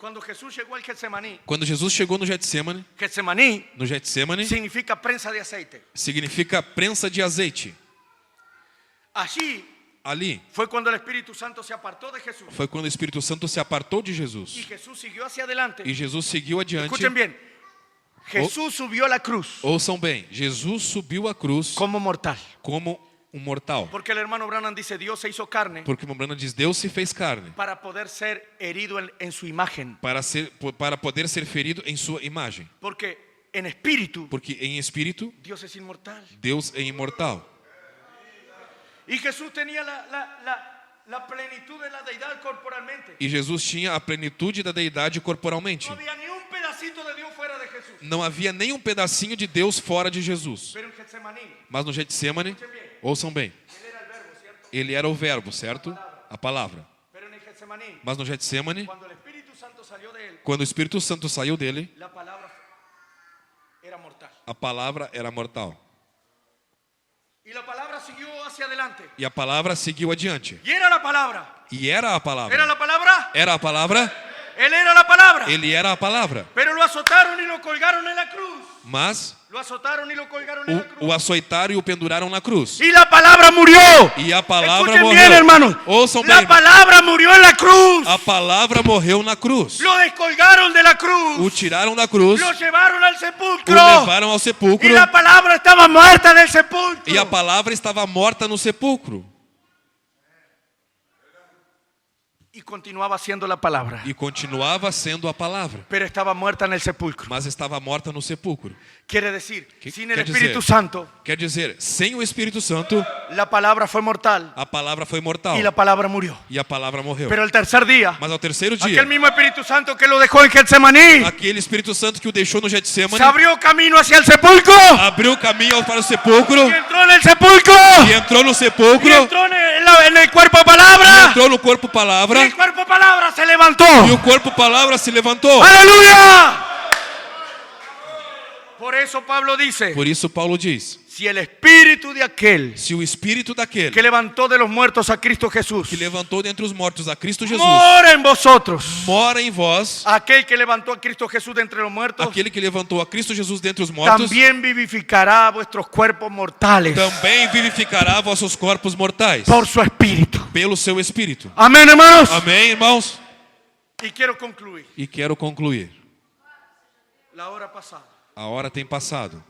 Cuando Jesús llegó al Getsemaní, Quando Jesus chegou no Getsemane, Getsemaní significa prensa de aceite. significa prensa de azeite. Allí Ali fue cuando el Espíritu Santo se apartó de Jesús foi quando o Espírito Santo se apartou de y Jesus. Jesús siguió hacia adelante. E Jesus seguiu adiante. Escuchen bien, Jesús subió a la cruz Ouçam bem, Jesus subiu a cruz como mortal. como um mortal. Porque el hermano Branham dice, Dios se hizo carne Porque Mombrana diz, Deus se fez carne para poder ser herido en su imagen. para poder ser ferido em sua imagem. Porque en espíritu, Porque em espírito, Dios es inmortal. Deus é imortal. Y Jesús tenía la plenitud de la deidad corporalmente. E Jesus tinha a plenitude da deidade corporalmente. No había ni un pedacito de Dios fuera de Jesús. Não havia nem um pedacinho de Deus fora de Jesus. Pero en Getsemaní, Mas no Getsemane, ouçam bem, él era el verbo, ¿cierto? ele era o verbo, certo? A palavra. Pero en el Getsemaní, Mas no Getsemane, cuando el Espíritu Santo salió de él, quando o Espírito Santo saiu dele, la palabra era mortal. a palavra era mortal. Y la palabra siguió hacia adelante. E a palavra seguiu adiante. Y era la palabra. E era a ¿Era palavra. la palabra? Era a palavra, Él era la palabra. ele era a palavra. Pero lo azotaron y lo colgaron en la cruz. Mas Lo azotaron y lo colgaron en la cruz. o açoitaram e o penduraram na cruz. Y la palabra murió. E a palavra Escuchen morreu. bien, hermanos. Ouçam La bem. palabra murió en la cruz. A palavra morreu na cruz. Lo descolgaron de la O cruz. tiraram da cruz, Lo llevaron al o sepulcro. levaram ao Y sepulcro. la palabra estaba muerta del sepulcro. E a palavra estava morta no sepulcro. Y continuaba siendo la palabra. E continuava sendo a palavra. Pero estaba muerta en el sepulcro. Mas estava morta no sepulcro. Quiere decir, sin el quer Espíritu dizer? Santo, Quer dizer, sem o Espírito Santo, la palabra fue mortal a palavra foi mortal. y la palabra murió. E a palavra morreu. Pero el tercer día, Mas ao terceiro dia, aquel mismo Espíritu Santo que lo dejó en Getsemaní, aquele Espírito Santo que o deixou no se Getsemane, abrió camino hacia el sepulcro abriu caminho para o sepulcro. y entró en el sepulcro E entrou no y sepulcro. entró en el cuerpo E palabra entrou no corpo y palavra. el cuerpo palabra se levantó. E o corpo palavra se levantou. ¡Aleluya! Por eso Pablo dice, Por isso Paulo diz, si el espíritu de aquel se o Espírito daquele que levantó de los muertos a Cristo Jesús que levantou dentre os mortos a Cristo Jesus mora en vosotros, mora em vós, aquel que levantó a Cristo Jesús de entre los muertos aquele que levantou a Cristo Jesus dentre os mortos, también vivificará vuestros cuerpos mortales também vivificará vossos corpos mortais por su espíritu. pelo seu Espírito. Amén, hermanos. Amém, irmãos? Y quiero concluir. E quero concluir. La hora pasada. A hora tem passado.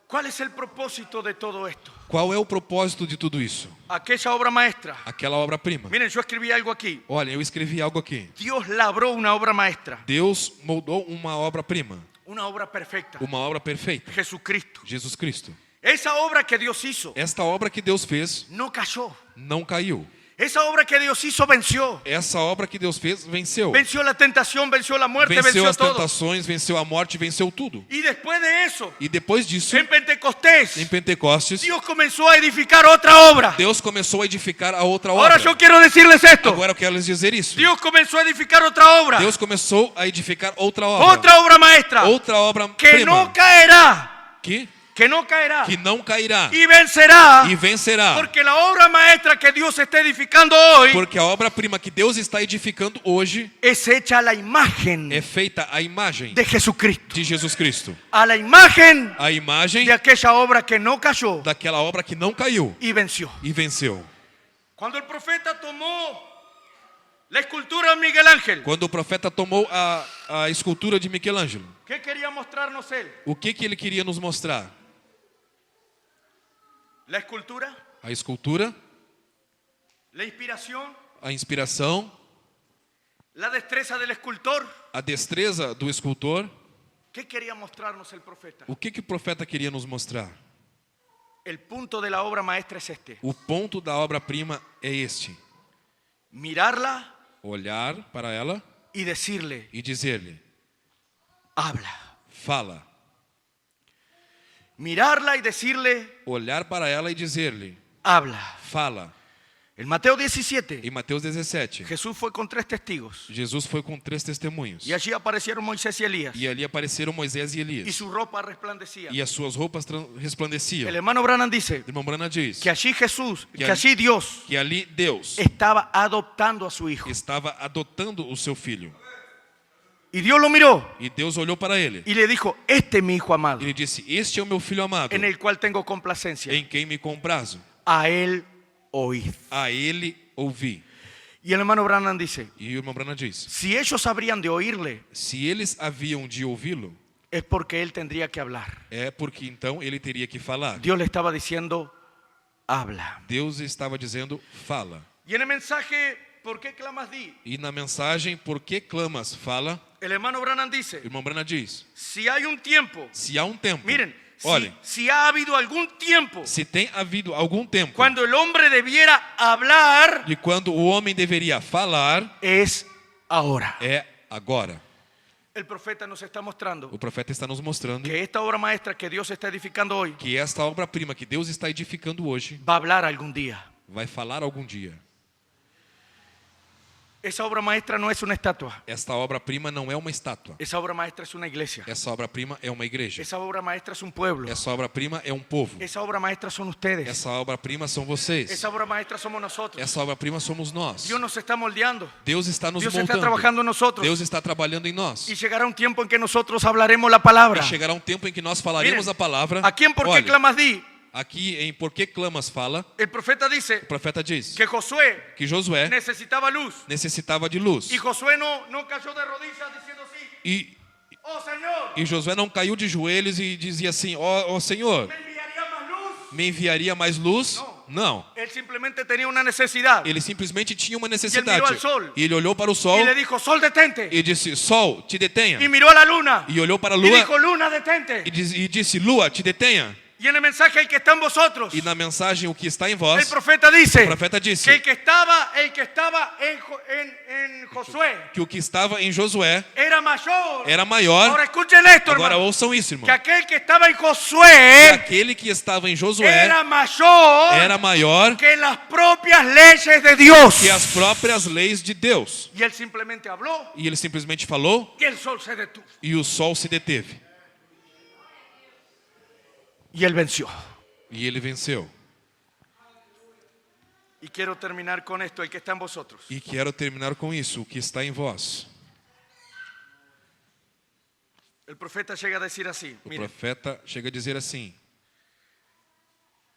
¿Cuál es el propósito de todo esto? Qual é o propósito de tudo isso? Aquella obra maestra. Aquela obra-prima. Miren, yo escribí algo aquí. Olha, eu escrevi algo aqui. Dios labró una obra maestra. Deus moldou uma obra-prima. Una obra perfecta. Uma obra perfeita. Jesucristo. Jesus Cristo. Esa obra que Dios hizo Esta obra que Deus fez no cayó. não caiu. Esa obra que Dios hizo venció. Essa obra que Deus fez venceu. Venció la tentación, venció la muerte, Venceu venció as todo. tentações, venceu a morte, venceu tudo. Y después de eso, E depois disso, en Pentecostés, em Pentecostes, Dios comenzó a edificar otra obra. Deus começou a edificar a outra Ahora obra. yo quiero decirles esto. Agora eu quero lhes dizer isso. Dios comenzó a edificar otra obra. Deus começou a edificar outra obra. Otra obra maestra. Outra obra Que no prima. caerá. Que No caerá. não cairá. Y vencerá. E vencerá. Porque la obra maestra que Dios está edificando hoy Porque a obra-prima que Deus está edificando hoje es hecha a la imagen é feita à imagem de Jesucristo. de Jesus Cristo. A la imagen A imagem de aquella obra que no cayó daquela obra que não caiu y venció. e venceu. Cuando el profeta tomó la escultura de Miguel Ángel, Quando o profeta tomou a escultura de Michelangelo, ¿qué quería mostrarnos él? o que ele queria nos mostrar? La escultura, A escultura, la inspiración, a inspiração, la destreza del escultor. a destreza do escultor. ¿Qué quería mostrarnos el profeta? O que o profeta queria nos mostrar? El punto de la obra maestra es este: O ponto da obra-prima é este: mirarla olhar para ela y decirle, e dizer-lhe: habla. fala. Mirarla y decirle, Olhar para ela e dizer-lhe: habla. fala. En Mateo 17, Em Mateus 17, Jesús fue con 3 testigos Jesus foi com 3 testemunhos. y allí aparecieron Moisés y Elías E ali apareceram Moisés e y Elias. su ropa resplandecía. E as suas roupas resplandeciam. El hermano Branham dice O irmão Brana diz que allí Jesús, Que que allí- allí Dios que ali Deus estaba adoptando a su hijo. estava adotando o seu filho. Y Dios lo miró E Deus olhou para ele. y le dijo, este es mi hijo amado, E ele disse: este é o meu filho amado, en el cual tengo complacencia. em quem me comprazo. A él oíd. A ele ouvi. Y el hermano Branham dice, E o irmão Brana diz: si ellos habrían de oírle, se eles haviam de ouvi-lo, es porque él tendría que hablar. é porque então ele teria que falar. Dios le estaba diciendo, habla. Deus estava dizendo: fala. Y en el mensaje, ¿por qué clamas di? E na mensagem, por que clamas? Fala. El hermano Branham O dice, irmão Brana diz: si hay un tiempo, se há um tempo, miren, olhem, si ha habido algún tiempo se tem havido algum tempo cuando el hombre debiera hablar, de quando o homem deveria falar, es ahora. é agora. El profeta nos está mostrando O profeta está nos mostrando que esta obra maestra que Dios está edificando hoy que esta obra-prima que Deus está edificando hoje va a hablar algún día. vai falar algum dia. Esa obra maestra no es una estatua. Esta obra-prima não é uma estátua. Esa obra maestra es una iglesia. Essa obra-prima é uma igreja. Esa obra maestra es un pueblo. Essa obra-prima é um povo. Esa obra maestra son ustedes. Essa obra-prima são vocês. Esa obra maestra somos nosotros. Essa obra-prima somos nós. Dios nos está moldeando. Deus está nos Dios está moldando. trabajando en nosotros. Deus está trabalhando em nós. Y llegará un tiempo en que nosotros hablaremos la palabra. E chegará um tempo em que nós falaremos Miren, a palavra. ¿A quién por qué Olha, clamas di? aqui em Por que clamas fala, El profeta dice o profeta diz que Josué que Josué necesitaba luz. necessitava de luz. Y Josué no cayó de rodillas diciendo así, E oh Señor, Josué não caiu de joelhos e dizia assim: ó Senhor, ¿me enviaría más luz? me enviaria mais luz? Não. Él simplemente tenía una necesidad. Ele simplesmente tinha uma mirou necessidade. ao sol. E ele olhou para o sol Y le dijo, sol detente. e disse: Sol, te detenha. Y miró a la luna. E olhou para a Y lua dijo, luna detente. e disse: Lua, te detenha. Y en el mensaje el que está en vosotros, E na mensagem, o que está em el vós, profeta dice o profeta disse que el que estaba en Josué que o que estava em Josué era mayor. era maior. Ahora escuchen esto, Agora hermano. ouçam isso, irmão. Que aquel que estaba en E Josué aquele que estava em Josué era mayor era maior que las propias leyes de Dios. que as próprias leis de Deus. Y él simplemente habló E ele simplesmente falou y el sol se detuvo. e o sol se deteve. Y él venció. E ele venceu. Y quiero terminar con esto, el que está en vosotros. E quero terminar com isso, o que está em vós. El profeta llega a decir así, O mire, profeta chega a dizer assim,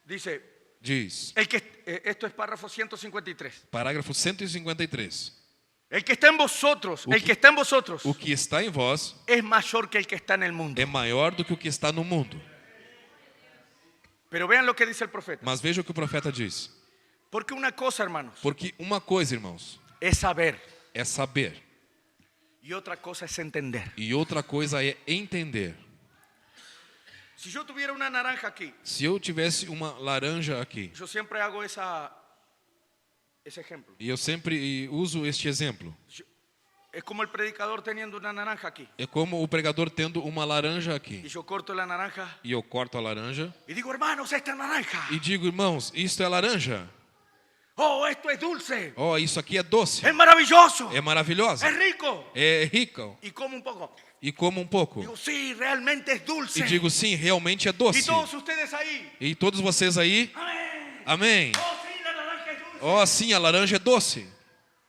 dice, diz, esto es párrafo 153. parágrafo 153. El que está en vosotros, el que está en vosotros, o que está em vós es mayor que el que está en el mundo. é maior do que o que está no mundo. Pero vean lo que dice el profeta. Mas veja o que o profeta diz. Porque una cosa, hermanos, Porque uma coisa, irmãos, es saber é saber y otra cosa es entender. e outra coisa é entender. Si yo tuviera una naranja aquí, Se eu tivesse uma laranja aqui, yo siempre hago ese ejemplo. e eu sempre uso este exemplo, Es como el predicador teniendo una naranja aquí. é como o pregador tendo uma laranja Y aqui. yo corto la naranja E eu corto a laranja y digo, hermanos, esta naranja. e digo, irmãos, isto é laranja. Oh, esto es dulce. Ó, isso aqui é doce, Es maravilloso. é maravilhosa, Es rico. é rica. Y como un poco. E como um pouco. Digo, sí, realmente es dulce. E digo, sim, realmente é Y doce. todos ustedes ahí. E todos vocês aí, Amén. amém. Oh, sí, la naranja es dulce. Ó, sim, a laranja é doce,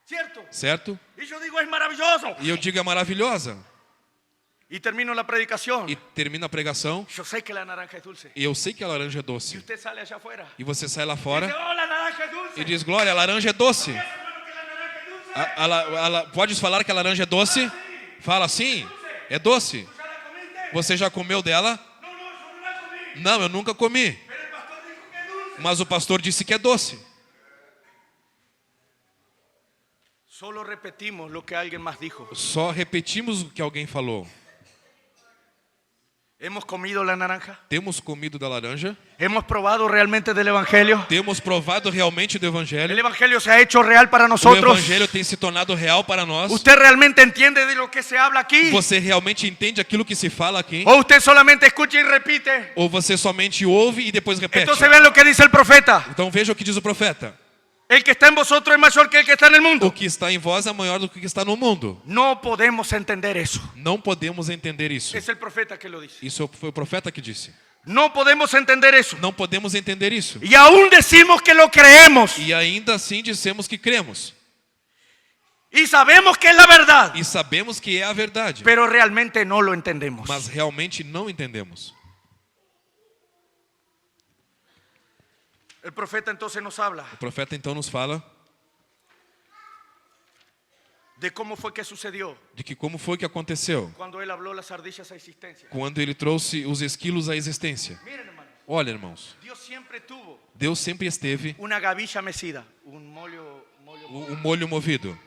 ¿Cierto? certo? Y yo digo, es maravilloso. E eu digo, é maravilhosa. Y termino la predicación. E termina a pregação, Yo sé que la naranja es dulce. e eu sei que a laranja é Y doce. usted sale allá afuera. E você sai lá Y dice, fora oh, la naranja es dulce. e diz, Glória, a laranja é doce. ¿Sabes, hermano, que la naranja es dulce? Pode falar que a laranja é doce? Fala sim, é doce. ¿Ya la comiste? Você já comeu dela? No, yo no la comí. Não, eu nunca comi. Pero el pastor dijo que es dulce. Mas o pastor disse que é doce. Solo repetimos lo que alguien más dijo. Só repetimos o que alguém falou. ¿Hemos comido la naranja? Temos comido da laranja? ¿Hemos probado realmente del Evangelio? Temos provado realmente do ¿El Evangelho? Evangelio se ha hecho real para O nosotros? Evangelho tem se tornado real para nós? ¿Usted realmente entiende de lo que se habla aquí? Você realmente entende aquilo que se fala aqui? ¿O usted solamente escucha y repite? Ou você somente ouve e depois repete? Entonces vean lo que dice el profeta. Então veja o que diz o profeta. El que está en vosotros es mayor que el que está en el O mundo. que está em vós é maior do que o que está no mundo. No podemos entender eso. Não podemos entender isso. Es el profeta que lo dice. Isso foi o profeta que disse. No podemos entender eso. Não podemos entender isso. Y aún decimos que lo creemos. E ainda assim dissemos que cremos. Y sabemos que es la verdad. E sabemos que é a verdade. Pero realmente no lo entendemos. Mas realmente não entendemos. El profeta entonces nos habla O profeta então nos fala de cómo fue que sucedió de que como foi que aconteceu cuando él habló las ardillas a existencia. quando ele trouxe os esquilos à existência. Miren, hermanos, Olha, irmãos, Dios siempre tuvo Deus sempre esteve una gavilla mecida, un molho o molho movido.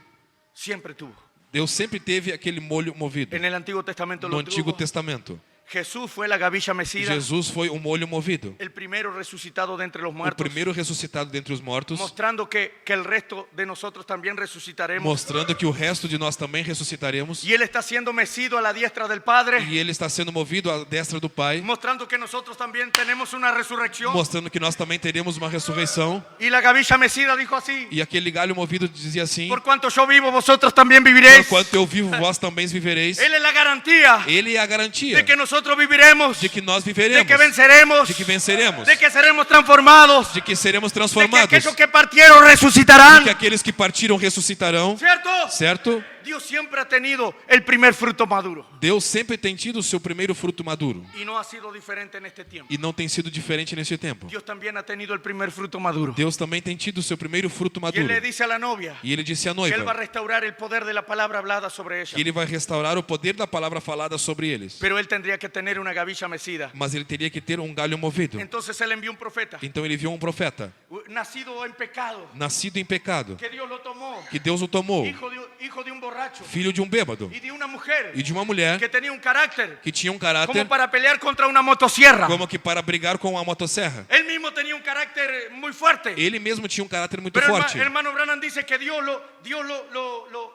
siempre tuvo. Deus sempre teve aquele molho movido. En el Antiguo Testamento No lo Antigo tuvo. Testamento, Jesús fue la gavilla mecida, Jesus foi o molho movido. el primero resucitado de entre los O muertos, primeiro ressuscitado dentre os mortos, mostrando que el resto de nosotros también resucitaremos. mostrando que o resto de nós também ressuscitaremos. Y él está siendo mecido a la diestra del Padre, E ele está sendo movido à destra do Pai, mostrando que nosotros también tenemos una resurrección. mostrando que nós também teremos uma ressurreição. Y la gavilla mecida dijo así: E aquele galho movido dizia assim: por cuanto yo vivo, vosotros también viviréis. Porquanto eu vivo, vós também vivereis. Él es la garantía Ele é a garantia de que nosotros viviremos, de que nós de viveremos, que venceremos, de que venceremos, de que seremos transformados, de que seremos de que transformados, aquellos que partieron resucitarán. de que aqueles que partiram ressuscitarão, ¿Cierto? certo? Dios siempre ha tenido el primer fruto maduro Deus sempre tem tido o seu primeiro fruto maduro y no ha sido diferente en este tiempo. e não tem sido diferente neste tempo. Dios también ha tenido el primer fruto maduro. Deus também tem tido o seu primeiro fruto Y él maduro. le dice a la novia E ele disse à que él va a noiva restaurar el poder de la palabra hablada sobre ella. que ele vai restaurar o poder da palavra falada sobre eles, Pero él tendría que tener una gavilla mecida. mas ele teria que ter um galho movido. Entonces él envió un profeta, Então ele viu um profeta, nacido en pecado, nascido em pecado, que Dios lo tomó, que Deus o tomou, hijo de un borracho filho de um bêbado y de una mujer e de uma mulher que tenía un carácter que tinha um como caráter para pelear contra una motosierra. como que para brigar com a motosserra. Él mismo tenía un carácter muy fuerte. Ele mesmo tinha um caráter muito Pero forte. hermano Branham dice que Dios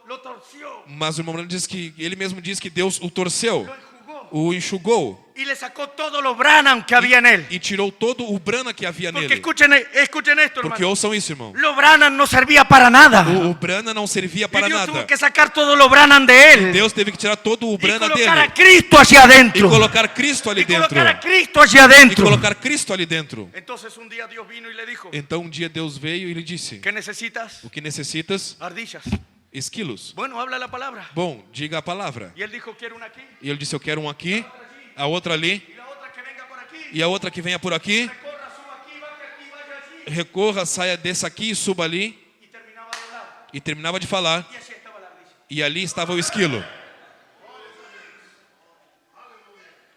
lo torció, Mas o irmão Branham diz que ele mesmo diz que Deus o torceu, lo enjugó o enxugou y le sacó todo lo Branham que había en él. e tirou todo o brana que havia Porque nele. escuchen esto, Porque hermano. ouçam isso, irmão. Lo Branham no servía para nada. O brana não servia Y para Dios tuvo nada. que sacar todo lo Branham de él Deus teve que tirar todo o y brana colocar a dele Cristo hacia e adentro. colocar Cristo ali Y dentro. colocar a Cristo hacia E adentro. colocar Cristo ali dentro. Entonces un día Dios vino y le dijo: Então um dia Deus veio e lhe disse: ¿qué necesitas? o que necessitas? Ardillas. Esquilos. Bueno, habla la palabra. Bom, diga a palavra. Y él dijo: quiero una aquí E ele disse: eu quero um aqui, a outra ali y la otra que venga por aquí. e a outra que venha por aqui. Corra, suba aquí, baje aquí, vaya allí. Recorra, saia dessa aqui e suba ali. Y terminaba de hablar. E terminava de falar. Y así estaba la E ali estava o esquilo.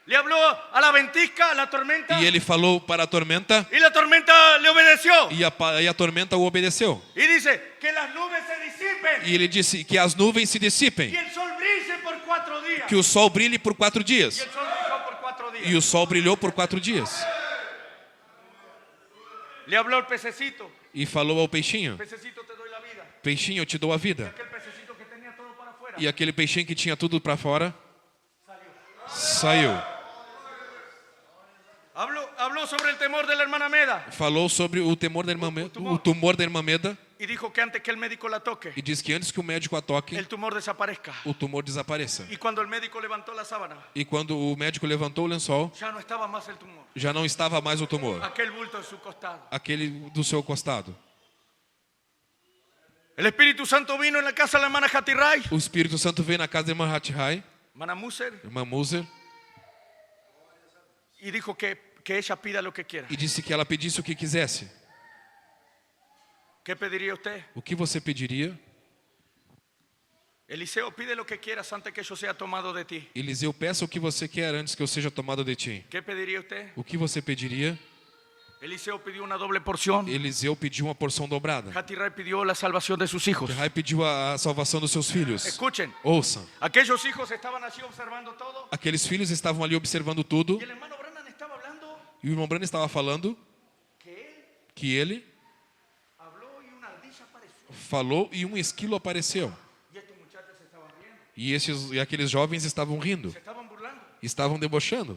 Le habló a la ventisca, a la tormenta. E ele falou para a tormenta. Y la tormenta le obedeció. E a tormenta o obedeceu. Y dice que las nubes se disipen. E ele disse que as nuvens se dissipem. Y el sol brille por 4 días. Que o sol brilhe por 4 dias. Y el sol brilló por 4 días. E o sol brilhou por 4 dias. Le habló al pececito. E falou ao peixinho. Pececito, te doy la vida. Peixinho, eu te dou a vida. Aquel pececito que tenía todo para afuera. E aquele peixinho que tinha tudo para fora saiu. Habló sobre el temor de la hermana Meda. Falou sobre o temor da irmã Meda, o tumor da irmã Meda. Y dijo que antes que el médico la toque, E diz que antes que o médico a toque, el tumor desaparezca. o tumor desapareça. Y cuando el médico levantó la sábana, E quando o médico levantou o lençol, ya no estaba más el tumor. já não estava mais o tumor. Aquel bulto en su costado. Aquele do seu costado. El Espíritu Santo vino en la casa de la hermana Hatirai, O Espírito Santo veio na casa da irmã Hatihai, hermana Muser, irmã Muser, y dijo que ella pida lo que quiera. e disse que ela pedisse o que quisesse. ¿Qué pediría usted? O que você pediria? Eliseo, pide lo que quieras antes que yo sea tomado de ti. Eliseu, peça o que você quer antes que eu seja tomado de ti. ¿Qué pediría usted? O que você pediria? Eliseo pidió una doble porción. Eliseu pediu uma porção dobrada. Hatirai pidió la salvación de sus hijos. Hatihai pediu a salvação dos seus filhos. Escuchen, Ouçam. aquellos hijos estaban así observando todo. Aqueles filhos estavam ali observando tudo. Y el hermano Branham estaba hablando E o irmão Branham estava falando que ele habló y una ardilla apareció. falou e um esquilo apareceu. Y estos muchachos se estaban riendo, E aqueles jovens estavam rindo. se estaban burlando. Estavam debochando.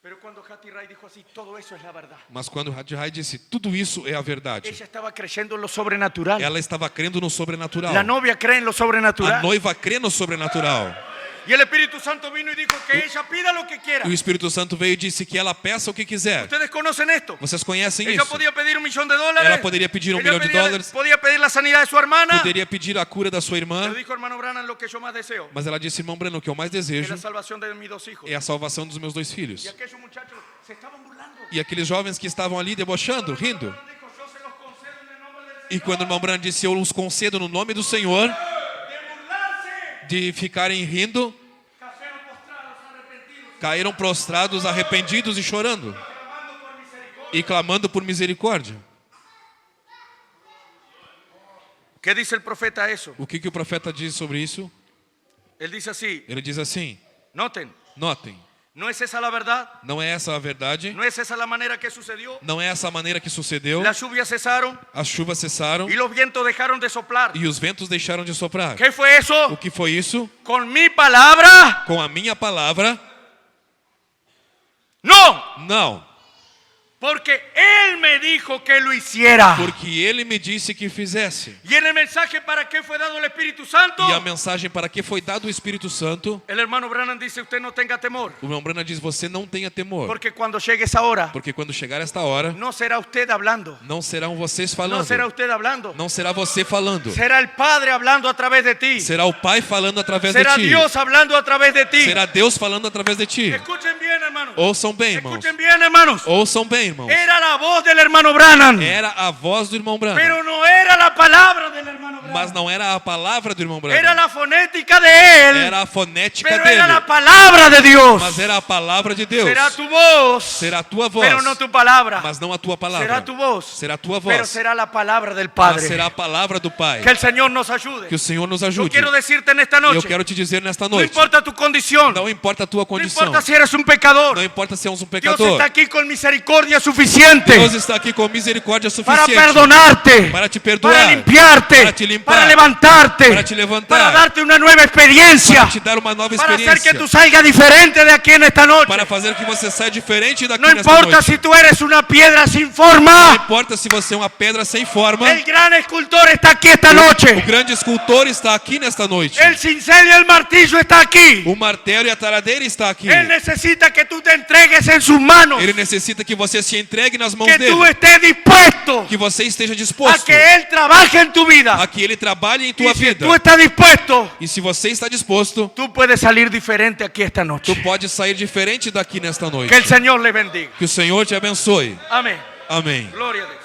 Pero cuando Hatirai dijo así, todo eso es la verdad. Mas quando Hatihai disse, tudo isso é a verdade. Ella estaba creyendo en lo sobrenatural. Ela estava crendo no sobrenatural. La novia cree en lo A sobrenatural. noiva crê no sobrenatural. Y el Espíritu Santo vino y dijo que ella pida lo que quiera. E o Espírito Santo veio e disse que ela peça o que quiser. Ustedes conocen esto. Vocês conhecem Ella isso? podía pedir $1 millón. Ela poderia pedir $1 Ella milhão de pedía- dólares. Podía pedir la sanidad de su hermana. Poderia pedir a cura da sua irmã. Le dijo hermano Branham lo que yo más deseo. Mas ela disse, irmão Breno, o que eu mais Es desejo la salvación de mis 2 hijos. é a salvação dos meus 2 filhos. Y aquellos muchachos se estaban burlando. E aqueles jovens que estavam ali debochando, rindo. Branham dijo, yo se los concedo en el nombre del Señor. E quando o irmão Breno disse, eu os concedo no nome do Senhor, De burlarse, de ficarem rindo, cayeron postrados, arrepentidos, caíram prostrados, arrependidos e chorando. clamando por misericordia. E clamando por misericórdia. ¿Qué dice el profeta a eso? O que o profeta diz sobre isso? Él dice así, Ele diz assim, noten, notem, ¿no es esa la verdad? não é essa a verdade, ¿No es esa la manera que sucedió? não é essa a maneira que sucedeu, Las lluvias cesaron as chuvas cessaram y los vientos dejaron de soplar. e os ventos deixaram de soprar. ¿Qué fue O eso? que foi isso? Con mi palabra, Com a minha palavra, no, não, porque Él me dijo que lo hiciera. porque ele me disse que fizesse. Y en el mensaje para qué fue dado el Espíritu Santo, E a mensagem para que foi dado o Espírito Santo, el hermano Branham dice, usted no tenga temor, o irmão Brana diz, você não tenha temor, porque cuando llegue esa hora, porque quando chegar esta hora, no será usted hablando, não serão vocês no falando, será usted hablando, não será você falando, será el Padre hablando a través de ti, será o Pai falando através de será ti, Dios hablando a través de ti. será Deus falando através de ti. Escuchen bien, hermanos. Ouçam bem, irmãos. Escuchen bien, hermanos. Ouçam bem, irmãos. Era la voz del hermano Branham, Era a voz do irmão Branham, pero no era la palabra del hermano Branham. mas não era a palavra do irmão Era Branham. la fonética de él, Era a fonética pero dele, era la palabra de Dios. mas era a palavra de Deus. Será tu voz, Será a tua voz, pero no tu palabra. mas não a tua palavra. Será tu voz, Será a tua pero voz, será la palabra del mas Padre. será a palavra do Pai. Que el Señor nos ayude. Que o Senhor nos Yo ajude. quiero decirte en esta E eu noche, quero te dizer nesta no noite, importa tu condición, não importa a tua no condição, importa si eres un pecador, não importa se és um Dios pecador, está aquí con misericordia suficiente Deus está aqui com misericórdia para suficiente perdonarte, para te perdoar, para limpiarte, para te limpar, para levantarte, para te levantar, para darte una nueva experiencia, para te dar uma nova para hacer que experiência, tú salgas diferente de aquí en esta noche. para fazer que você saia diferente daqui No nesta importa noite. si tú eres una piedra sin Não forma, importa se você é uma pedra sem forma, el gran escultor está aquí esta o noche. grande escultor está aqui nesta noite. El cincel y el martillo está aquí. O martelo e a taradeira está aqui. Él necesita que tú te entregues en sus manos, Ele necessita que você se entregue nas mãos que dele, tú estés dispuesto que você esteja a disposto que Él trabaje en tu vida. a que ele trabalhe em tua Y si vida. tú estás dispuesto, E se você está disposto, tú puedes salir diferente aquí esta noche. tu pode sair diferente daqui nesta noite. Que el Señor le bendiga. Que o Senhor te abençoe. Amén. Amém. Gloria a Dios.